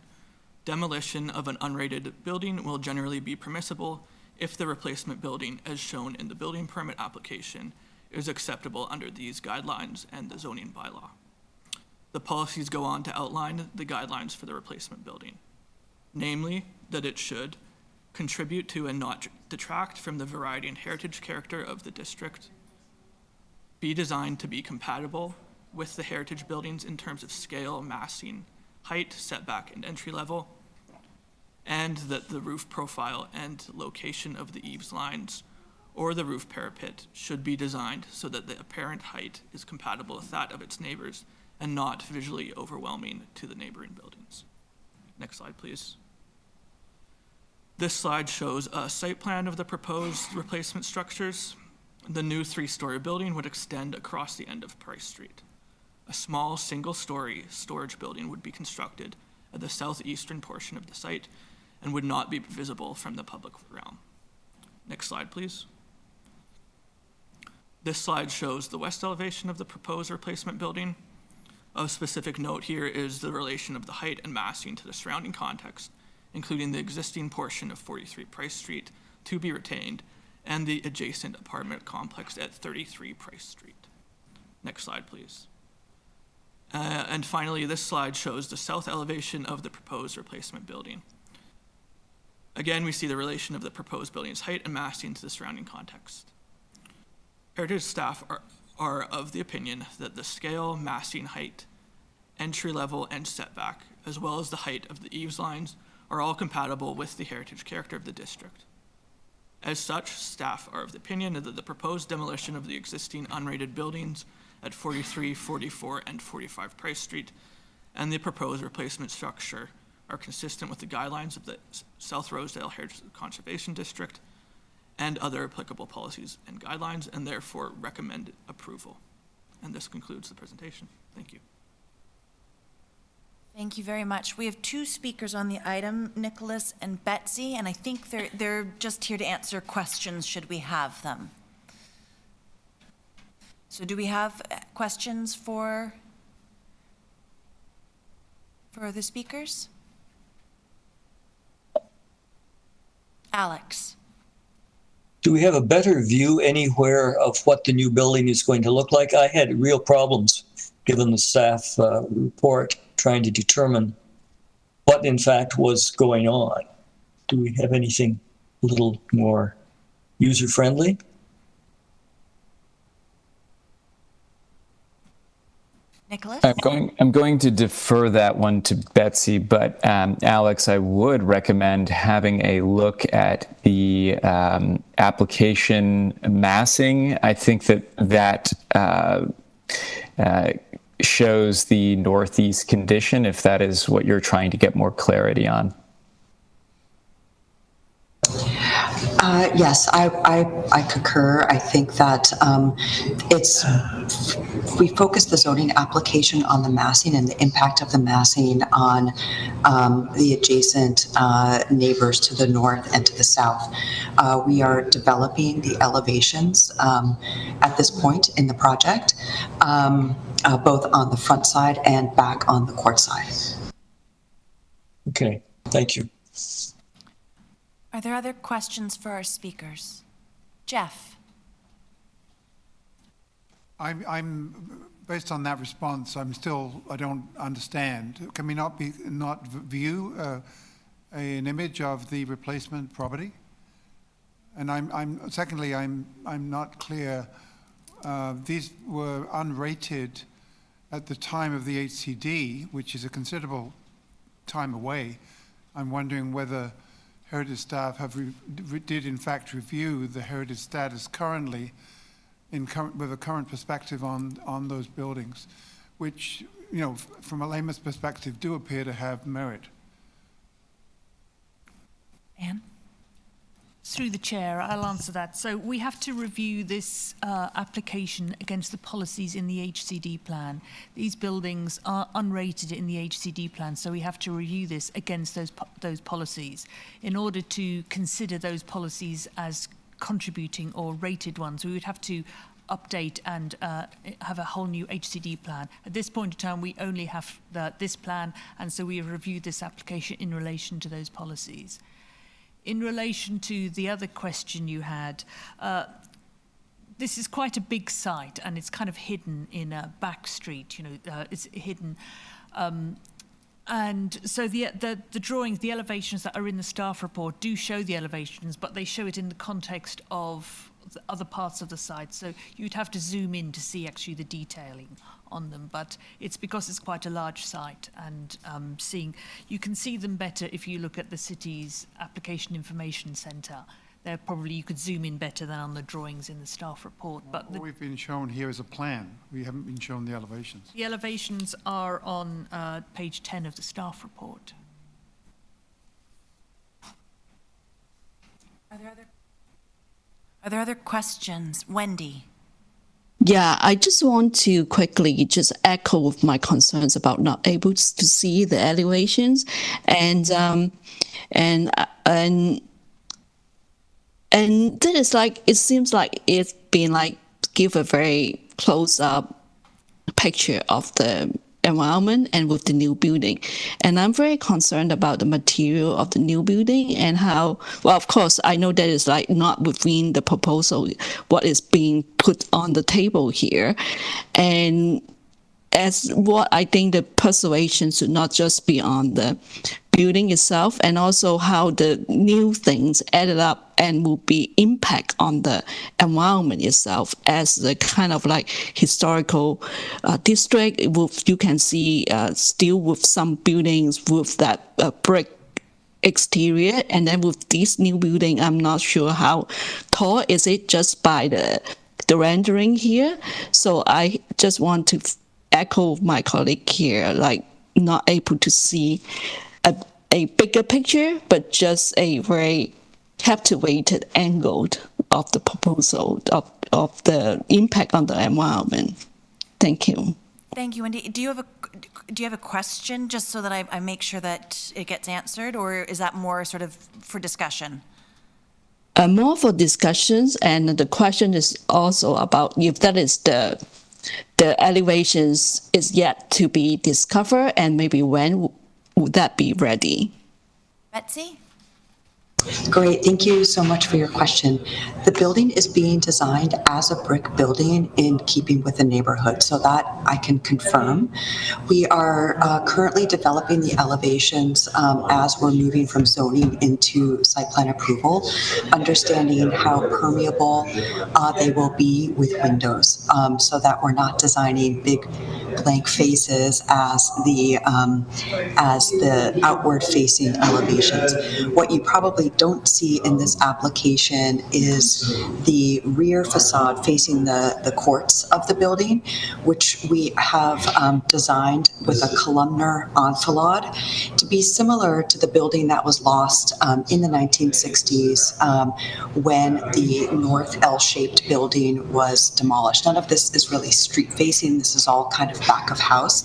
demolition of an unrated building will generally be permissible if the replacement building, as shown in the building permit application, is acceptable under these guidelines and the zoning bylaw. The policies go on to outline the guidelines for the replacement building, namely that it should contribute to and not detract from the variety and heritage character of the district, be designed to be compatible with the heritage buildings in terms of scale, massing, height, setback, and entry level, and that the roof profile and location of the eaves lines or the roof parapet should be designed so that the apparent height is compatible with that of its neighbors and not visually overwhelming to the neighboring buildings. Next slide, please. This slide shows a site plan of the proposed replacement structures. The new 3-story building would extend across the end of Price Street. A small single-story storage building would be constructed at the southeastern portion of the site and would not be visible from the public realm. Next slide, please. This slide shows the west elevation of the proposed replacement building. Of specific note here is the relation of the height and massing to the surrounding context, including the existing portion of 43 Price Street to be retained and the adjacent apartment complex at 33 Price Street. Next slide, please. And finally, this slide shows the south elevation of the proposed replacement building. Again, we see the relation of the proposed building's height and massing to the surrounding context. Heritage staff are of the opinion that the scale, massing, height, entry level, and setback, as well as the height of the eaves lines, are all compatible with the heritage character of the district. As such, staff are of the opinion that the proposed demolition of the existing unrated buildings at 43, 44, and 45 Price Street and the proposed replacement structure are consistent with the guidelines of the South Rosedale Heritage Conservation District and other applicable policies and guidelines, and therefore recommend approval. And this concludes the presentation. Thank you.
Thank you very much. We have two speakers on the item, Nicholas and Betsy, and I think they're just here to answer questions should we have them. So do we have questions for the speakers? Alex.
Do we have a better view anywhere of what the new building is going to look like? I had real problems, given the staff report, trying to determine what in fact was going on. Do we have anything a little more user-friendly?
Nicholas?
I'm going to defer that one to Betsy, but Alex, I would recommend having a look at the application massing. I think that shows the northeast condition, if that is what you're trying to get more clarity on.
Yes, I concur. I think that we focus the zoning application on the massing and the impact of the massing on the adjacent neighbors to the north and to the south. We are developing the elevations at this point in the project, both on the front side and back on the court side.
Okay, thank you.
Are there other questions for our speakers? Jeff.
I'm based on that response, I don't understand. Can we not view an image of the replacement property? And secondly, I'm not clear. These were unrated at the time of the HCD, which is a considerable time away. I'm wondering whether heritage staff did in fact review the heritage status currently with a current perspective on those buildings, which, you know, from a layman's perspective, do appear to have merit.
Anne?
Through the chair, I'll answer that. So we have to review this application against the policies in the HCD plan. These buildings are unrated in the HCD plan, so we have to review this against those policies. In order to consider those policies as contributing or rated ones, we would have to update and have a whole new HCD plan. At this point in time, we only have this plan, and so we have reviewed this application in relation to those policies. In relation to the other question you had, this is quite a big site and it's kind of hidden in a back street, you know, it's hidden. And so the drawings, the elevations that are in the staff report do show the elevations, but they show it in the context of the other parts of the site. So you'd have to zoom in to see actually the detailing on them, but it's because it's quite a large site, and you can see them better if you look at the city's application information centre. There probably you could zoom in better than on the drawings in the staff report. But
what we've been shown here is a plan. We haven't been shown the elevations.
The elevations are on page 10 of the staff report.
Are there other questions? Wendy.
Yeah, I just want to quickly just echo my concerns about not able to see the elevations, and that is like, it seems like it's been like give a very close up picture of the environment and with the new building. And I'm very concerned about the material of the new building and how, well, of course, I know that is like not within the proposal, what is being put on the table here. And as what I think the persuasion should not just be on the building itself, and also how the new things added up and will be impact on the environment itself as the kind of like historical district. You can see still with some buildings with that brick exterior, and then with this new building, I'm not sure how tall is it just by the rendering here. So I just want to echo my colleague here, like not able to see a bigger picture, but just a very captivated angle of the proposal of the impact on the environment. Thank you.
Thank you, Wendy. Do you have a question, just so that I make sure that it gets answered, or is that more sort of for discussion?
More for discussions, and the question is also about if that is the elevations is yet to be discovered, and maybe when would that be ready?
Betsy?
Great, thank you so much for your question. The building is being designed as a brick building in keeping with the neighborhood, so that I can confirm. We are currently developing the elevations as we're moving from zoning into site plan approval, understanding how permeable they will be with windows, so that we're not designing big blank faces as the outward facing elevations. What you probably don't see in this application is the rear facade facing the courts of the building, which we have designed with a columnar enfilade to be similar to the building that was lost in the 1960s when the north L-shaped building was demolished. None of this is really street facing. This is all kind of back of house,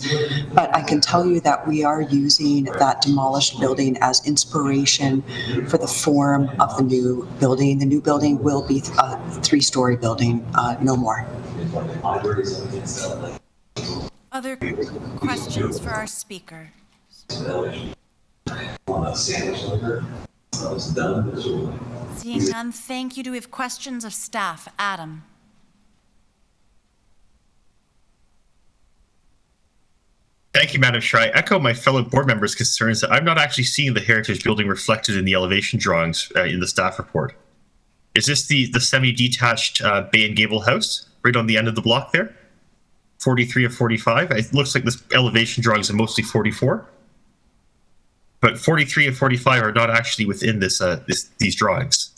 but I can tell you that we are using that demolished building as inspiration for the form of the new building. The new building will be a 3-story building, no more.
Other questions for our speaker? Seeing none, thank you. Do we have questions of staff? Adam?
Thank you, Madam Chair. I echo my fellow board members' concerns that I'm not actually seeing the heritage building reflected in the elevation drawings in the staff report. Is this the semi-detached bay and gable house right on the end of the block there? 43 of 45? It looks like this elevation drawings are mostly 44. But 43 and 45 are not actually within these drawings.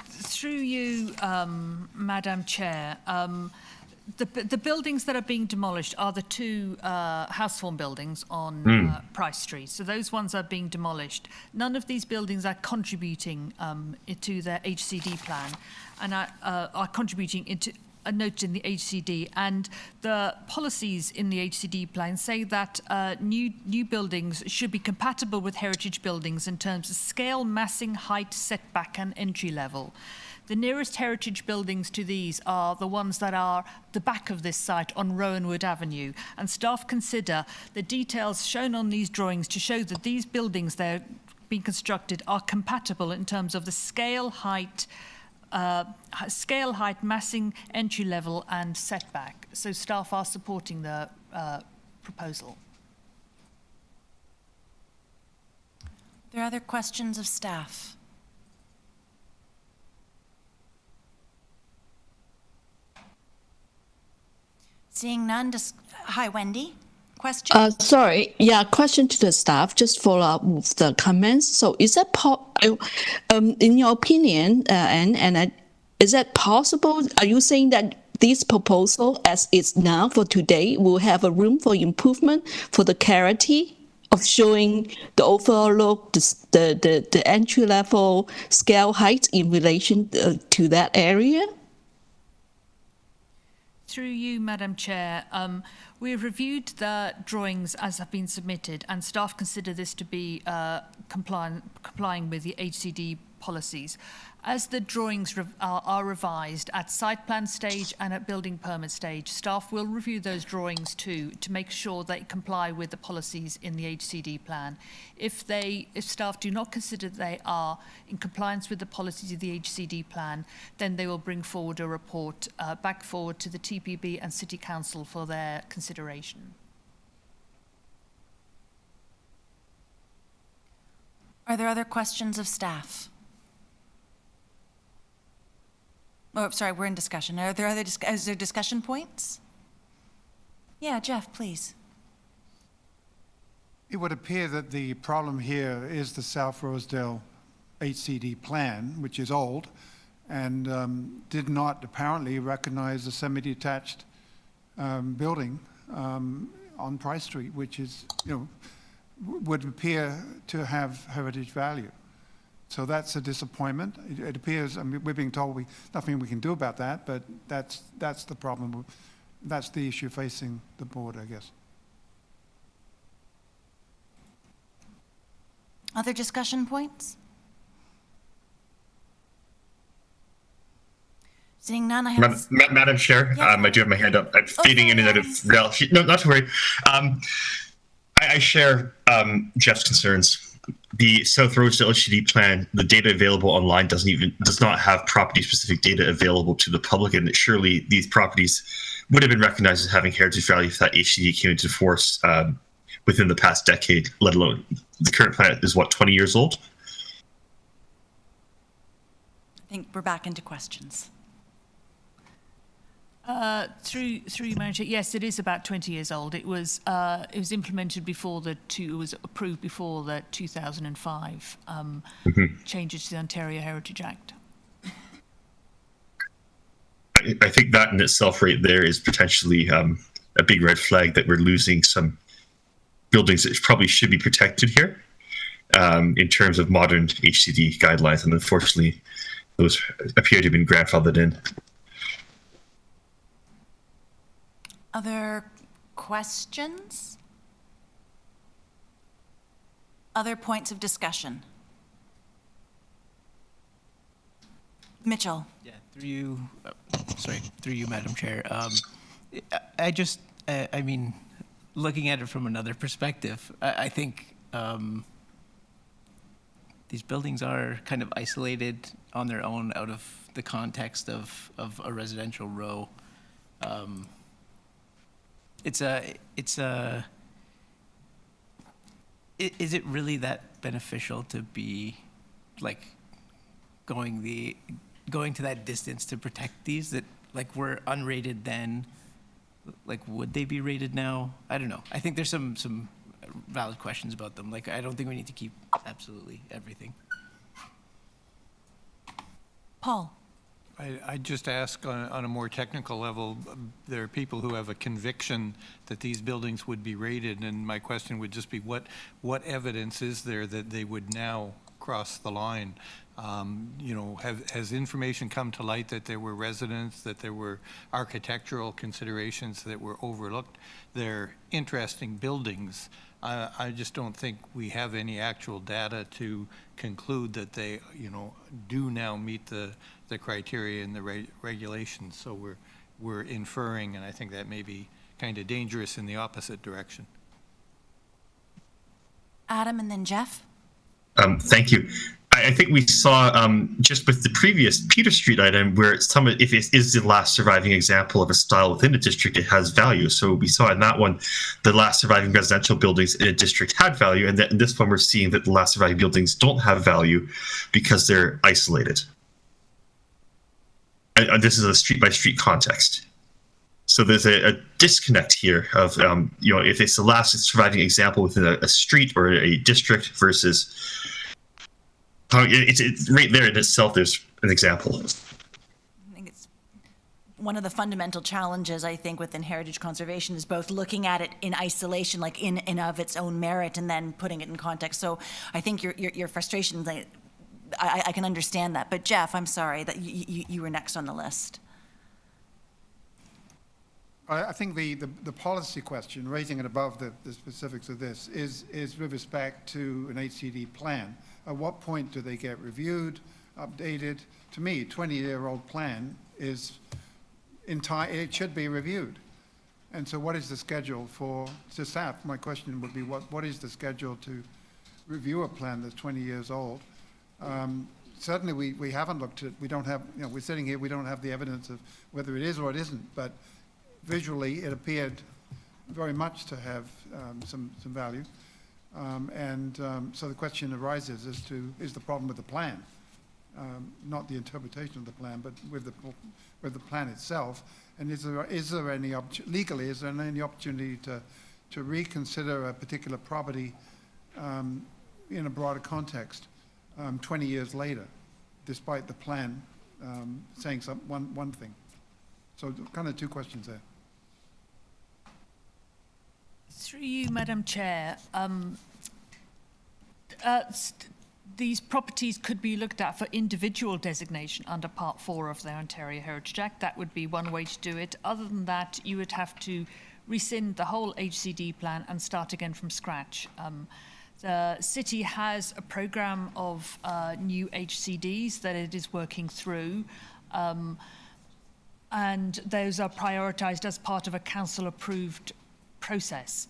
Through you, Madam Chair, the buildings that are being demolished are the 2 house form buildings on Price Street. So those ones are being demolished. None of these buildings are contributing to their HCD plan, and are contributing into a note in the HCD. And the policies in the HCD plan say that new buildings should be compatible with heritage buildings in terms of scale, massing, height, setback, and entry level. The nearest heritage buildings to these are the ones that are the back of this site on Rowanwood Avenue, and staff consider the details shown on these drawings to show that these buildings that are being constructed are compatible in terms of the scale, height, massing, entry level, and setback. So staff are supporting the proposal.
Are there other questions of staff? Seeing none, hi, Wendy. Question?
Sorry, question to the staff, just follow up with the comments. So is that, in your opinion, is that possible? Are you saying that this proposal, as it's now for today, will have a room for improvement for the clarity of showing the overall look, the entry level scale height in relation to that area?
Through you, Madam Chair, we have reviewed the drawings as have been submitted, and staff consider this to be complying with the HCD policies. As the drawings are revised at site plan stage and at building permit stage, staff will review those drawings too to make sure they comply with the policies in the HCD plan. If staff do not consider they are in compliance with the policies of the HCD plan, then they will bring forward a report back forward to the TPB and City Council for their consideration.
Are there other questions of staff? Oh, sorry, we're in discussion. Are there other is there discussion points? Yeah, Jeff, please.
It would appear that the problem here is the South Rosedale HCD plan, which is old, and did not apparently recognize the semi-detached building on Price Street, which is, would appear to have heritage value. So that's a disappointment. It appears, I mean, we're being told nothing we can do about that, but that's the problem. That's the issue facing the board, I guess.
Other discussion points? Seeing none, I have...
Madam Chair, I do have my hand up. I'm fading in and out of reality. No, not to worry. I share Jeff's concerns. The South Rosedale HCD plan, the data available online does not have property-specific data available to the public, and surely these properties would have been recognized as having heritage value if that HCD came into force within the past decade, let alone the current plan is, what, 20 years old?
I think we're back into questions.
Through you, Manager, yes, it is about 20 years old. It was implemented before it was approved before the 2005 changes to the Ontario Heritage Act.
I think that in itself right there is potentially a big red flag that we're losing some buildings that probably should be protected here in terms of modern HCD guidelines, and unfortunately those appear to have been grandfathered in.
Other questions? Other points of discussion? Mitchell.
Yeah, through you, Madam Chair. I mean, looking at it from another perspective, I think these buildings are kind of isolated on their own out of the context of a residential row. Is it really that beneficial to be like going to that distance to protect these that like were unrated then? Like, would they be rated now? I don't know. I think there's some valid questions about them. Like, I don't think we need to keep absolutely everything.
Paul.
I just ask on a more technical level, there are people who have a conviction that these buildings would be rated, and my question would just be what evidence is there that they would now cross the line? Has information come to light that there were residents, that there were architectural considerations that were overlooked? They're interesting buildings. I just don't think we have any actual data to conclude that they, do now meet the criteria and the regulations. So we're inferring, and I think that may be kind of dangerous in the opposite direction.
Adam and then Jeff.
Thank you. I think we saw just with the previous Peter Street item where if it is the last surviving example of a style within a district, it has value. So we saw in that one, the last surviving residential buildings in a district had value, and in this one we're seeing that the last surviving buildings don't have value because they're isolated. And this is a street-by-street context. So there's a disconnect here of, if it's the last surviving example within a street or a district versus, it's right there in itself, there's an example.
I think it's one of the fundamental challenges, I think, within heritage conservation is both looking at it in isolation, like in and of its own merit, and then putting it in context. So I think your frustration, I can understand that. But Jeff, I'm sorry that you were next on the list.
I think the policy question, raising it above the specifics of this, is with respect to an HCD plan. At what point do they get reviewed, updated? To me, a 20-year-old plan is it should be reviewed. And so what is the schedule to staff? My question would be, what is the schedule to review a plan that's 20 years old? Certainly we haven't looked at, we don't have, we're sitting here, we don't have the evidence of whether it is or it isn't, but visually it appeared very much to have some value. So the question arises as to, is the problem with the plan? Not the interpretation of the plan, but with the plan itself. And is there any legally, is there any opportunity to reconsider a particular property in a broader context 20 years later, despite the plan saying one thing. So kind of two questions there.
Through you, Madam Chair, these properties could be looked at for individual designation under Part 4 of the Ontario Heritage Act. That would be one way to do it. Other than that, you would have to rescind the whole HCD plan and start again from scratch. The city has a program of new HCDs that it is working through, and those are prioritized as part of a council-approved process.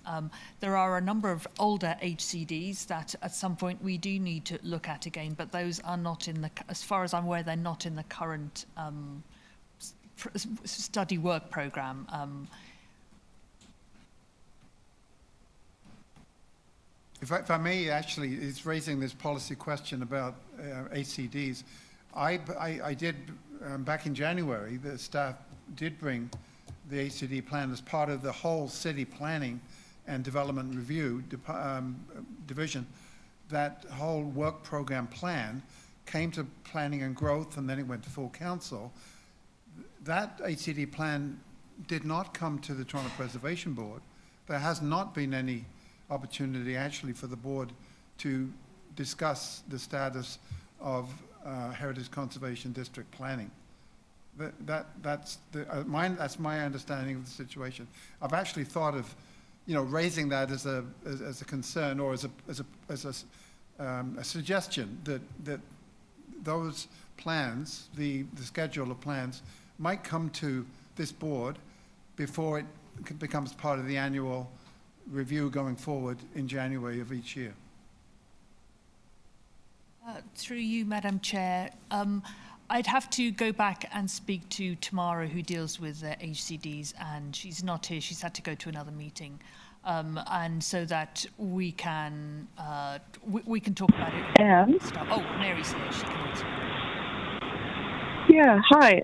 There are a number of older HCDs that at some point we do need to look at again, but those are not in the, as far as I'm aware, they're not in the current study work program.
If I may, actually, it's raising this policy question about HCDs. I did, back in January, the staff did bring the HCD plan as part of the whole city planning and development review division. That whole work program plan came to planning and growth, and then it went to full council. That HCD plan did not come to the Toronto Preservation Board. There has not been any opportunity actually for the board to discuss the status of Heritage Conservation District planning. That's my understanding of the situation. I've actually thought of, raising that as a concern or as a suggestion that those plans, the schedule of plans, might come to this board before it becomes part of the annual review going forward in January of each year.
Through you, Madam Chair, I'd have to go back and speak to Tamara, who deals with HCDs, and she's not here. She's had to go to another meeting, and so that we can talk about it.
And
oh, Mary's here. She can answer.
Yeah. Hi.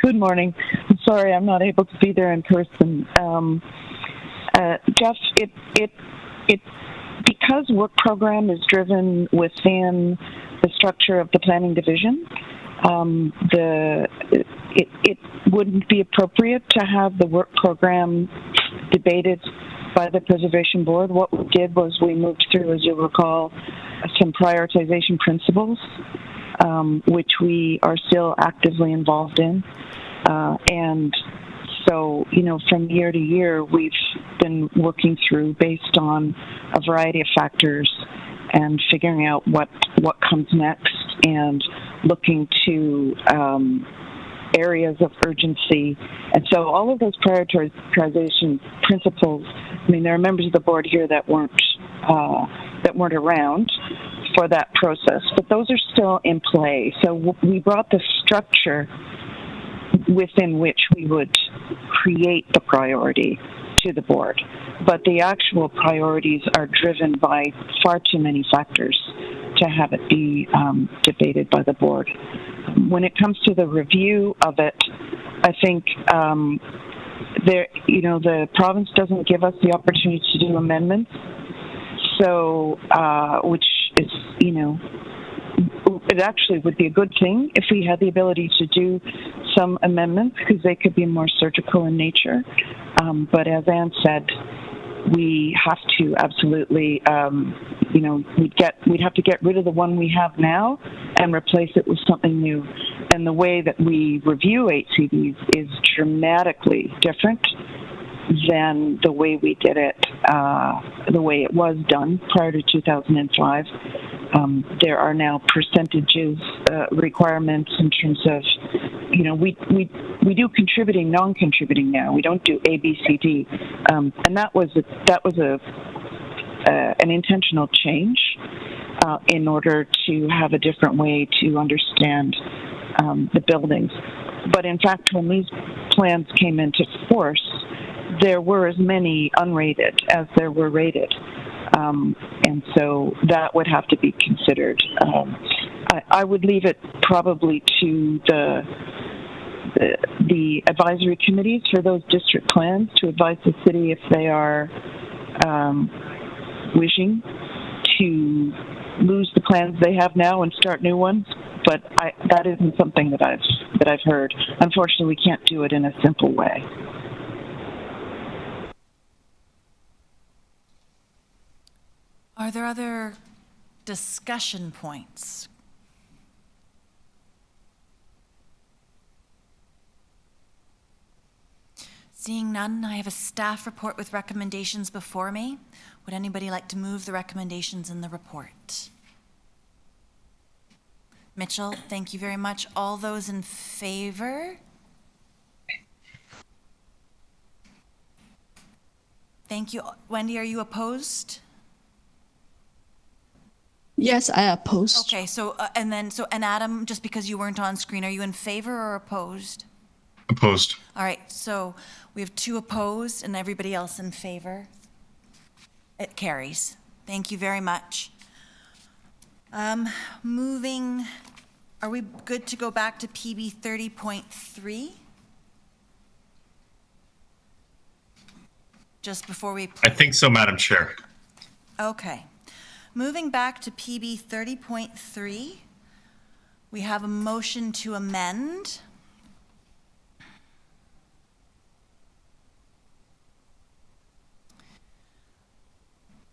Good morning. I'm sorry I'm not able to be there in person. Jeff, it because work program is driven within the structure of the planning division, it wouldn't be appropriate to have the work program debated by the Preservation Board. What we did was we moved through, as you'll recall, some prioritization principles, which we are still actively involved in. And so, from year to year, we've been working through based on a variety of factors and figuring out what comes next and looking to areas of urgency. And so all of those prioritization principles, there are members of the board here that weren't around for that process, but those are still in play. So we brought the structure within which we would create the priority to the board. But the actual priorities are driven by far too many factors to have it be debated by the board. When it comes to the review of it, I think the province doesn't give us the opportunity to do amendments. So, which is, it actually would be a good thing if we had the ability to do some amendments because they could be more surgical in nature. But as Anne said, we have to absolutely, we'd have to get rid of the one we have now and replace it with something new. And the way that we review HCDs is dramatically different than the way we did it, the way it was done prior to 2005. There are now percentages requirements in terms of, we do contributing, non-contributing now. We don't do A, B, C, D, and that was an intentional change in order to have a different way to understand the buildings. But in fact, when these plans came into force, there were as many unrated as there were rated. And so that would have to be considered. I would leave it probably to the advisory committees for those district plans to advise the city if they are wishing to lose the plans they have now and start new ones. But that isn't something that I've heard. Unfortunately, we can't do it in a simple way.
Are there other discussion points? Seeing none, I have a staff report with recommendations before me. Would anybody like to move the recommendations in the report? Mitchell, thank you very much. All those in favor? Thank you. Wendy, are you opposed?
Yes, I oppose.
Okay, so, and Adam, just because you weren't on screen, are you in favor or opposed?
Opposed.
All right, so we have 2 opposed and everybody else in favor. It carries. Thank you very much. Moving, are we good to go back to PB 30.3? Just before we...
I think so, Madam Chair.
Okay. Moving back to PB 30.3, we have a motion to amend.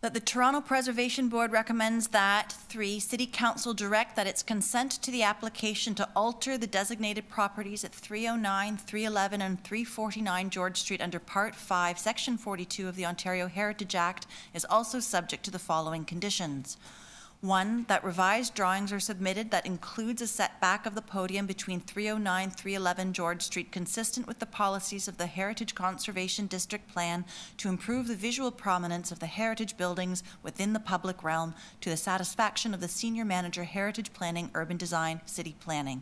That the Toronto Preservation Board recommends that 3, City Council direct that its consent to the application to alter the designated properties at 309, 311, and 349 George Street under Part 5, Section 42 of the Ontario Heritage Act is also subject to the following conditions. 1, that revised drawings are submitted that includes a setback of the podium between 309, 311 George Street consistent with the policies of the Heritage Conservation District Plan to improve the visual prominence of the heritage buildings within the public realm to the satisfaction of the Senior Manager, Heritage Planning, Urban Design, City Planning.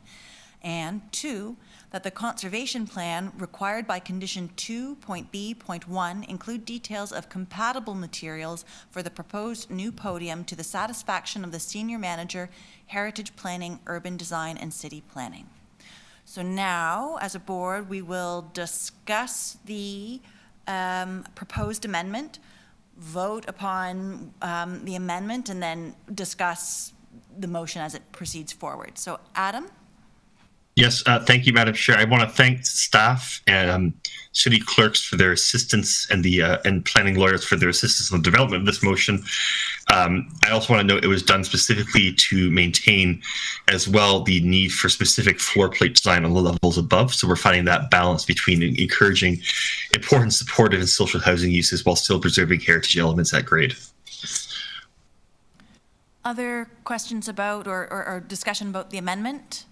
And 2, that the conservation plan required by condition 2.B.1 include details of compatible materials for the proposed new podium to the satisfaction of the Senior Manager, Heritage Planning, Urban Design, and City Planning. So now, as a board, we will discuss the proposed amendment, vote upon the amendment, and then discuss the motion as it proceeds forward. So, Adam?
Yes, thank you, Madam Chair. I want to thank staff and city clerks for their assistance and the and planning lawyers for their assistance in the development of this motion. I also want to note it was done specifically to maintain as well the need for specific floor plate design on the levels above. So we're finding that balance between encouraging important supportive and social housing uses while still preserving heritage elements at grade.
Other questions about or discussion about the amendment?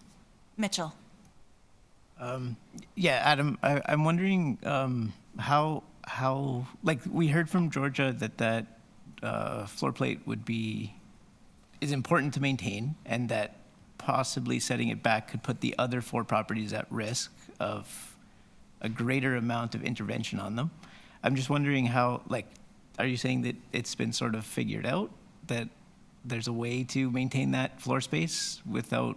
Mitchell.
Yeah, Adam, I'm wondering how like we heard from Georgia that floor plate is important to maintain, and that possibly setting it back could put the other 4 properties at risk of a greater amount of intervention on them. I'm just wondering how, like, are you saying that it's been sort of figured out that there's a way to maintain that floor space without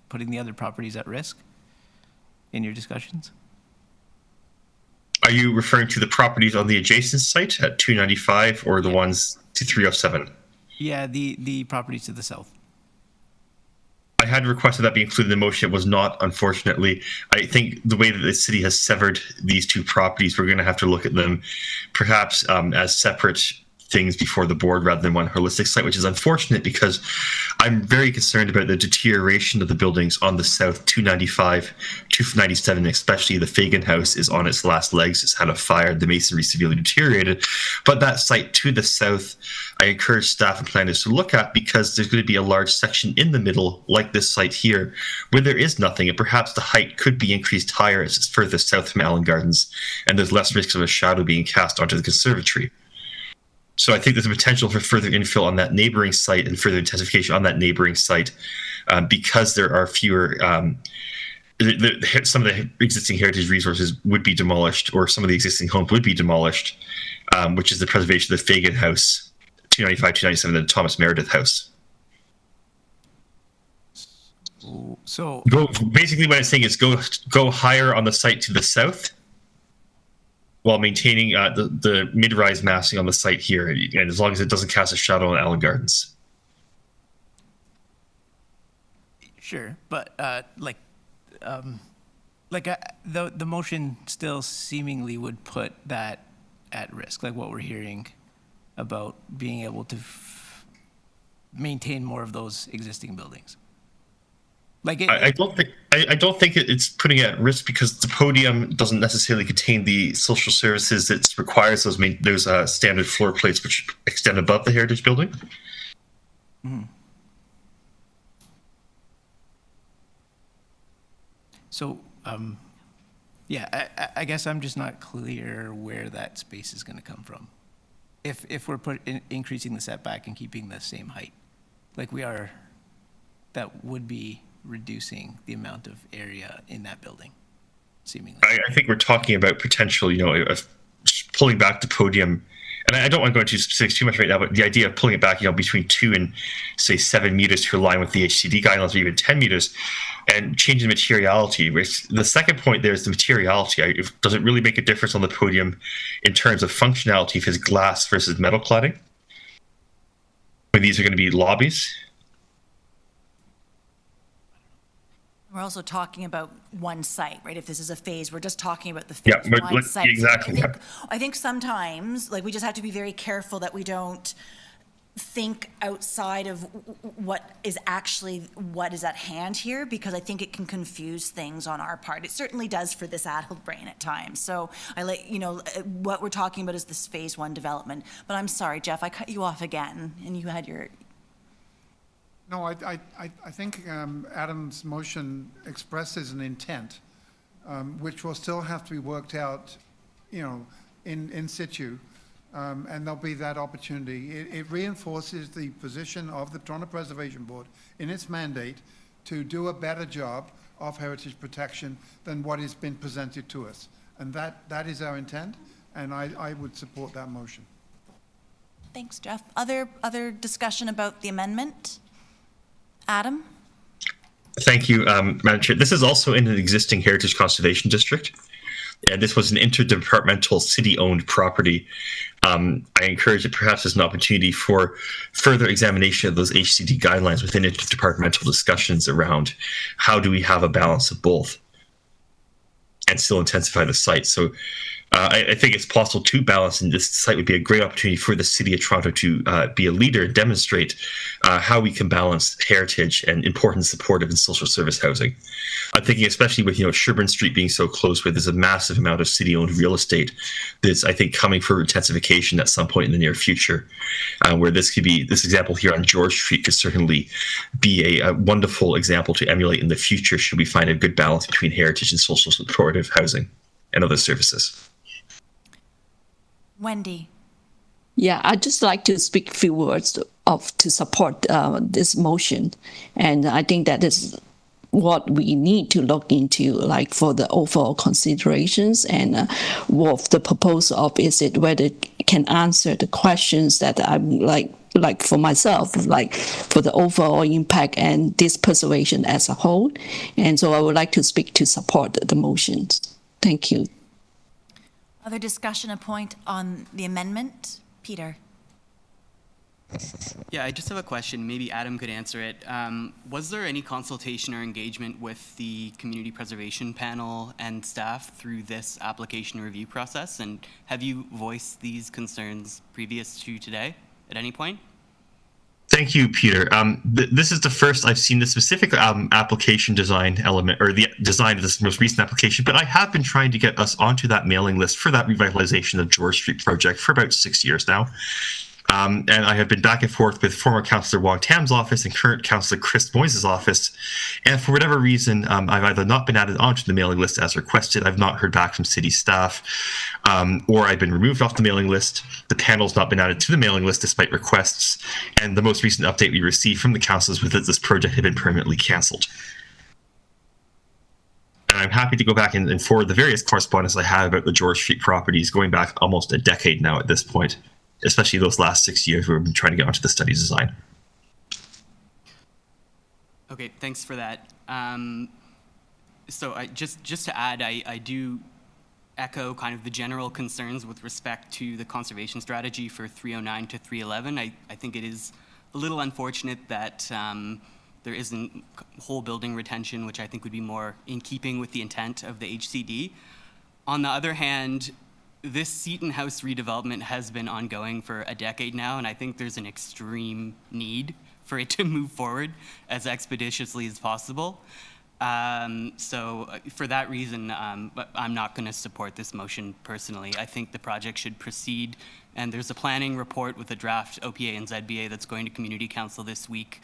putting the other properties at risk in your discussions?
Are you referring to the properties on the adjacent site at 295 or the ones to 307?
Yeah, the properties to the south.
I had requested that be included in the motion. It was not, unfortunately. I think the way that the city has severed these 2 properties, we're going to have to look at them perhaps as separate things before the board rather than one holistic site, which is unfortunate because I'm very concerned about the deterioration of the buildings on the south, 295, 297, especially the Fagan house is on its last legs. It's had a fire, the masonry severely deteriorated. But that site to the south, I encourage staff and planners to look at because there's going to be a large section in the middle, like this site here, where there is nothing, and perhaps the height could be increased higher as it's further south from Allen Gardens, and there's less risk of a shadow being cast onto the conservatory. So I think there's a potential for further infill on that neighboring site and further intensification on that neighboring site because there are fewer, some of the existing heritage resources would be demolished, or some of the existing homes would be demolished, which is the preservation of the Fagan house, 295, 297, and the Thomas Meredith house.
So
basically what I'm saying is go higher on the site to the south while maintaining the mid-rise massing on the site here, and as long as it doesn't cast a shadow on Allen Gardens.
Sure, but the motion still seemingly would put that at risk, like what we're hearing about being able to maintain more of those existing buildings.
I don't think it's putting it at risk, because the podium doesn't necessarily contain the social services that requires those standard floor plates which extend above the heritage building.
Mm-hmm. So, I guess I'm just not clear where that space is going to come from. If we're increasing the setback and keeping the same height, like we are, that would be reducing the amount of area in that building, seemingly.
I think we're talking about potential, pulling back the podium, and I don't want to go into specifics too much right now, but the idea of pulling it back, between 2 and say 7 meters to align with the HCD guidelines, or even 10 meters, and changing the materiality. Which the second point there is the materiality. Does it really make a difference on the podium in terms of functionality if it's glass versus metal cladding? When these are going to be lobbies?
We're also talking about one site, right? If this is a phase, we're just talking about the
phase
one site.
Exactly.
I think sometimes, we just have to be very careful that we don't think outside of what is at hand here, because I think it can confuse things on our part. It certainly does for this adult brain at times. So what we're talking about is this phase 1 development. But I'm sorry, Jeff, I cut you off again, and you had your...
No, I think Adam's motion expresses an intent, which will still have to be worked out, in situ, and there'll be that opportunity. It reinforces the position of the Toronto Preservation Board in its mandate to do a better job of heritage protection than what has been presented to us. And that is our intent, and I would support that motion.
Thanks, Jeff. Other discussion about the amendment? Adam?
Thank you, Madam Chair. This is also in an existing Heritage Conservation District. And this was an interdepartmental city-owned property. I encourage it perhaps as an opportunity for further examination of those HCD guidelines within interdepartmental discussions around how do we have a balance of both and still intensify the site. So I think it's possible to balance, and this site would be a great opportunity for the City of Toronto to be a leader and demonstrate how we can balance heritage and important supportive and social service housing. I'm thinking especially with Sherburne Street being so close, where there's a massive amount of city-owned real estate that's, I think, coming for intensification at some point in the near future, where this example here on George Street could certainly be a wonderful example to emulate in the future should we find a good balance between heritage and social supportive housing and other services.
Wendy.
Yeah, I'd just like to speak a few words to support this motion. And I think that is what we need to look into, like for the overall considerations and what the proposal of is it whether it can answer the questions that I'm like for myself, like for the overall impact and this preservation as a whole. And so I would like to speak to support the motions. Thank you.
Other discussion, a point on the amendment? Peter.
Yeah, I just have a question. Maybe Adam could answer it. Was there any consultation or engagement with the community preservation panel and staff through this application review process? And have you voiced these concerns previous to today at any point?
Thank you, Peter. This is the first I've seen the specific application design element, or the design of this most recent application, but I have been trying to get us onto that mailing list for that revitalization of George Street project for about 6 years now. And I have been back and forth with former Councillor Wong Tam's office and current Councillor Chris Moyes' office. And for whatever reason, I've either not been added onto the mailing list as requested, I've not heard back from city staff, or I've been removed off the mailing list. The panel's not been added to the mailing list despite requests. And the most recent update we received from the council was that this project had been permanently cancelled. And I'm happy to go back and forward the various correspondence I have about the George Street properties going back almost a decade now at this point, especially those last 6 years where we've been trying to get onto the study design.
Okay, thanks for that. So just to add, I do echo kind of the general concerns with respect to the conservation strategy for 309 to 311. I think it is a little unfortunate that there isn't whole building retention, which I think would be more in keeping with the intent of the HCD. On the other hand, this Seton House redevelopment has been ongoing for a decade now, and I think there's an extreme need for it to move forward as expeditiously as possible. So for that reason, I'm not going to support this motion personally. I think the project should proceed, and there's a planning report with a draft OPA and ZBA that's going to Community Council this week.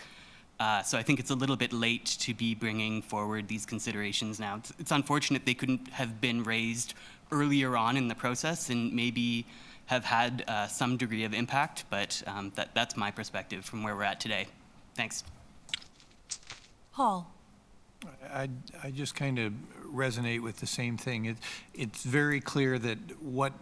So I think it's a little bit late to be bringing forward these considerations now. It's unfortunate they couldn't have been raised earlier on in the process and maybe have had some degree of impact, but that's my perspective from where we're at today. Thanks.
Paul.
I just kind of resonate with the same thing. It's very clear that what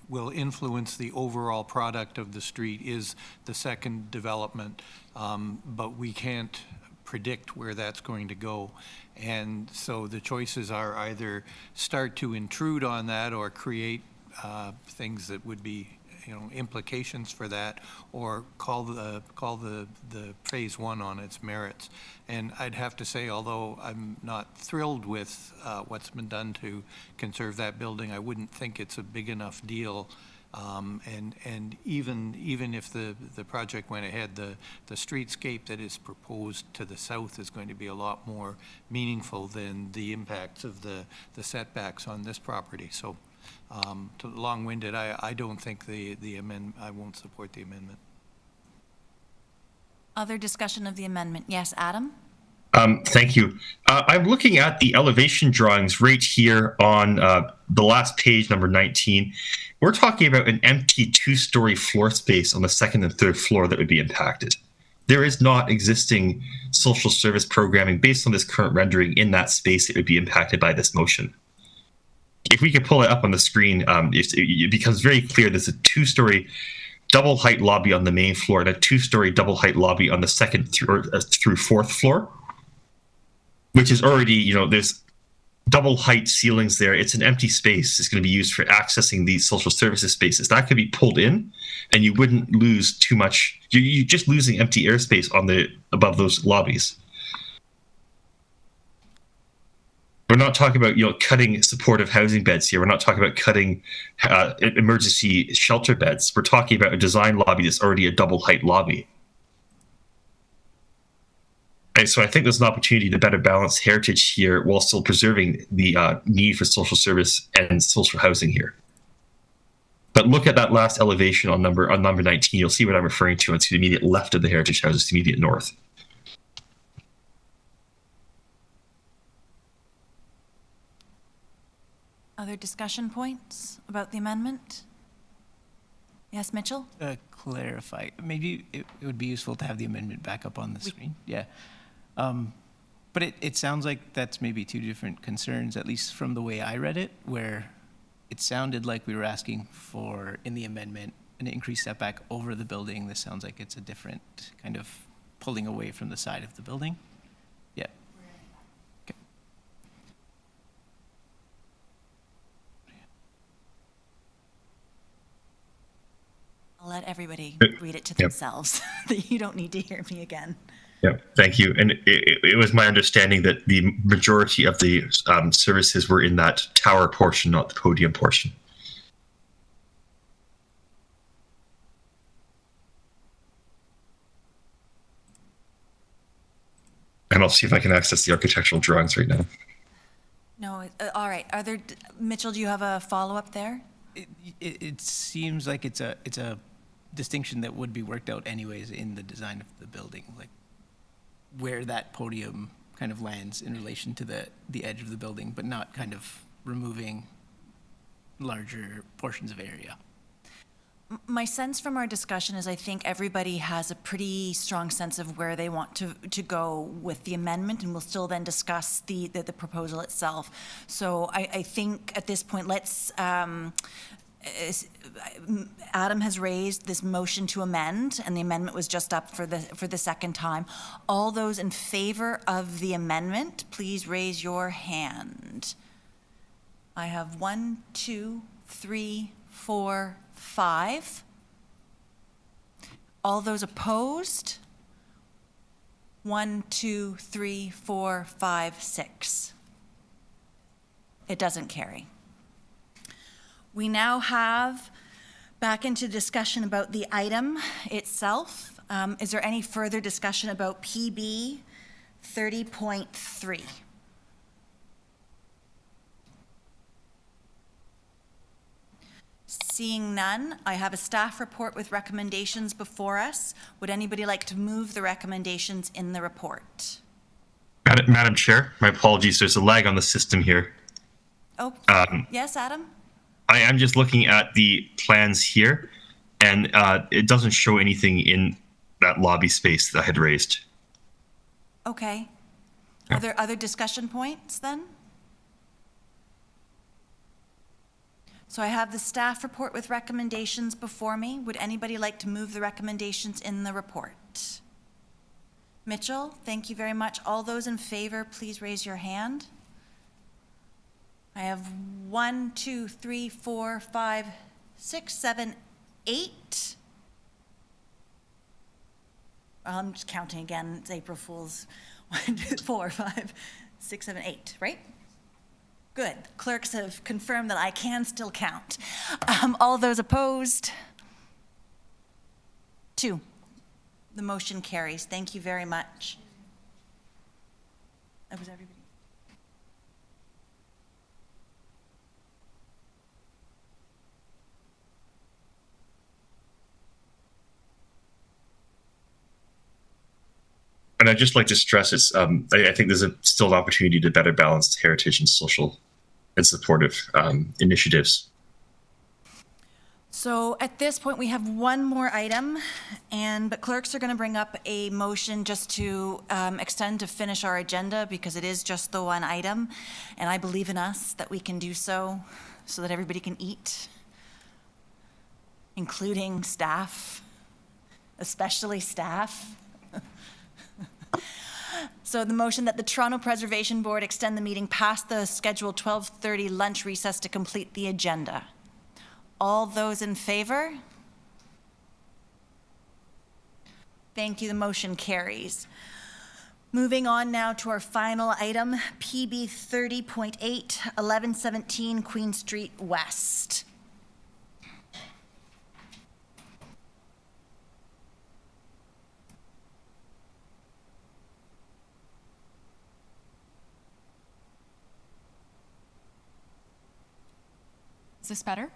will influence the overall product of the street is the second development, but we can't predict where that's going to go. And so the choices are either start to intrude on that or create things that would be, implications for that, or call the phase one on its merits. And I'd have to say, although I'm not thrilled with what's been done to conserve that building, I wouldn't think it's a big enough deal. And even if the project went ahead, the streetscape that is proposed to the south is going to be a lot more meaningful than the impacts of the setbacks on this property. So. Long-winded, I don't think the amendment, I won't support the amendment.
Other discussion of the amendment? Yes, Adam?
Thank you. I'm looking at the elevation drawings right here on the last page, number 19. We're talking about an empty two-story floor space on the second and third floor that would be impacted. There is not existing social service programming based on this current rendering in that space that would be impacted by this motion. If we could pull it up on the screen, it becomes very clear there's a two-story double height lobby on the main floor and a two-story double height lobby on the second through fourth floor, which is already, there's double height ceilings there. It's an empty space. It's going to be used for accessing these social services spaces. That could be pulled in and you wouldn't lose too much. You're just losing empty airspace above those lobbies. We're not talking about cutting supportive housing beds here. We're not talking about cutting emergency shelter beds. We're talking about a design lobby that's already a double height lobby. And so I think there's an opportunity to better balance heritage here while still preserving the need for social service and social housing here. But look at that last elevation on number 19. You'll see what I'm referring to. It's to the immediate left of the heritage houses, to the immediate north.
Other discussion points about the amendment? Yes, Mitchell?
Clarify. Maybe it would be useful to have the amendment back up on the screen. Yeah. But it sounds like that's maybe two different concerns, at least from the way I read it, where it sounded like we were asking for, in the amendment, an increased setback over the building. This sounds like it's a different kind of pulling away from the side of the building. Yeah. Okay.
I'll let everybody read it to themselves. You don't need to hear me again.
Yeah, thank you. And it was my understanding that the majority of the services were in that tower portion, not the podium portion. And I'll see if I can access the architectural drawings right now.
No, all right. Mitchell, do you have a follow-up there?
It seems like it's a distinction that would be worked out anyways in the design of the building, like where that podium kind of lands in relation to the edge of the building, but not kind of removing larger portions of area.
My sense from our discussion is I think everybody has a pretty strong sense of where they want to go with the amendment, and we'll still then discuss the proposal itself. So I think at this point, let's Adam has raised this motion to amend, and the amendment was just up for the second time. All those in favor of the amendment, please raise your hand. I have 1, 2, 3, 4, 5. All those opposed? 1, 2, 3, 4, 5, 6. It doesn't carry. We now have back into discussion about the item itself. Is there any further discussion about PB 30.3? Seeing none, I have a staff report with recommendations before us. Would anybody like to move the recommendations in the report?
Madam Chair, my apologies. There's a lag on the system here.
Oh, yes, Adam?
I am just looking at the plans here, and it doesn't show anything in that lobby space that I had raised.
Okay. Are there other discussion points then? So I have the staff report with recommendations before me. Would anybody like to move the recommendations in the report? Mitchell, thank you very much. All those in favor, please raise your hand. I have 1, 2, 3, 4, 5, 6, 7, 8. I'm just counting again. It's April Fool's. 1, 2, 4, 5, 6, 7, 8, right? Good. Clerks have confirmed that I can still count. All those opposed? 2. The motion carries. Thank you very much. That was everybody.
And I'd just like to stress it's, I think there's still an opportunity to better balance heritage and social and supportive initiatives.
So at this point, we have one more item, but clerks are going to bring up a motion just to extend to finish our agenda because it is just the one item, and I believe in us that we can do so that everybody can eat, including staff, especially staff. So the motion that the Toronto Preservation Board extend the meeting past the scheduled 12:30 lunch recess to complete the agenda. All those in favor? Thank you, the motion carries. Moving on now to our final item, PB 30.8, 1117 Queen Street West.
Is this better?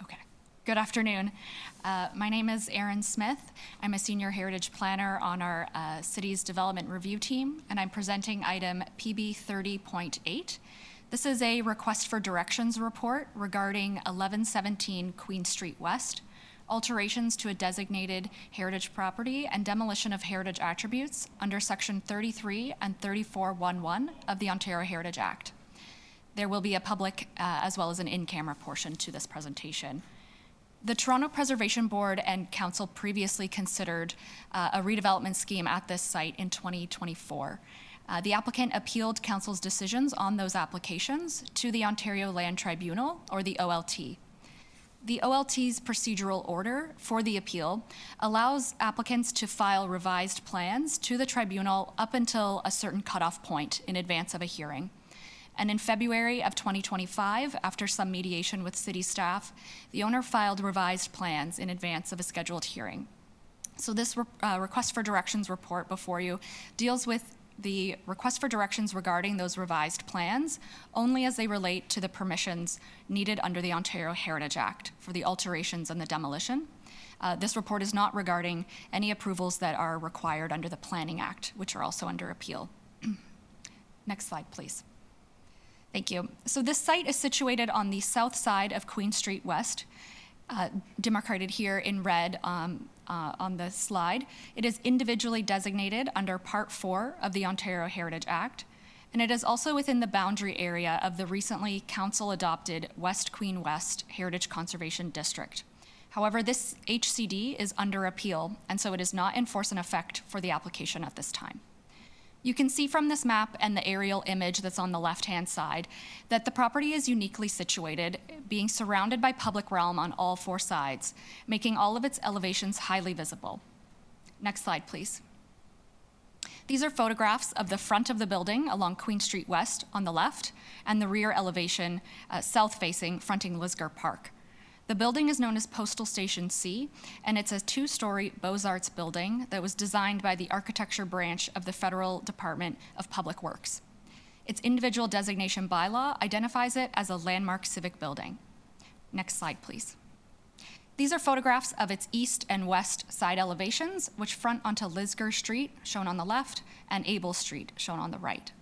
Okay. Good afternoon. My name is Erin Smith. I'm a senior heritage planner on our city's development review team, and I'm presenting item PB 30.8. This is a request for directions report regarding 1117 Queen Street West, alterations to a designated heritage property and demolition of heritage attributes under section 33 and 34.11 of the Ontario Heritage Act. There will be a public as well as an in-camera portion to this presentation. The Toronto Preservation Board and Council previously considered a redevelopment scheme at this site in 2024. The applicant appealed Council's decisions on those applications to the Ontario Land Tribunal, or the OLT. The OLT's procedural order for the appeal allows applicants to file revised plans to the tribunal up until a certain cutoff point in advance of a hearing. And in February of 2025, after some mediation with city staff, the owner filed revised plans in advance of a scheduled hearing. So this request for directions report before you deals with the request for directions regarding those revised plans only as they relate to the permissions needed under the Ontario Heritage Act for the alterations and the demolition. This report is not regarding any approvals that are required under the Planning Act, which are also under appeal. Next slide, please. Thank you. So this site is situated on the south side of Queen Street West, demarcated here in red on the slide. It is individually designated under Part 4 of the Ontario Heritage Act. And it is also within the boundary area of the recently council-adopted West Queen West Heritage Conservation District. However, this HCD is under appeal, and so it is not in force and effect for the application at this time. You can see from this map and the aerial image that's on the left-hand side that the property is uniquely situated, being surrounded by public realm on all four sides, making all of its elevations highly visible. Next slide, please. These are photographs of the front of the building along Queen Street West on the left and the rear elevation south-facing fronting Lisgar Park. The building is known as Postal Station C, and it's a two-story Beaux-Arts building that was designed by the architecture branch of the Federal Department of Public Works. Its individual designation bylaw identifies it as a landmark civic building. Next slide, please. These are photographs of its east and west side elevations, which front onto Lisgar Street, shown on the left, and Abel Street, shown on the right.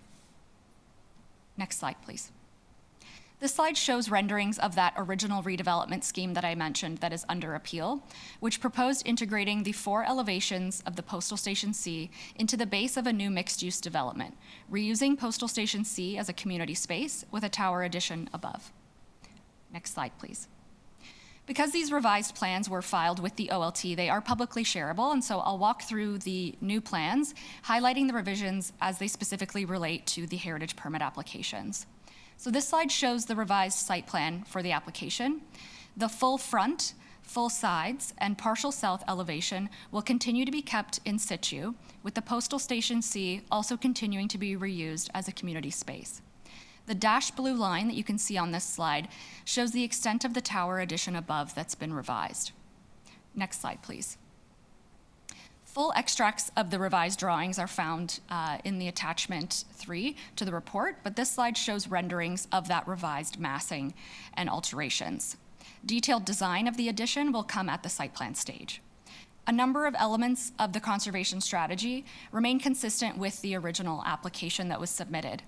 Next slide, please. This slide shows renderings of that original redevelopment scheme that I mentioned that is under appeal, which proposed integrating the four elevations of the Postal Station C into the base of a new mixed-use development, reusing Postal Station C as a community space with a tower addition above. Next slide, please. Because these revised plans were filed with the OLT, they are publicly shareable, and so I'll walk through the new plans, highlighting the revisions as they specifically relate to the heritage permit applications. So this slide shows the revised site plan for the application. The full front, full sides, and partial south elevation will continue to be kept in situ, with the Postal Station C also continuing to be reused as a community space. The dashed blue line that you can see on this slide shows the extent of the tower addition above that's been revised. Next slide, please. Full extracts of the revised drawings are found in the attachment 3 to the report, but this slide shows renderings of that revised massing and alterations. Detailed design of the addition will come at the site plan stage. A number of elements of the conservation strategy remain consistent with the original application that was submitted,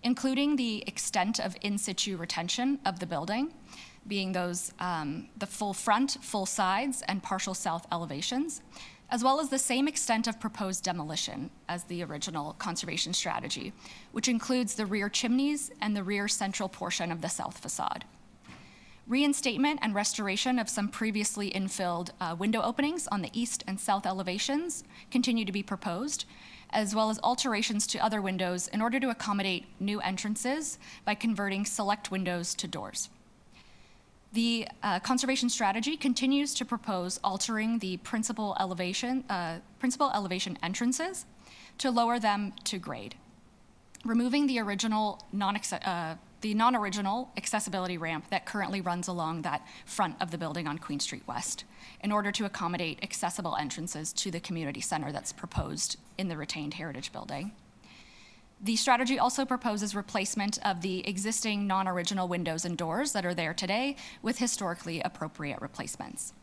including the extent of in situ retention of the building, being those the full front, full sides, and partial south elevations, as well as the same extent of proposed demolition as the original conservation strategy, which includes the rear chimneys and the rear central portion of the south facade. Reinstatement and restoration of some previously infilled window openings on the east and south elevations continue to be proposed, as well as alterations to other windows in order to accommodate new entrances by converting select windows to doors. The conservation strategy continues to propose altering the principal elevation entrances to lower them to grade, removing the non-original accessibility ramp that currently runs along that front of the building on Queen Street West in order to accommodate accessible entrances to the community center that's proposed in the retained heritage building. The strategy also proposes replacement of the existing non-original windows and doors that are there today with historically appropriate replacements.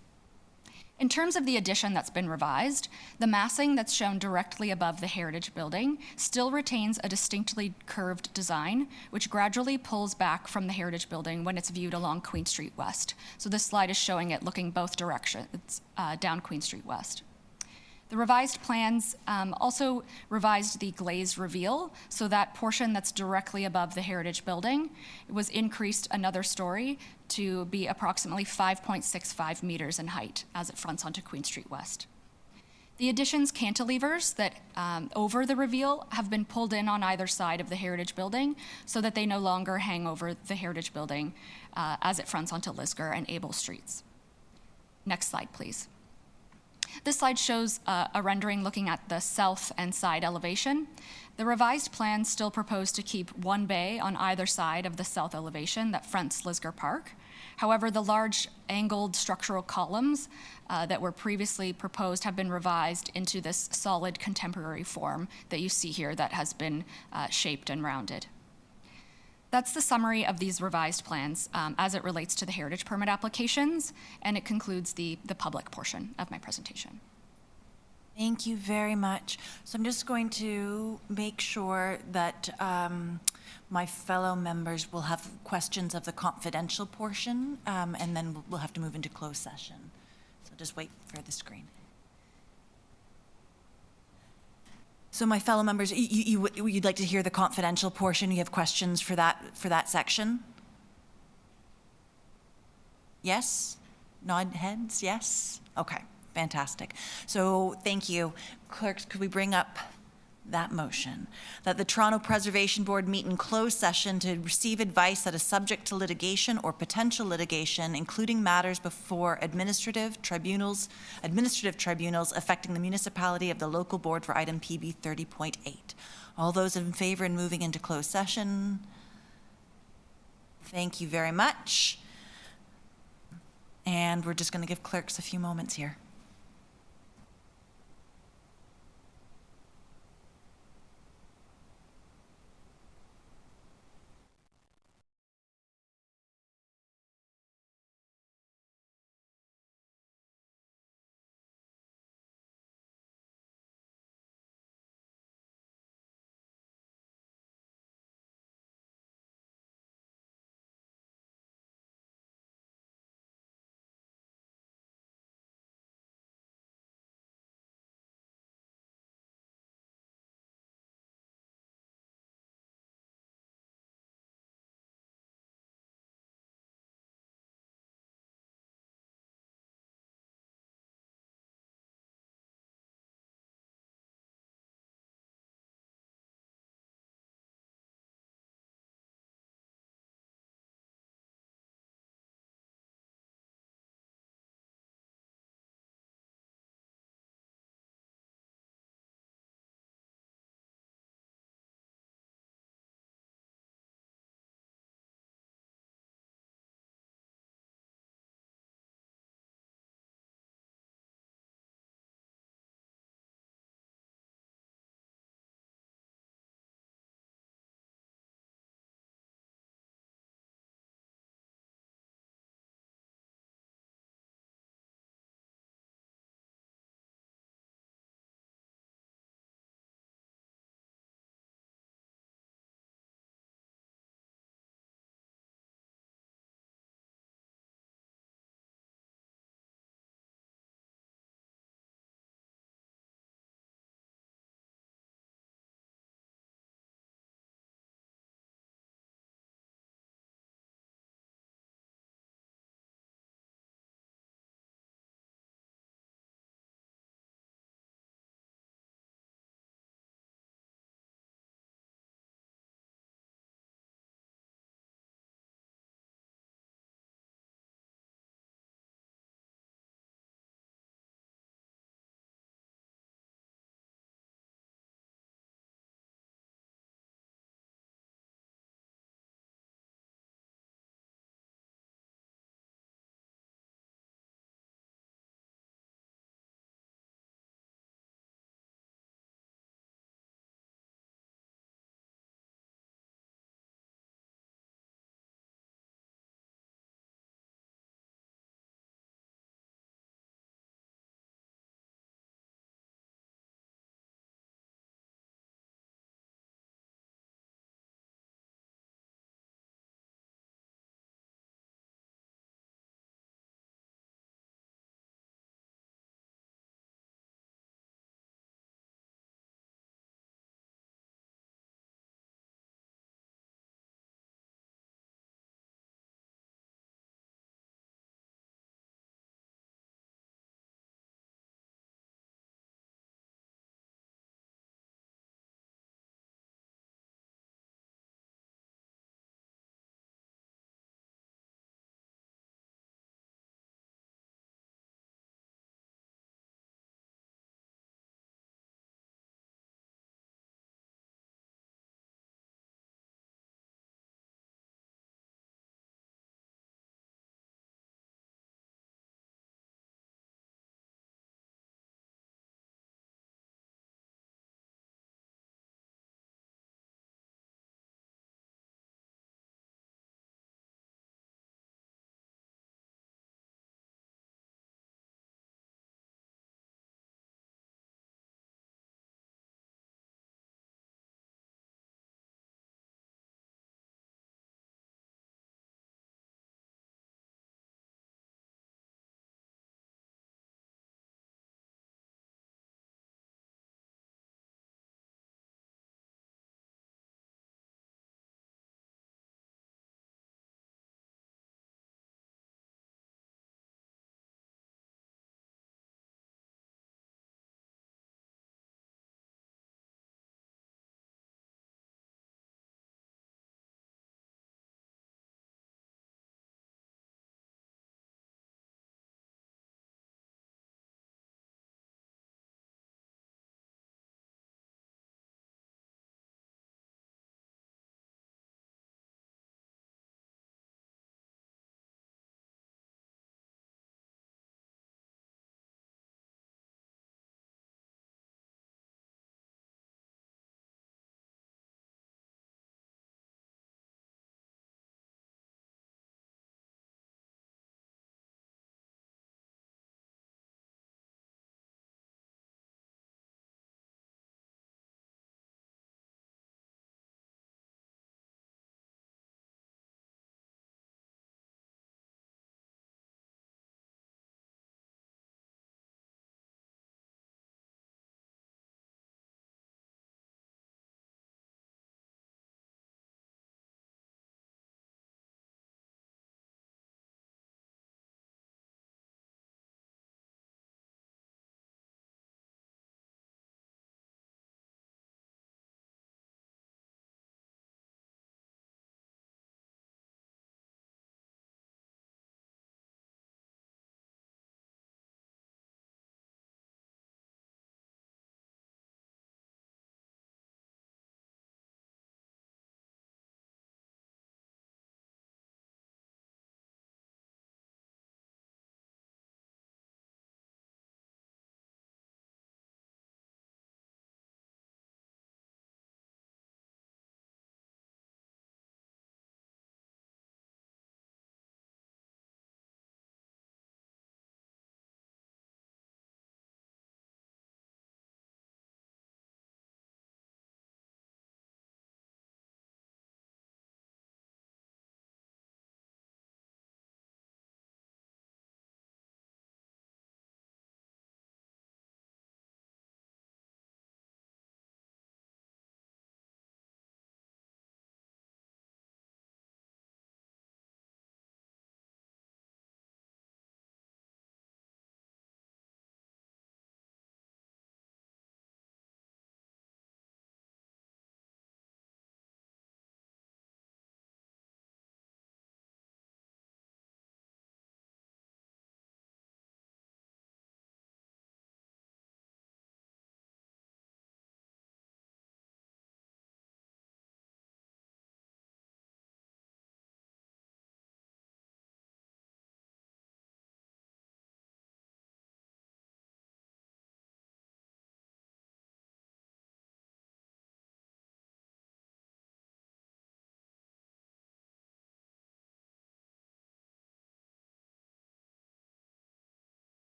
In terms of the addition that's been revised, the massing that's shown directly above the heritage building still retains a distinctly curved design, which gradually pulls back from the heritage building when it's viewed along Queen Street West. So this slide is showing it looking both directions down Queen Street West. The revised plans also revised the glaze reveal, so that portion that's directly above the heritage building was increased another story to be approximately 5.65 meters in height as it fronts onto Queen Street West. The addition's cantilevers that over the reveal have been pulled in on either side of the heritage building so that they no longer hang over the heritage building as it fronts onto Lisgar and Abel Streets. Next slide, please. This slide shows a rendering looking at the south and side elevation. The revised plans still propose to keep one bay on either side of the south elevation that fronts Lisgar Park. However, the large angled structural columns that were previously proposed have been revised into this solid contemporary form that you see here that has been shaped and rounded. That's the summary of these revised plans as it relates to the heritage permit applications, and it concludes the public portion of my presentation.
Thank you very much. So I'm just going to make sure that my fellow members will have questions of the confidential portion, and then we'll have to move into closed session. So just wait for the screen. So my fellow members, you'd like to hear the confidential portion? You have questions for that section? Yes? Nod heads, yes? Okay, fantastic. So thank you. Clerks, could we bring up that motion? That the Toronto Preservation Board meet in closed session to receive advice that is subject to litigation or potential litigation, including matters before administrative tribunals affecting the municipality of the local board for item PB 30.8. All those in favor in moving into closed session? Thank you very much. And we're just going to give clerks a few moments here.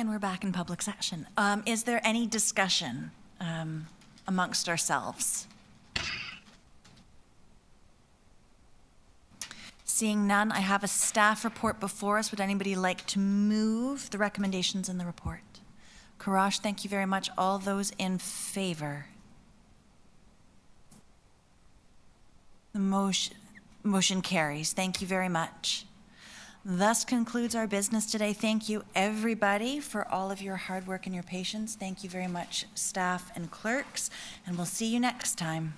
and we're back in public session. Is there any discussion amongst ourselves? Seeing none, I have a staff report before us. Would anybody like to move the recommendations in the report? Karash, thank you very much. All those in favor? The motion carries. Thank you very much. Thus concludes our business today. Thank you, everybody, for all of your hard work and your patience. Thank you very much, staff and clerks, and we'll see you next time.